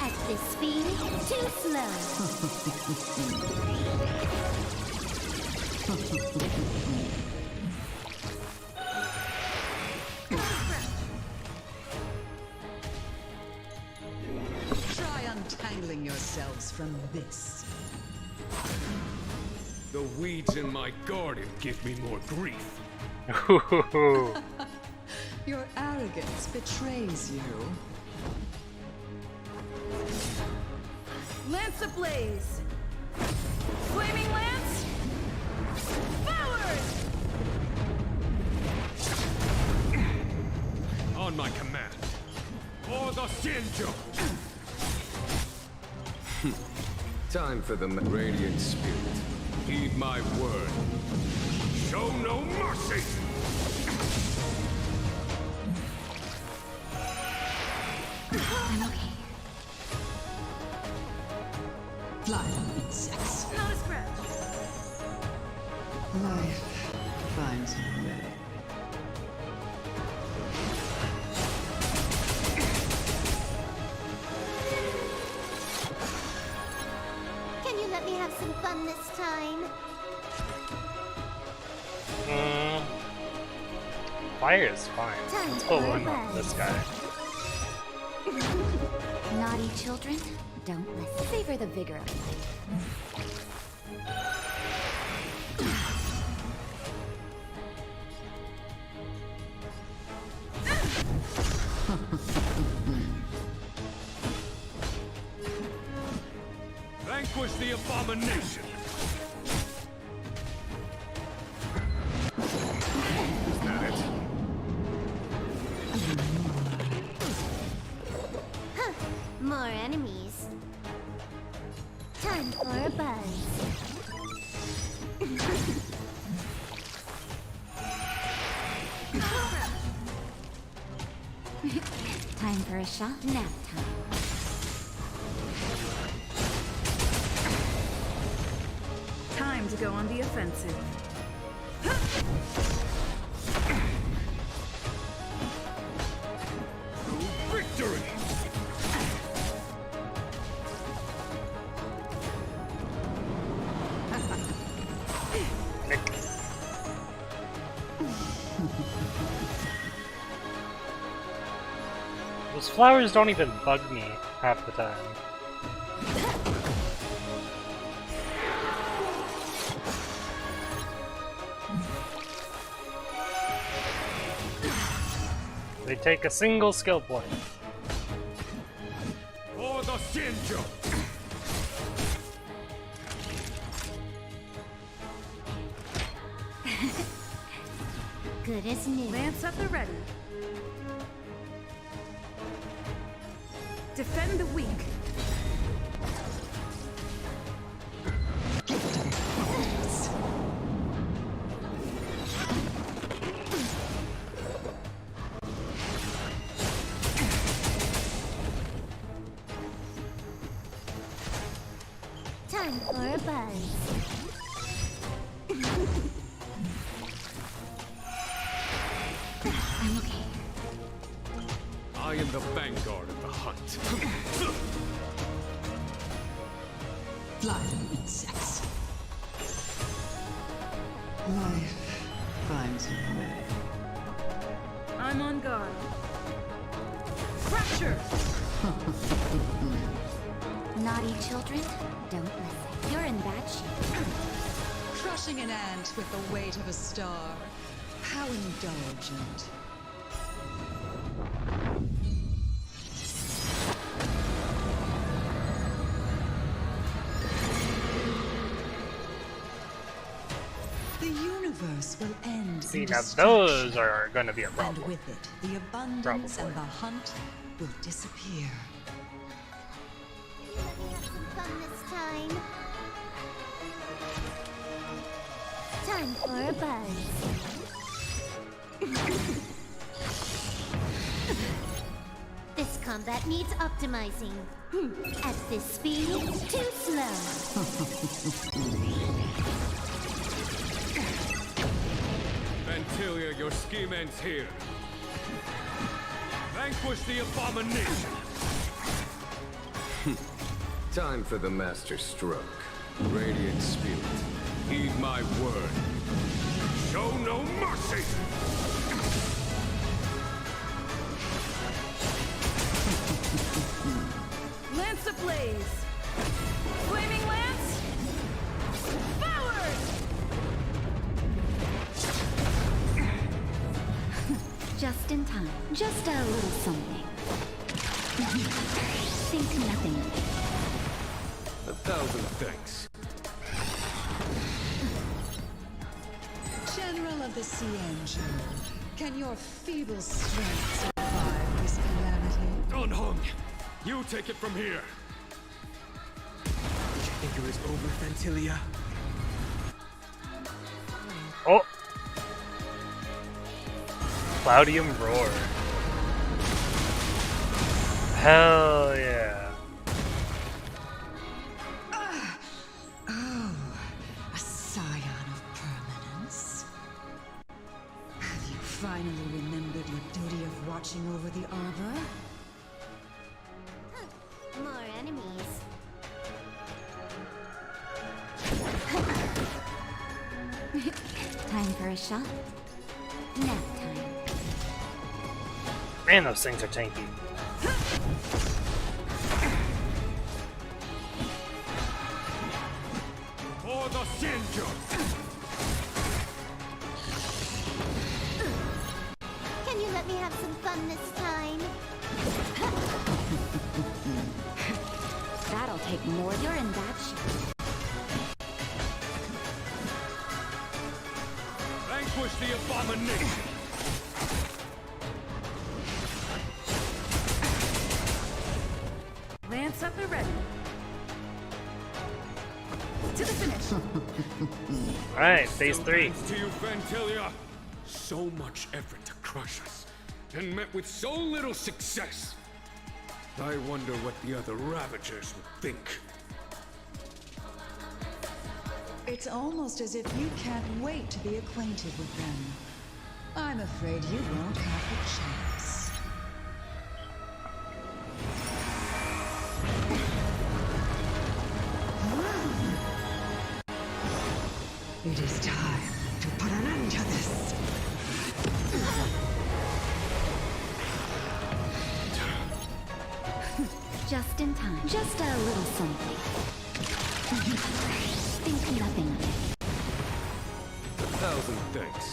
At this speed, too slow. Try untangling yourselves from this. The weeds in my garden give me more grief. Your arrogance betrays you. Lance ablaze! Flaming lance! Forward! On my command. For the Xianzhou! Time for the Radiant Spirit. Heed my word. Show no mercy! I'm okay. Fly, insects. Not a scratch. Life finds a way. Can you let me have some fun this time? Fire is fine. Time Let's pull for a one on buzz. this guy. Naughty children, don't listen. Savor the vigor of life. Vanquish the abomination! Is that it? Huh. More enemies. Time for a buzz. Time for a shot. Nap time. Time to go on the offensive. Victory! Those flowers don't even bug me half the time. They take a single skill point. For the Shinjo! Good as new. Lance at the ready. Defend the weak. Time for a buzz. I'm okay. I am the vanguard of the hunt. Flying insects. Life finds a way. I'm on guard. Fracture! Naughty children, don't listen. You're in bad shape. Crushing an ant with the weight of a star. How indulgent. The universe will end. See, in now destruction, those are going to be a and problem. with it, the abundance and the hunt will disappear. Let me have some fun this time. Time for a buzz. This combat needs optimizing. At this speed, too slow. Vantilia, your scheme ends here. Vanquish the abomination! Time for the master stroke. Radiant Spirit, Heed my word. Show no mercy! Lance ablaze! Flaming lance! Forward! Just in time. Just a little something. Think nothing of it. 1,000 thanks. General of the Cienjo, can your feeble strength survive this calamity? Don Hung, you take it from here. Did you think it was over, Fantilia? Oh! Cloudium Roar. Hell yeah. Oh, a scion of permanence. Have you finally remembered your duty of watching over the arbor? More enemies. Time for a shot. Nap time. Man, those things are tanky. For the Shinjo! Can you let me have some fun this time? That'll take more. You're in bad shape. Vanquish the abomination! Lance at the ready. To the finish. Alright, phase 3. Thanks to you, Vantilia. So much effort to crush us, and met with so little success. I wonder what the other Ravagers would think. It's almost as if you can't wait to be acquainted with them. I'm afraid you won't have a chance. It is time to put an end to this. Just in time. Just a little something. Think nothing of it. 1,000 thanks.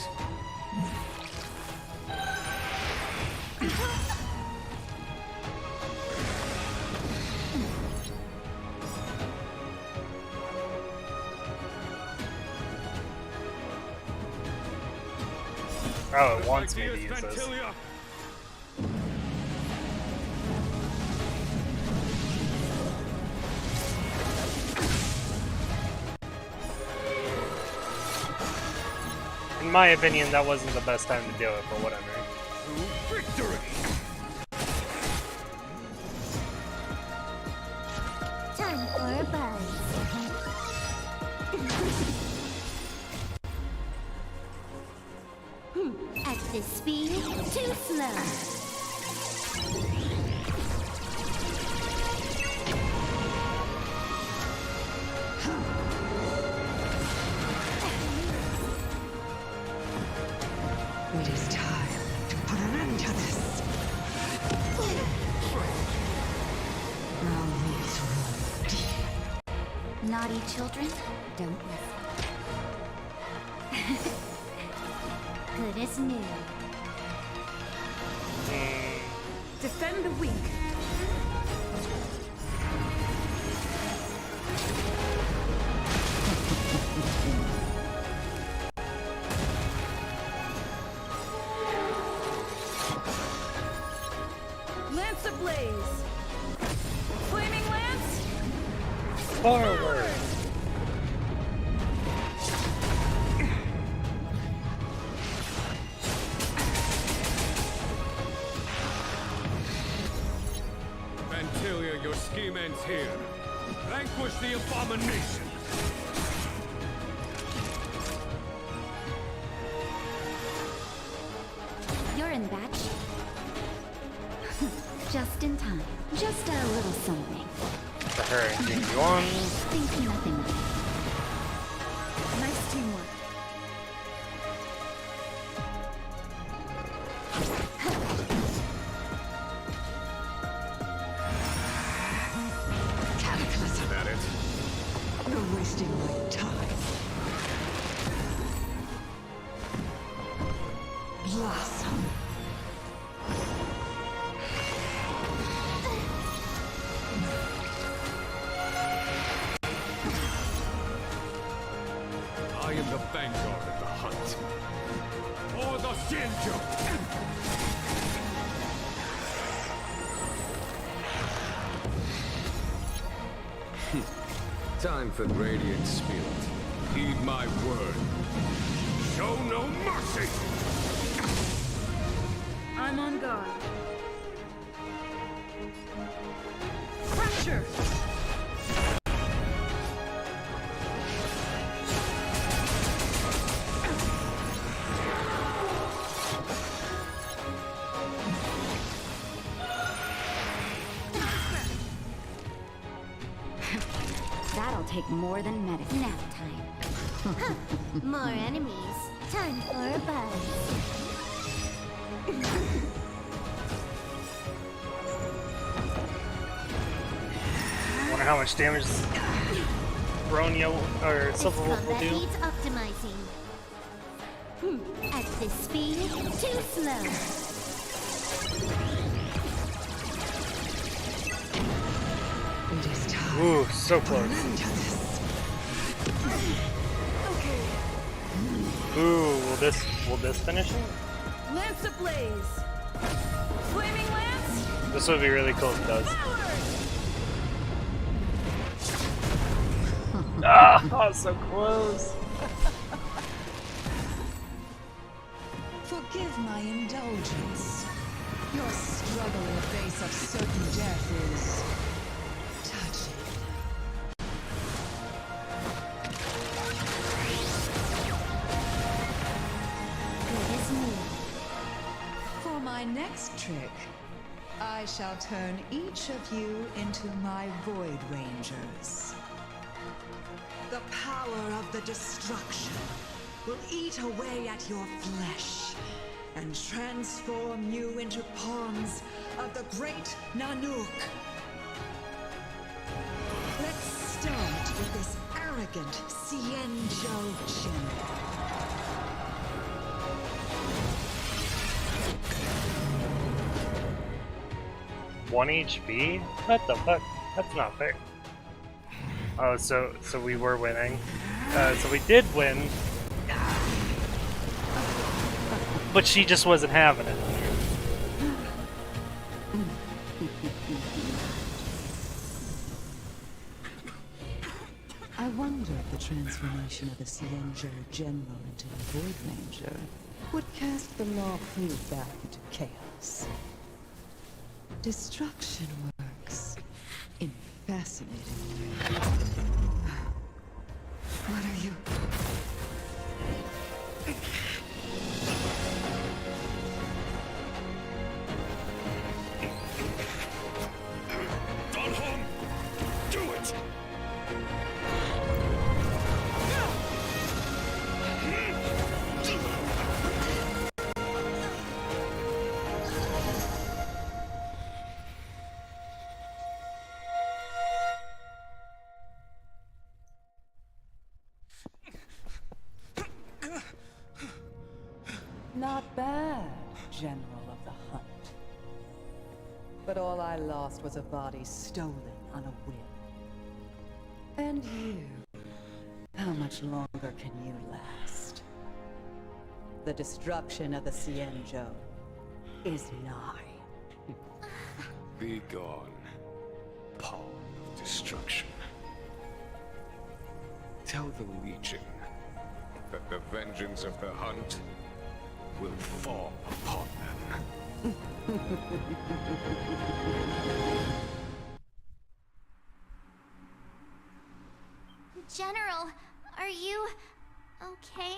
Oh, it wants me to use this. In my opinion, that wasn't the best time to do it, but whatever. Victory! Time for a buzz. At this speed, too slow. It is time to put an end to this. Our roots run deep. Naughty children, don't listen. Good as new. Defend the weak. Lance ablaze. Flaming lance. Forward. Vantilia, your scheme ends here. Vanquish the abomination! You're in bad shape. Just in time. Just a little something. For her, Jing-Yuan. Think nothing of it. Nice teamwork. Cataclysm. That it? You're wasting my time. Blossom. I am the vanguard of the hunt. For the Xianzhou! Time for Radiant Spirit. Heed my word. Show no mercy! I'm on guard. Pressure. That'll take more than medicine. Nap time. More enemies. Time for a buzz. Wonder how much damage Bronya or This Silver Wolf will combat do. needs optimizing. At this speed, too slow. It is time. Ooh, so close. Ooh, will this finish it? Lance ablaze. Flaming lance. This would be really cool if it does. Ah, so close. Forgive my indulgence. Your struggle in the face of certain death is touching. Good as new. For my next trick, I shall turn each of you into my Void Rangers. The power of the destruction will eat away at your flesh and transform you into pawns of the great Nanook. arrogant Xianzhou general. 1 HP? What the fuck? That's not fair. Oh, so we were winning. So we did win. But she just wasn't having it. I wonder if the transformation of the Xianzhou general into a Void Ranger would cast the Law Fu back into chaos. Destruction works in fascinating ways. What are you? Don Hong! Do it! Not bad, General of the Hunt. But all I lost was a body stolen on a whim. And you, how much longer can you last? The destruction of the Xianzhou is nigh. Be gone, pawn of destruction. Tell the Legion that the vengeance of the Hunt will fall upon them. General, are you okay?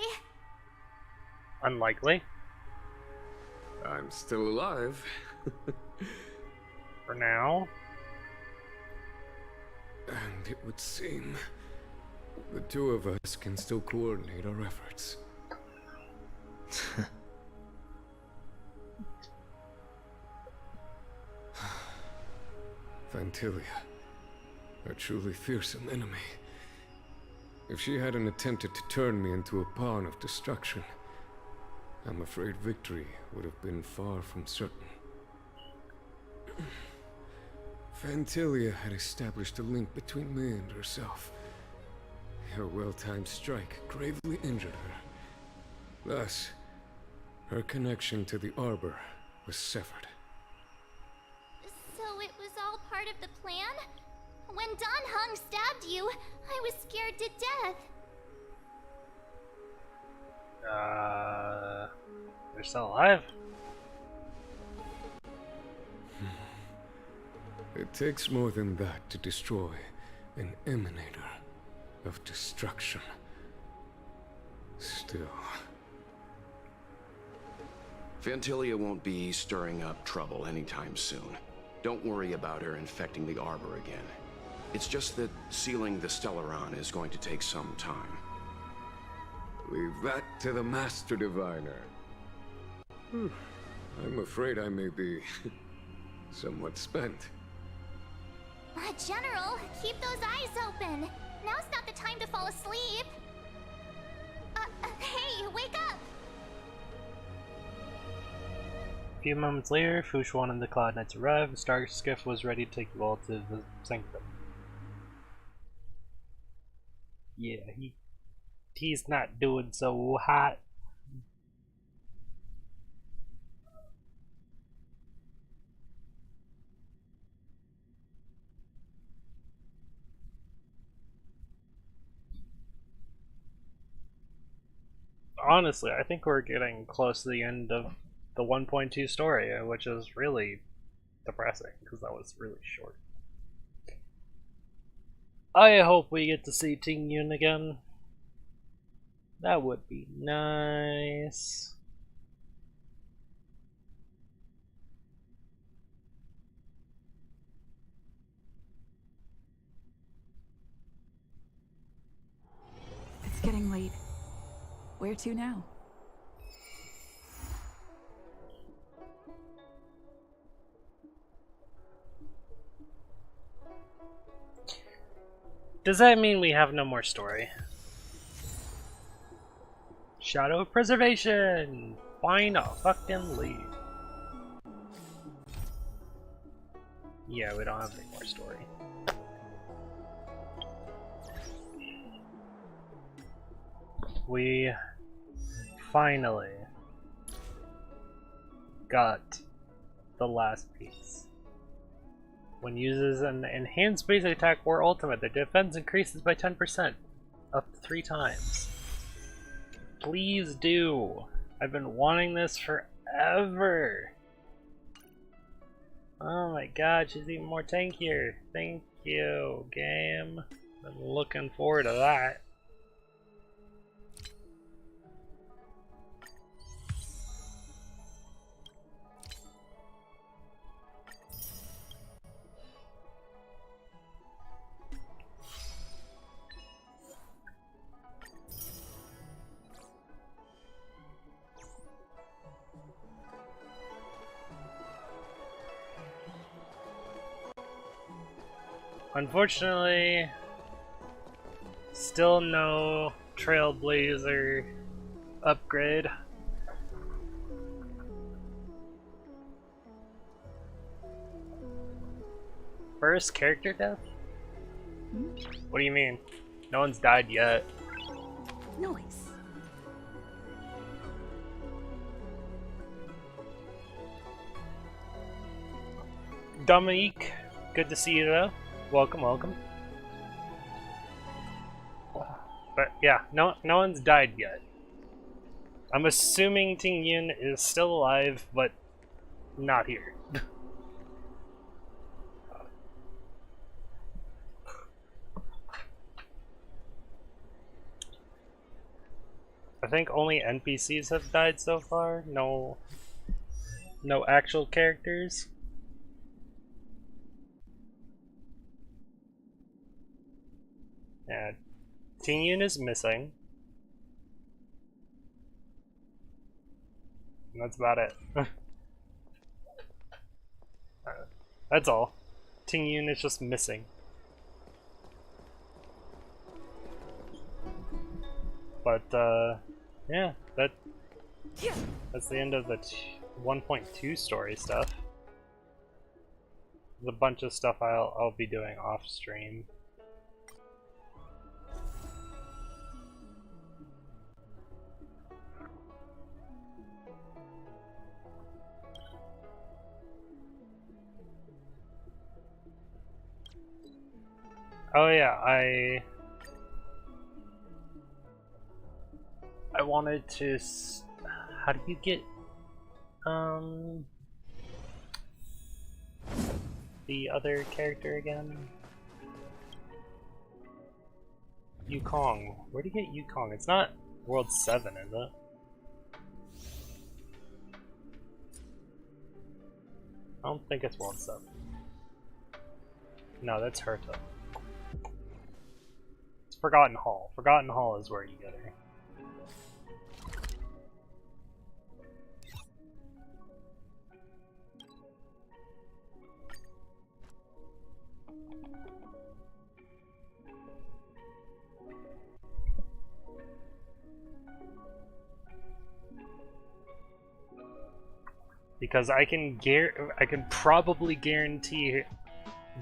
Unlikely. I'm still alive. For now. And it would seem the two of us can still coordinate our efforts. Fantilia, a truly fearsome enemy. If she hadn't attempted to turn me into a pawn of destruction, I'm afraid victory would have been far from certain. Fantilia had established a link between me and herself. Her well-timed strike gravely injured her. Thus, her connection to the Arbor was severed. So it was all part of the plan? When Don Hung stabbed you, I was scared to death. They're still alive. It takes more than that to destroy an emanator of destruction. Still. Fantilia won't be stirring up trouble anytime soon. Don't worry about her infecting the Arbor again. It's just that sealing the Stellaron is going to take some time. Leave that to the Master Diviner. I'm afraid I may be somewhat spent. General, keep those eyes open. Now's not the time to fall asleep. Hey, wake up! A few moments later, Fushuan and the Cloud Knights arrived. Starskiff was ready to take you all to the sanctum. Yeah, he's not doing so hot. Honestly, I think we're getting close to the end of the 1.2 story, which is really depressing because that was really short. I hope we get to see Ting Yun again. That would be nice. It's getting late. Where to now? Does that mean we have no more story? Shadow of Preservation! Find a fucking lead. Yeah, we don't have any more story. We finally got the last piece. When uses an enhanced basic attack or ultimate, the defense increases by 10%, up 3 times. Please do! I've been wanting this forever! Oh my god, she's even more tankier. Thank you, game. I'm looking forward to that. Unfortunately, still no Trailblazer upgrade. First character death? What do you mean? No one's died yet. Noise. Dominique, good to see you though. Welcome, welcome. But yeah, no one's died yet. I'm assuming Ting Yun is still alive, but not here. I think only NPCs have died so far. No actual characters. Yeah, Ting Yun is missing. And that's about it. That's all. Ting Yun is just missing. But yeah, that's the end of the 1.2 story stuff. There's a bunch of stuff I'll be doing off stream. Oh yeah, I wanted to. How do you get the other character again? Yukong. Where do you get Yukong? It's not World 7, is it? I don't think it's World 7. No, that's Herta. It's Forgotten Hall. Forgotten Hall is where you get her. Because I can probably guarantee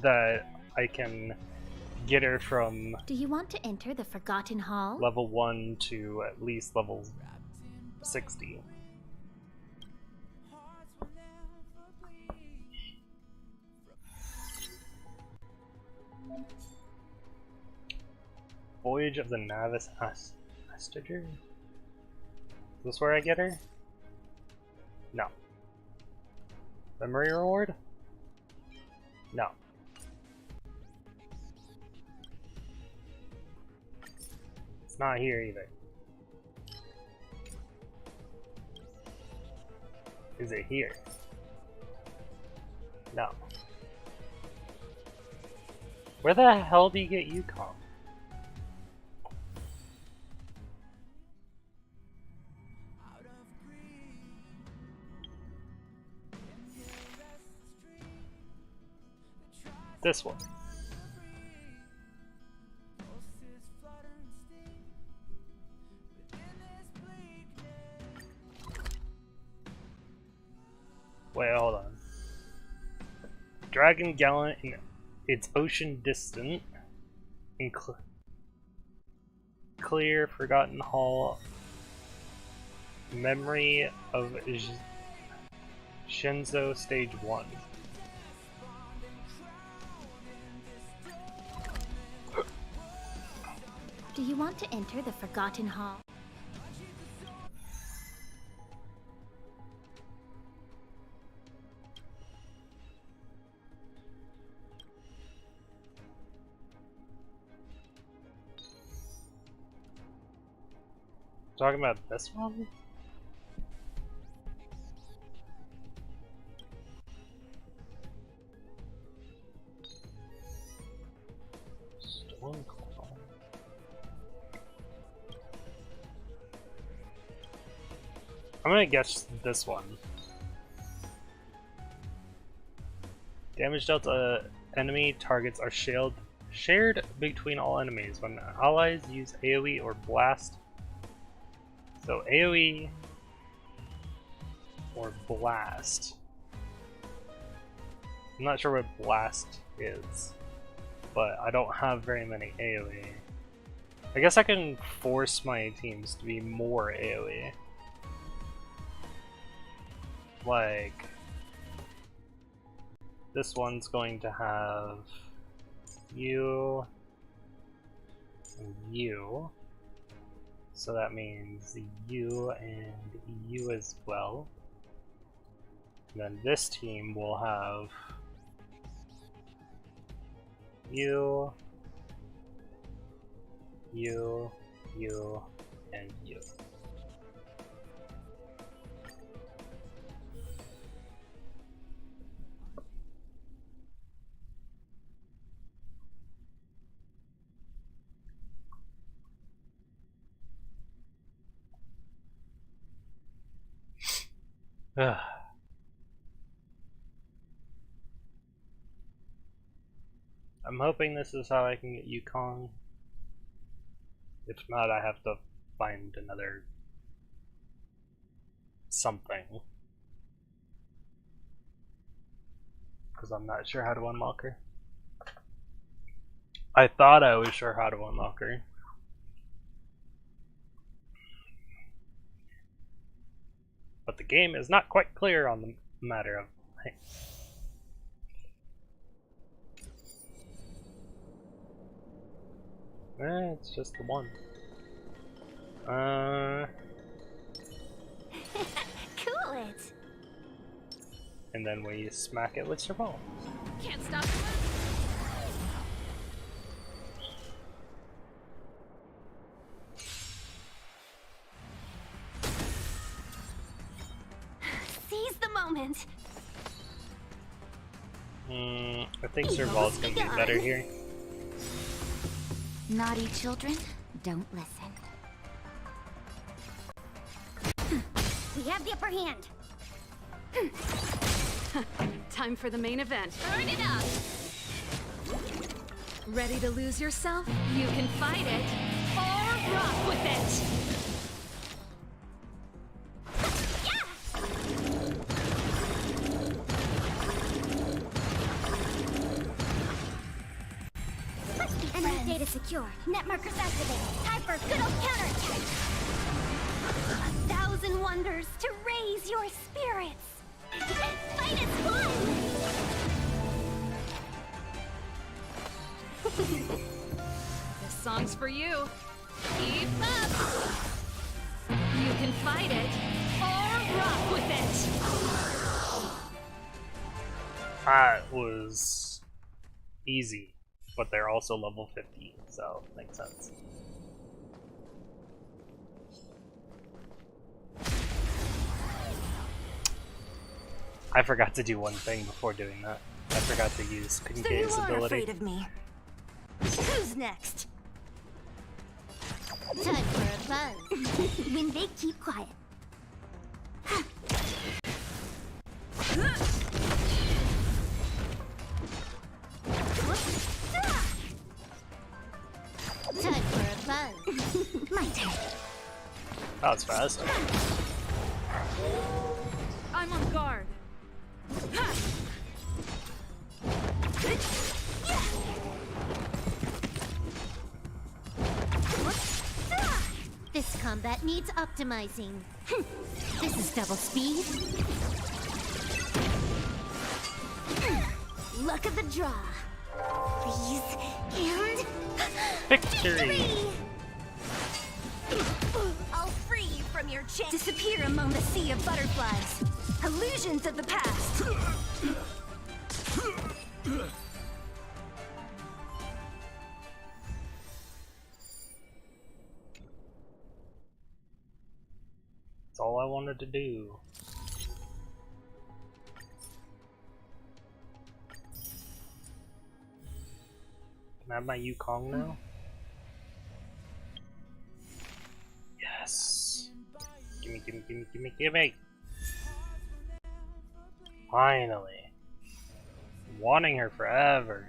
that I can get her from Do you want to enter the Forgotten Hall? level 1 to at least level 60. Voyage of the Navis Astager? Is this where I get her? No. Memory reward? No. It's not here either. Is it here? No. Where the hell do you get Yukong? This one. Wait, hold on. Dragon Gallant in its ocean distant. In clear Forgotten Hall. Memory of Shenzo Stage 1. Do you want to enter the Forgotten Hall? Talking about this one? Stormclaw. I'm gonna guess this one. Damage dealt to enemy targets are shared between all enemies when allies use AoE or blast. So AoE or blast. I'm not sure what blast is, but I don't have very many AoE. I guess I can force my teams to be more AoE. Like, this one's going to have you and you. So that means you and you as well. And then this team will have you, you, you, and you. I'm hoping this is how I can get Yukong. If not, I have to find another something. Because I'm not sure how to unlock her. I thought I was sure how to unlock her. But the game is not quite clear on the matter of... Hey. It's just the one. Cool it. And then we smack it with your ball. Can't stop the Seize the moment. I think Serval's gonna be better here. Naughty children, don't listen. We have the upper hand. Time for the main event. Turn it up. Ready to lose yourself? You can fight it or rock with it. Enemy data secure. Net markers activated. Time for a good old counterattack. 1,000 wonders to raise your spirits. Fight is fun! This song's for you. Keep up. You can fight it or rock with it. That was easy, but they're also level 50, so makes sense. I forgot to do one thing before doing that. I forgot to use Kincaid's So you are ability. afraid of me. Who's next? Time for a buzz. When they keep quiet. Time for a buzz. My turn. That was fast. I'm on guard. combat needs optimizing. This is double speed. Luck of the draw. Please, and... Victory! I'll free you from your chain. Disappear among the sea of butterflies. Illusions of the past. That's all I wanted to do. Can I have my Yukong now? Yes. Gimme, gimme, gimme, gimme, gimme! Finally. I'm wanting her forever.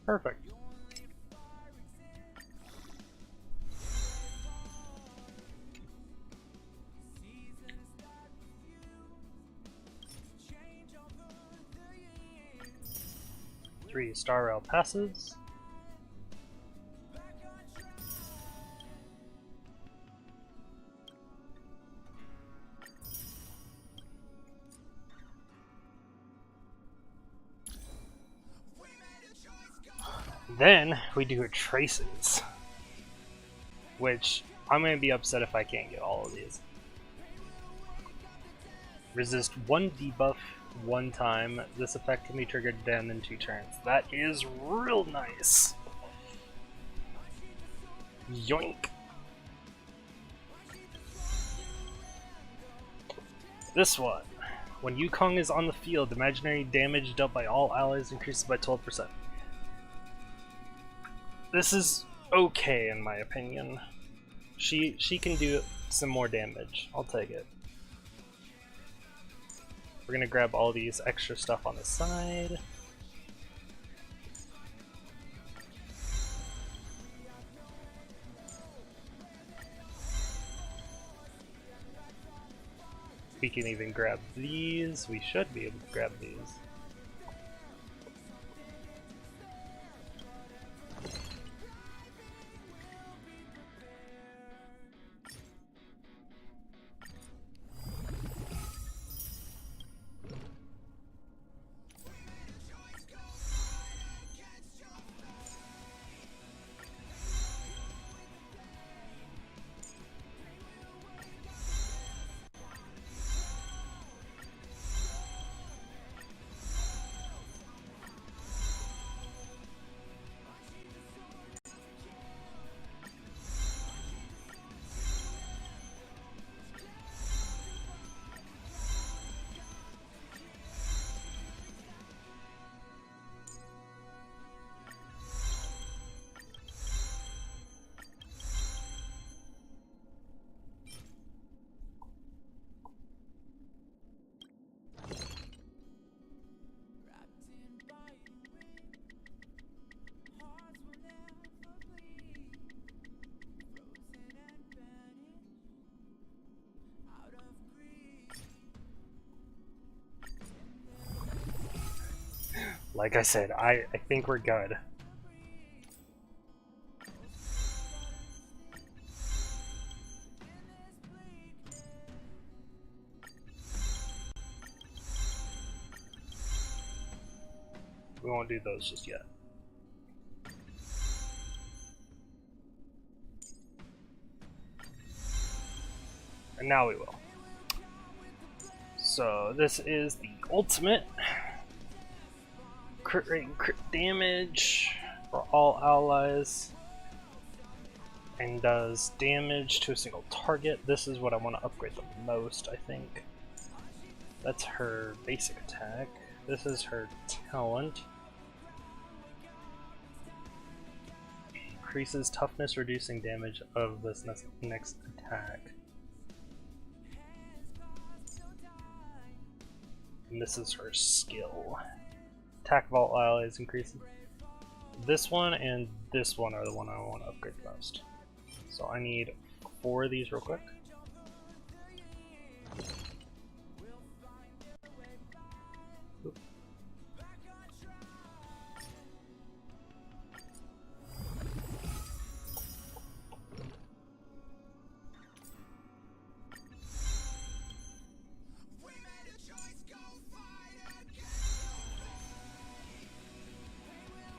Perfect. Three star rail passes. Then we do a traces, which I'm going to be upset if I can't get all of these. Resist one debuff one time. This effect can be triggered then in 2 turns. That is real nice. Yoink. This one. When Yukong is on the field, imaginary damage dealt by all allies increases by 12%. This is okay in my opinion. She can do some more damage. I'll take it. We're gonna grab all these extra stuff on the side. We can even grab these. We should be able to grab these. Like I said, I think we're good. We won't do those just yet. And now we will. So this is the ultimate. Crit rate and crit damage for all allies. And does damage to a single target. This is what I want to upgrade the most, I think. That's her basic attack. This is her talent. Increases toughness, reducing damage of this next attack. And this is her skill. Attack of all allies increases. This one and this one are the one I want to upgrade the most. So I need 4 of these real quick. Oop.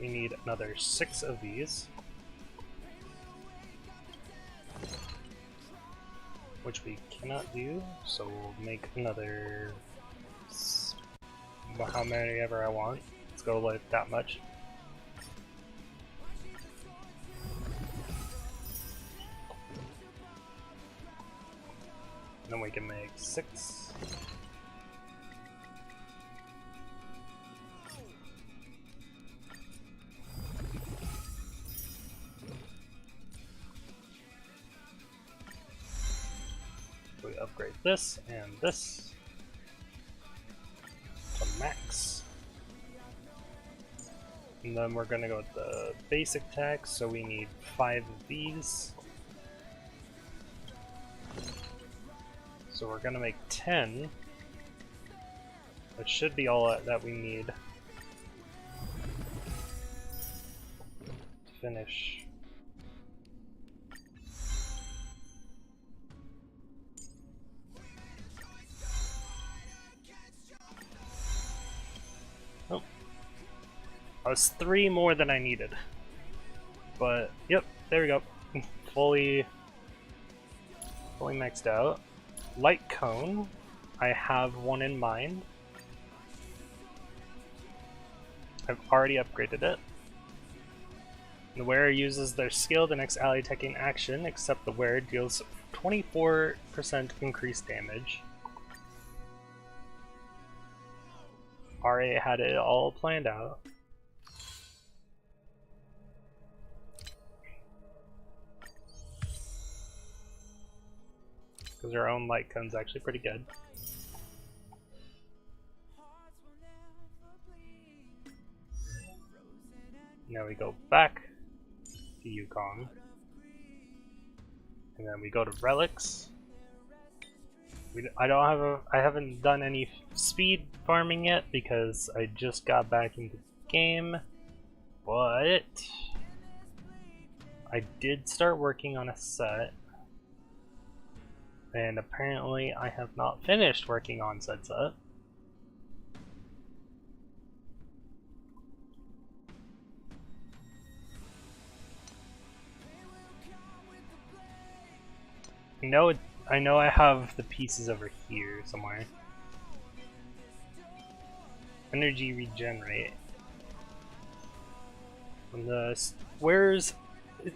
We need another 6 of these. Which we cannot do, so we'll make another how many ever I want. Let's go like that much. And then we can make 6. We upgrade this and this to max. And then we're gonna go with the basic attack, so we need 5 of these. So we're gonna make 10, which should be all that we need to finish. Oh, that was 3 more than I needed. But yep, there we go. fully maxed out. Light cone, I have one in mind. I've already upgraded it. The wearer uses their skill the next ally taking action, except the wearer deals 24% increased damage. Already had it all planned out. Because our own light cone's actually pretty good. Now we go back to Yukon. And then we go to relics. I haven't done any speed farming yet because I just got back into the game, but I did start working on a set, and apparently I have not finished working on said set. I know I have the pieces over here somewhere. Energy regenerate. When the wearer's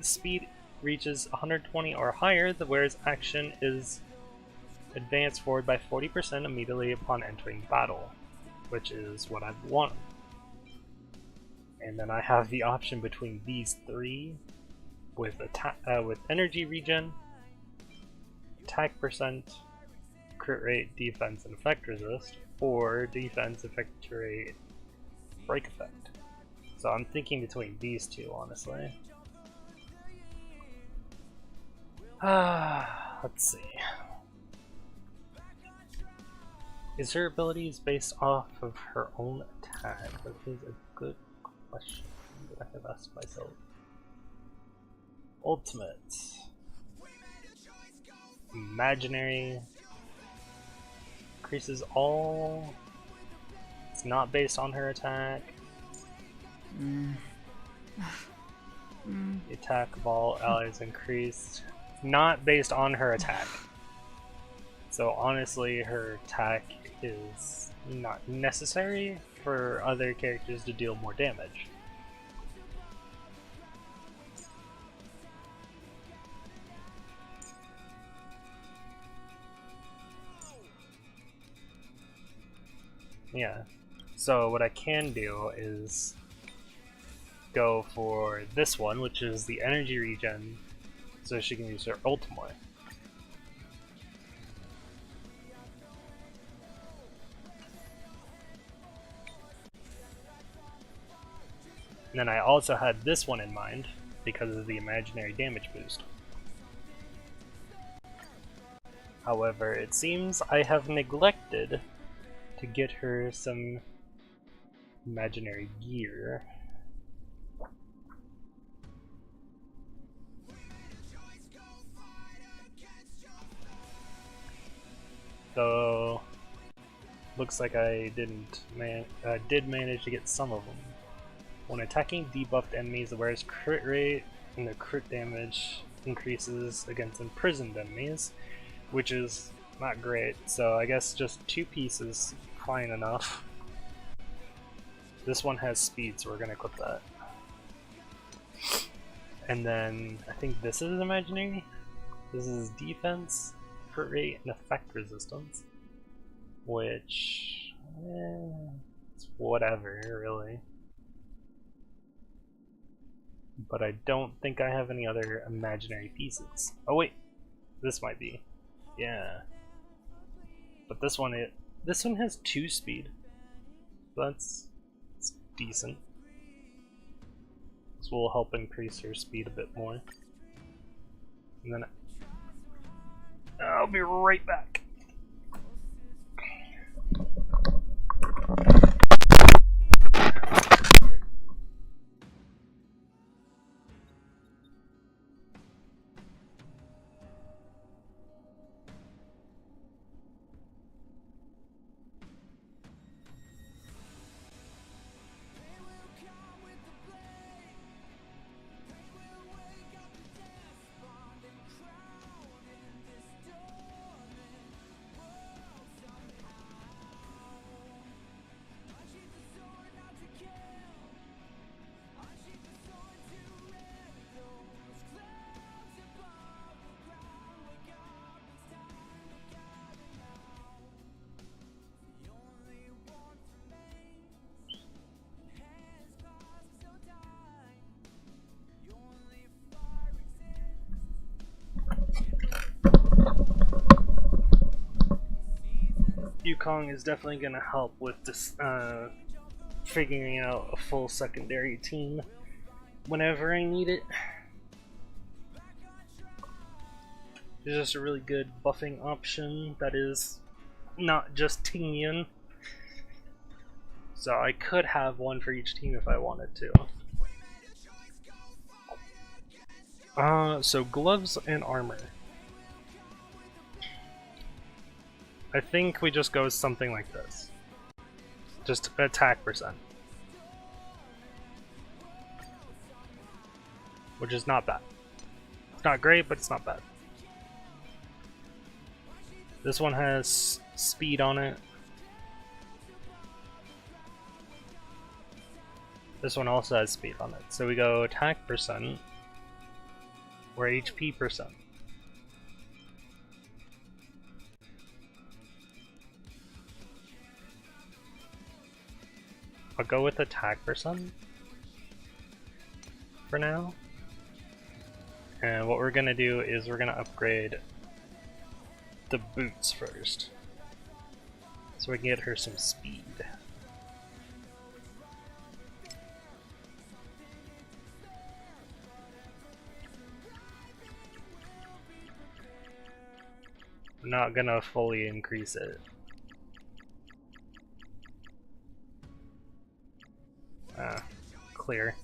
speed reaches 120 or higher, the wearer's action is advanced forward by 40% immediately upon entering battle, which is what I want. And then I have the option between these 3 with energy regen, attack percent, crit rate, defense, and effect resist, or defense, effect rate, break effect. So I'm thinking between these 2, honestly. Let's see. Is her abilities based off of her own attack? That is a good question that I have asked myself. Ultimate. Imaginary. Increases all. It's not based on her attack. The attack of all allies increased. Not based on her attack. So honestly, her attack is not necessary for other characters to deal more damage. Yeah, so what I can do is go for this one, which is the energy regen, so she can use her ult more. And then I also had this one in mind because of the imaginary damage boost. However, it seems I have neglected to get her some imaginary gear. So looks like I did manage to get some of them. When attacking debuffed enemies, the wearer's crit rate and the crit damage increases against imprisoned enemies, which is not great. So I guess just 2 pieces fine enough. This one has speed, so we're gonna equip that. And then I think this is imaginary. This is defense, crit rate, and effect resistance, which it's whatever really. But I don't think I have any other imaginary pieces. Oh wait, this might be. Yeah. But this one has 2 speed. That's decent. This will help increase her speed a bit more. And then I'll be right back. Yukong is definitely going to help with this, figuring out a full secondary team whenever I need it. It's just a really good buffing option that is not just Tingyun. So I could have one for each team if I wanted to. So gloves and armor. I think we just go something like this. Just attack percent. Which is not bad. It's not great, but it's not bad. This one has speed on it. This one also has speed on it. So we go attack percent or HP percent. I'll go with attack percent for now. And what we're gonna do is we're gonna upgrade the boots first, so we can get her some speed. I'm not gonna fully increase it. Clear.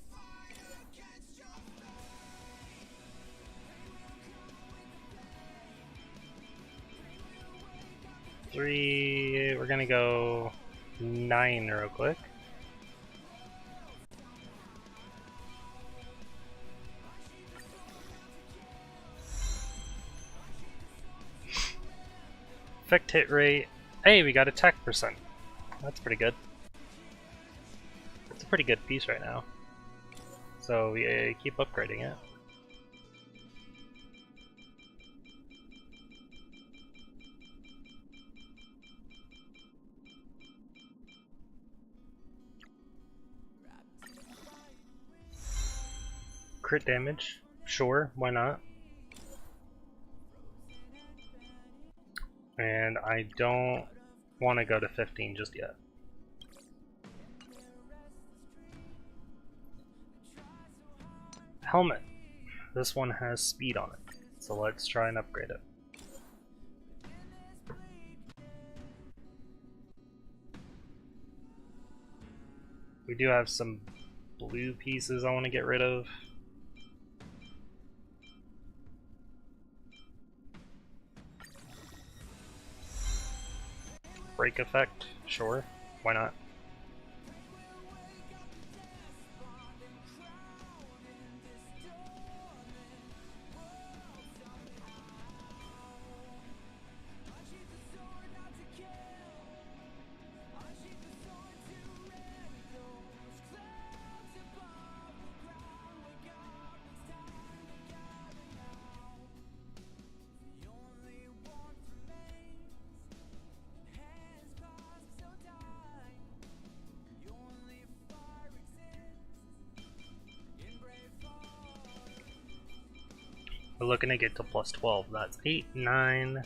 We're gonna go 9 real quick. Effect hit rate. Hey, we got attack percent. That's pretty good. It's a pretty good piece right now. So we keep upgrading it. Crit damage. Sure, why not? And I don't want to go to 15 just yet. Helmet. This one has speed on it, so let's try and upgrade it. We do have some blue pieces I want to get rid of. Break effect, sure, why not? We're looking to get to plus 12. That's 8, 9,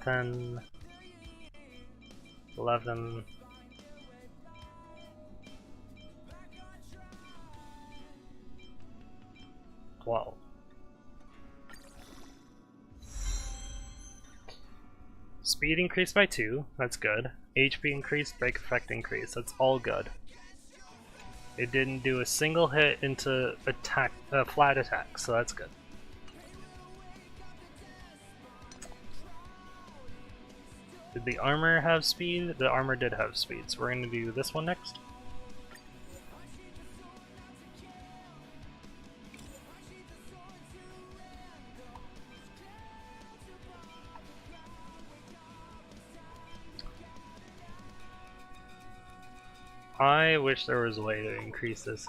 10, 11, 12. Speed increased by 2, that's good. HP increased, break effect increased, that's all good. It didn't do a single hit into attack, flat attack, so that's good. Did the armor have speed? The armor did have speed, so we're going to do this one next. I wish there was a way to increase this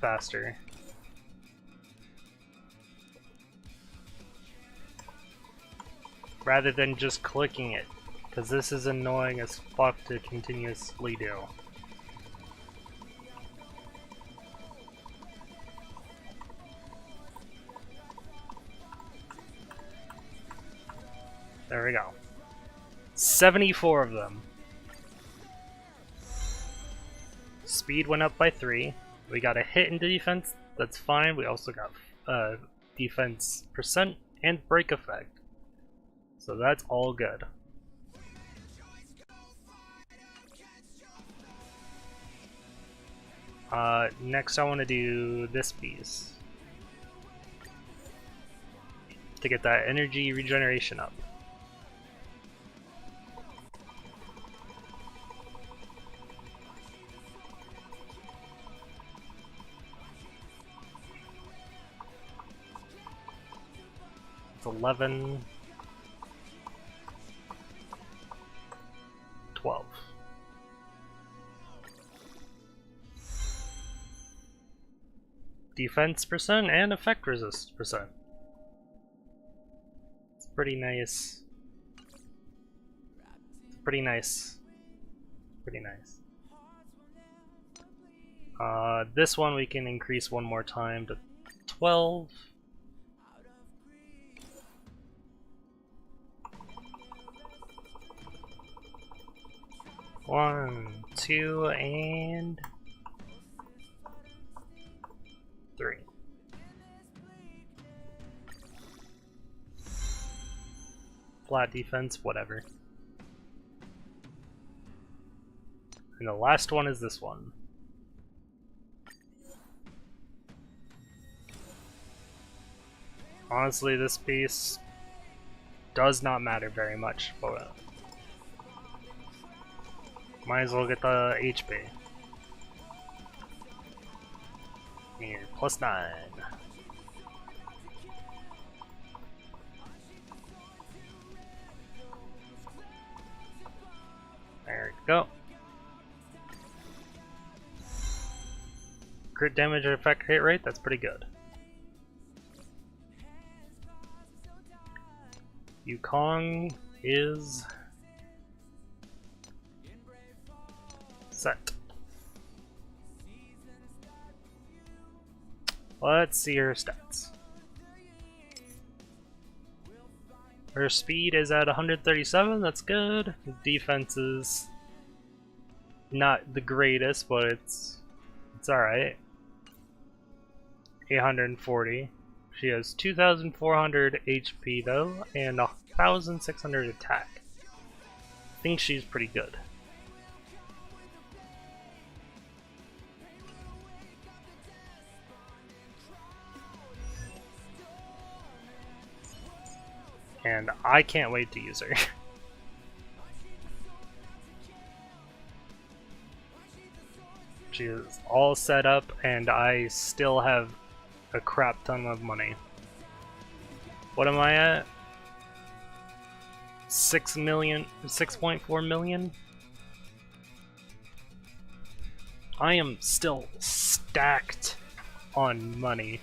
faster. Rather than just clicking it, because this is annoying as fuck to continuously do. There we go. 74 of them. Speed went up by 3. We got a hit into defense, that's fine. We also got defense percent and break effect. So that's all good. Next I want to do this piece to get that energy regeneration up. It's 11, 12. Defense percent and effect resist percent. It's pretty nice. It's pretty nice. Pretty nice. This one we can increase one more time to 12. One, 2, and 3. Flat defense, whatever. And the last one is this one. Honestly, this piece does not matter very much, but might as well get the HP. Here, plus 9. go. Crit damage or effect hit rate, that's pretty good. Yukong is set. Let's see her stats. Her speed is at 137, that's good. Defense is not the greatest, but it's alright. 840. She has 2,400 HP though, and 1,600 attack. I think she's pretty good. And I can't wait to use her. She is all set up, and I still have a crap ton of money. What am I at? 6 million, 6.4 million? I am still stacked on money.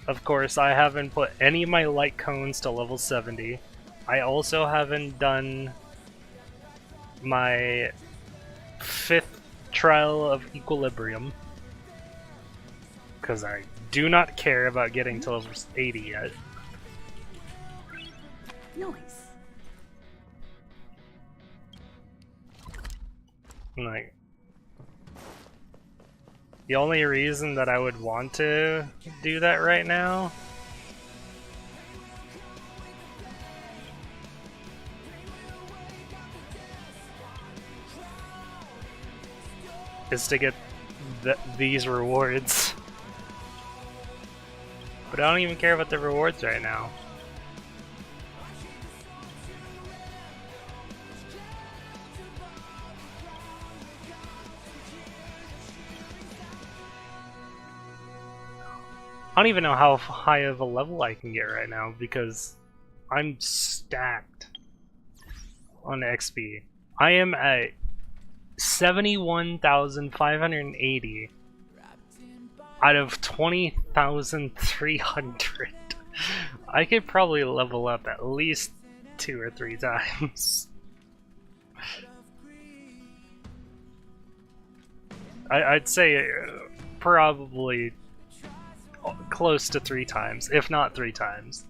Of course, I haven't put any of my light cones to level 70. I also haven't done my 5th trial of equilibrium, because I do not care about getting to level 80 yet. Nice. Like, the only reason that I would want to do that right now is to get these rewards. But I don't even care about the rewards right now. I don't even know how high of a level I can get right now because I'm stacked on XP. I am at 71,580 out of 20,300. I could probably level up at least 2 or 3 times. I'd say probably close to 3 times, if not 3 times.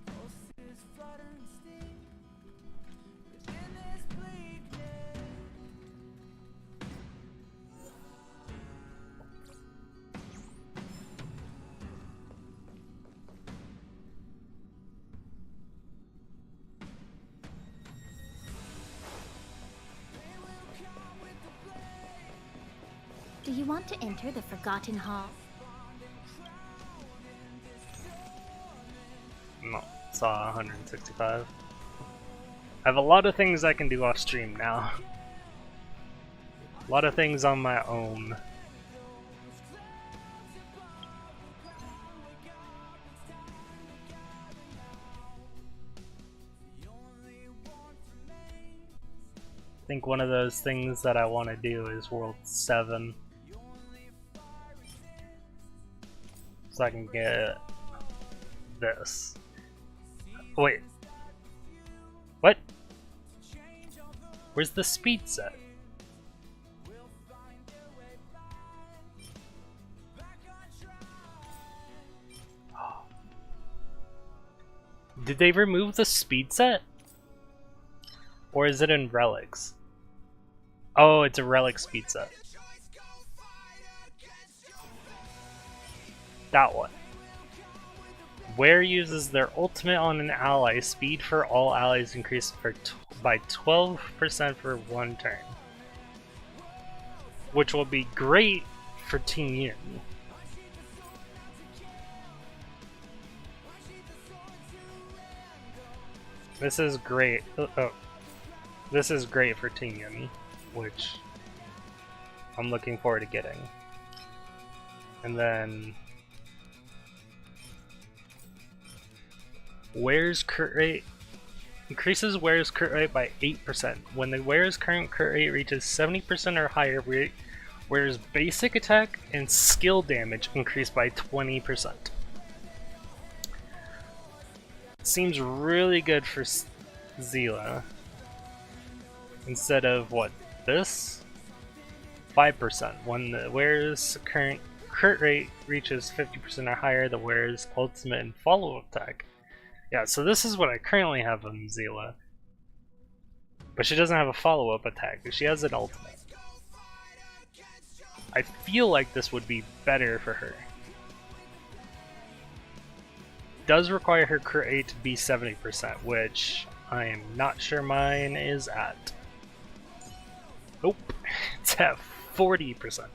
Do you want to enter the Forgotten Hall? No, saw 165. I have a lot of things I can do off stream now. A lot of things on my own. I think one of those things that I want to do is World 7. So I can get this. Wait. What? Where's the speed set? Did they remove the speed set? Or is it in relics? Oh, it's a relic speed set. That one. Where uses their ultimate on an ally, speed for all allies increased by 12% for 1 turn. Which will be great for Team Yin. This is great. This is great for Team Yin, which I'm looking forward to getting. And then where's crit rate? Increases wearer's crit rate by 8%. When the wearer's current crit rate reaches 70% or higher, wearer's basic attack and skill damage increase by 20%. Seems really good for Zila. Instead of what? This? 5%. When the wearer's current crit rate reaches 50% or higher, the wearer's ultimate and follow-up attack. Yeah, so this is what I currently have on Zila. But she doesn't have a follow-up attack, she has an ultimate. I feel like this would be better for her. Does require her crit rate to be 70%, which I am not sure mine is at. Nope, it's at 40%.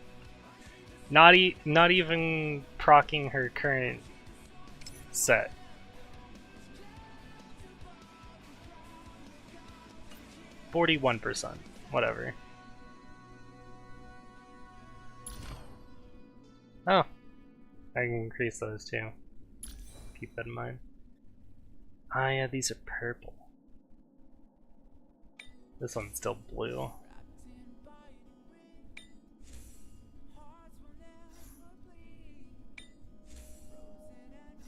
Not even proccing her current set. %, whatever. Oh, I can increase those too. Keep that in mind. Ah, yeah, these are purple. This one's still blue.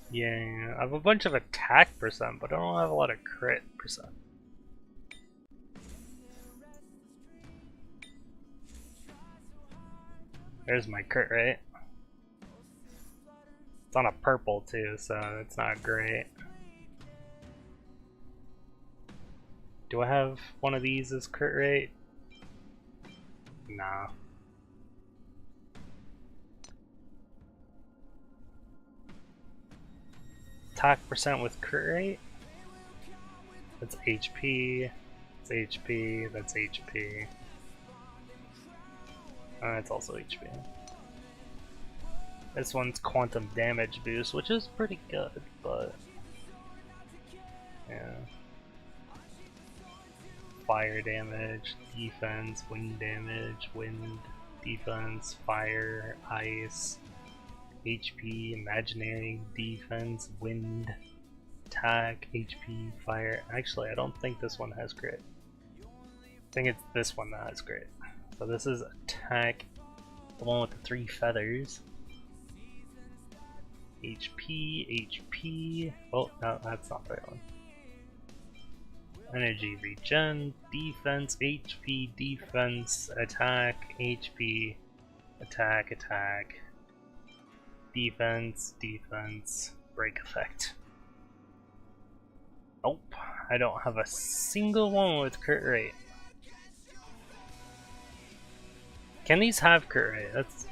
Yeah, I have a bunch of attack %, but I don't have a lot of crit %. There's my crit rate. It's on a purple too, so it's not great. Do I have one of these as crit rate? Nah. Attack % with crit rate? That's HP. That's HP. That's HP. It's also HP. This one's quantum damage boost, which is pretty good, but yeah. Fire damage, defense, wind damage, wind, defense, fire, ice, HP, imaginary, defense, wind, attack, HP, fire. Actually, I don't think this one has crit. I think it's this one that has crit. So this is attack, the one with the 3 feathers. HP, HP. Oh, no, that's not the right one. Energy regen, defense, HP, defense, attack, HP, attack, attack, defense, defense, break effect. Nope, I don't have a single one with crit rate. Can these have crit rate? That's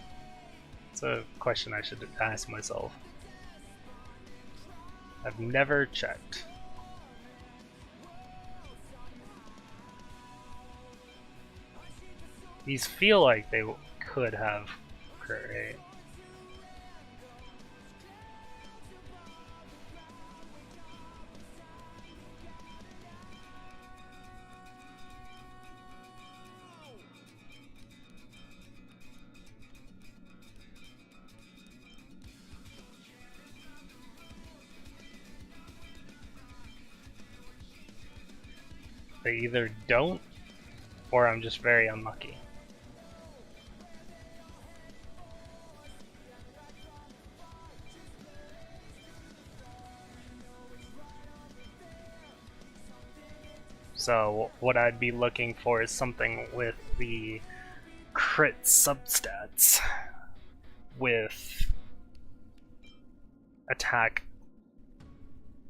a question I should ask myself. I've never checked. These feel like they could have crit rate. They either don't, or I'm just very unlucky. So what I'd be looking for is something with the crit substats with attack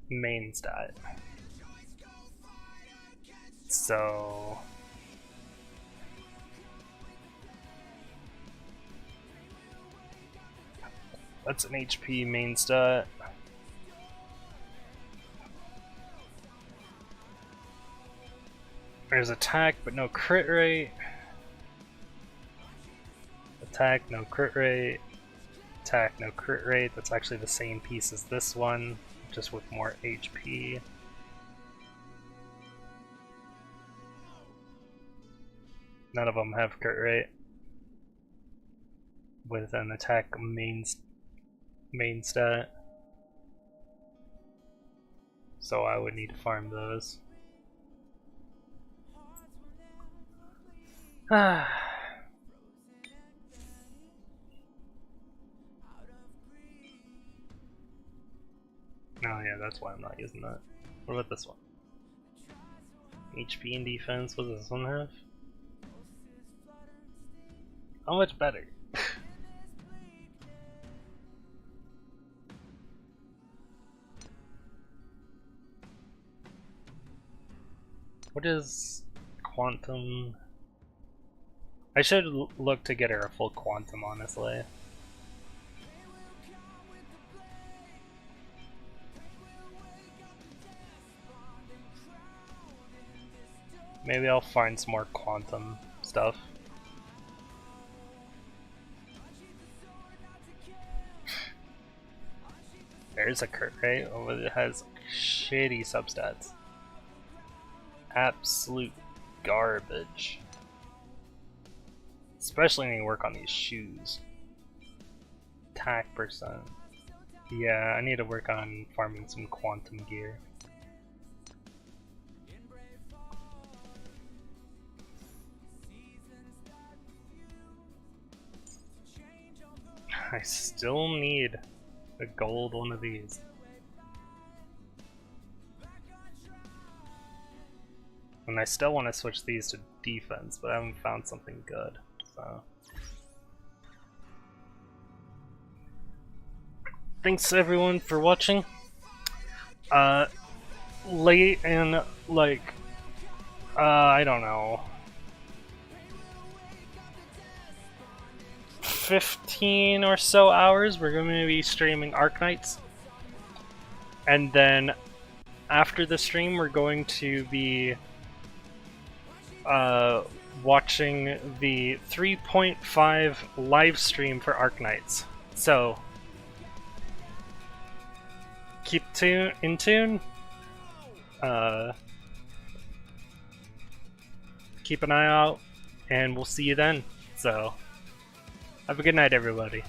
main stat. So that's an HP main stat. There's attack but no crit rate. Attack, no crit rate. Attack, no crit rate. That's actually the same piece as this one, just with more HP. None of them have crit rate with an attack main stat, so I would need to farm those. Oh yeah, that's why I'm not using that. What about this one? HP and defense, what does this one have? How much better? What is quantum? I should look to get her a full quantum, honestly. Maybe I'll find some more quantum stuff. There's a Kurt, right? Oh, it has shitty substats. Absolute garbage. Especially when you work on these shoes. Attack percent. Yeah, I need to work on farming some quantum gear. I still need a gold one of these. And I still want to switch these to defense, but I haven't found something good, so. Thanks everyone for watching. Late in, like, I don't know, 15 or so hours, we're going to be streaming Arknights. And then after the stream, we're going to be watching the 3.5 live stream for Arknights. So keep in tune. Keep an eye out, and we'll see you then. So have a good night, everybody.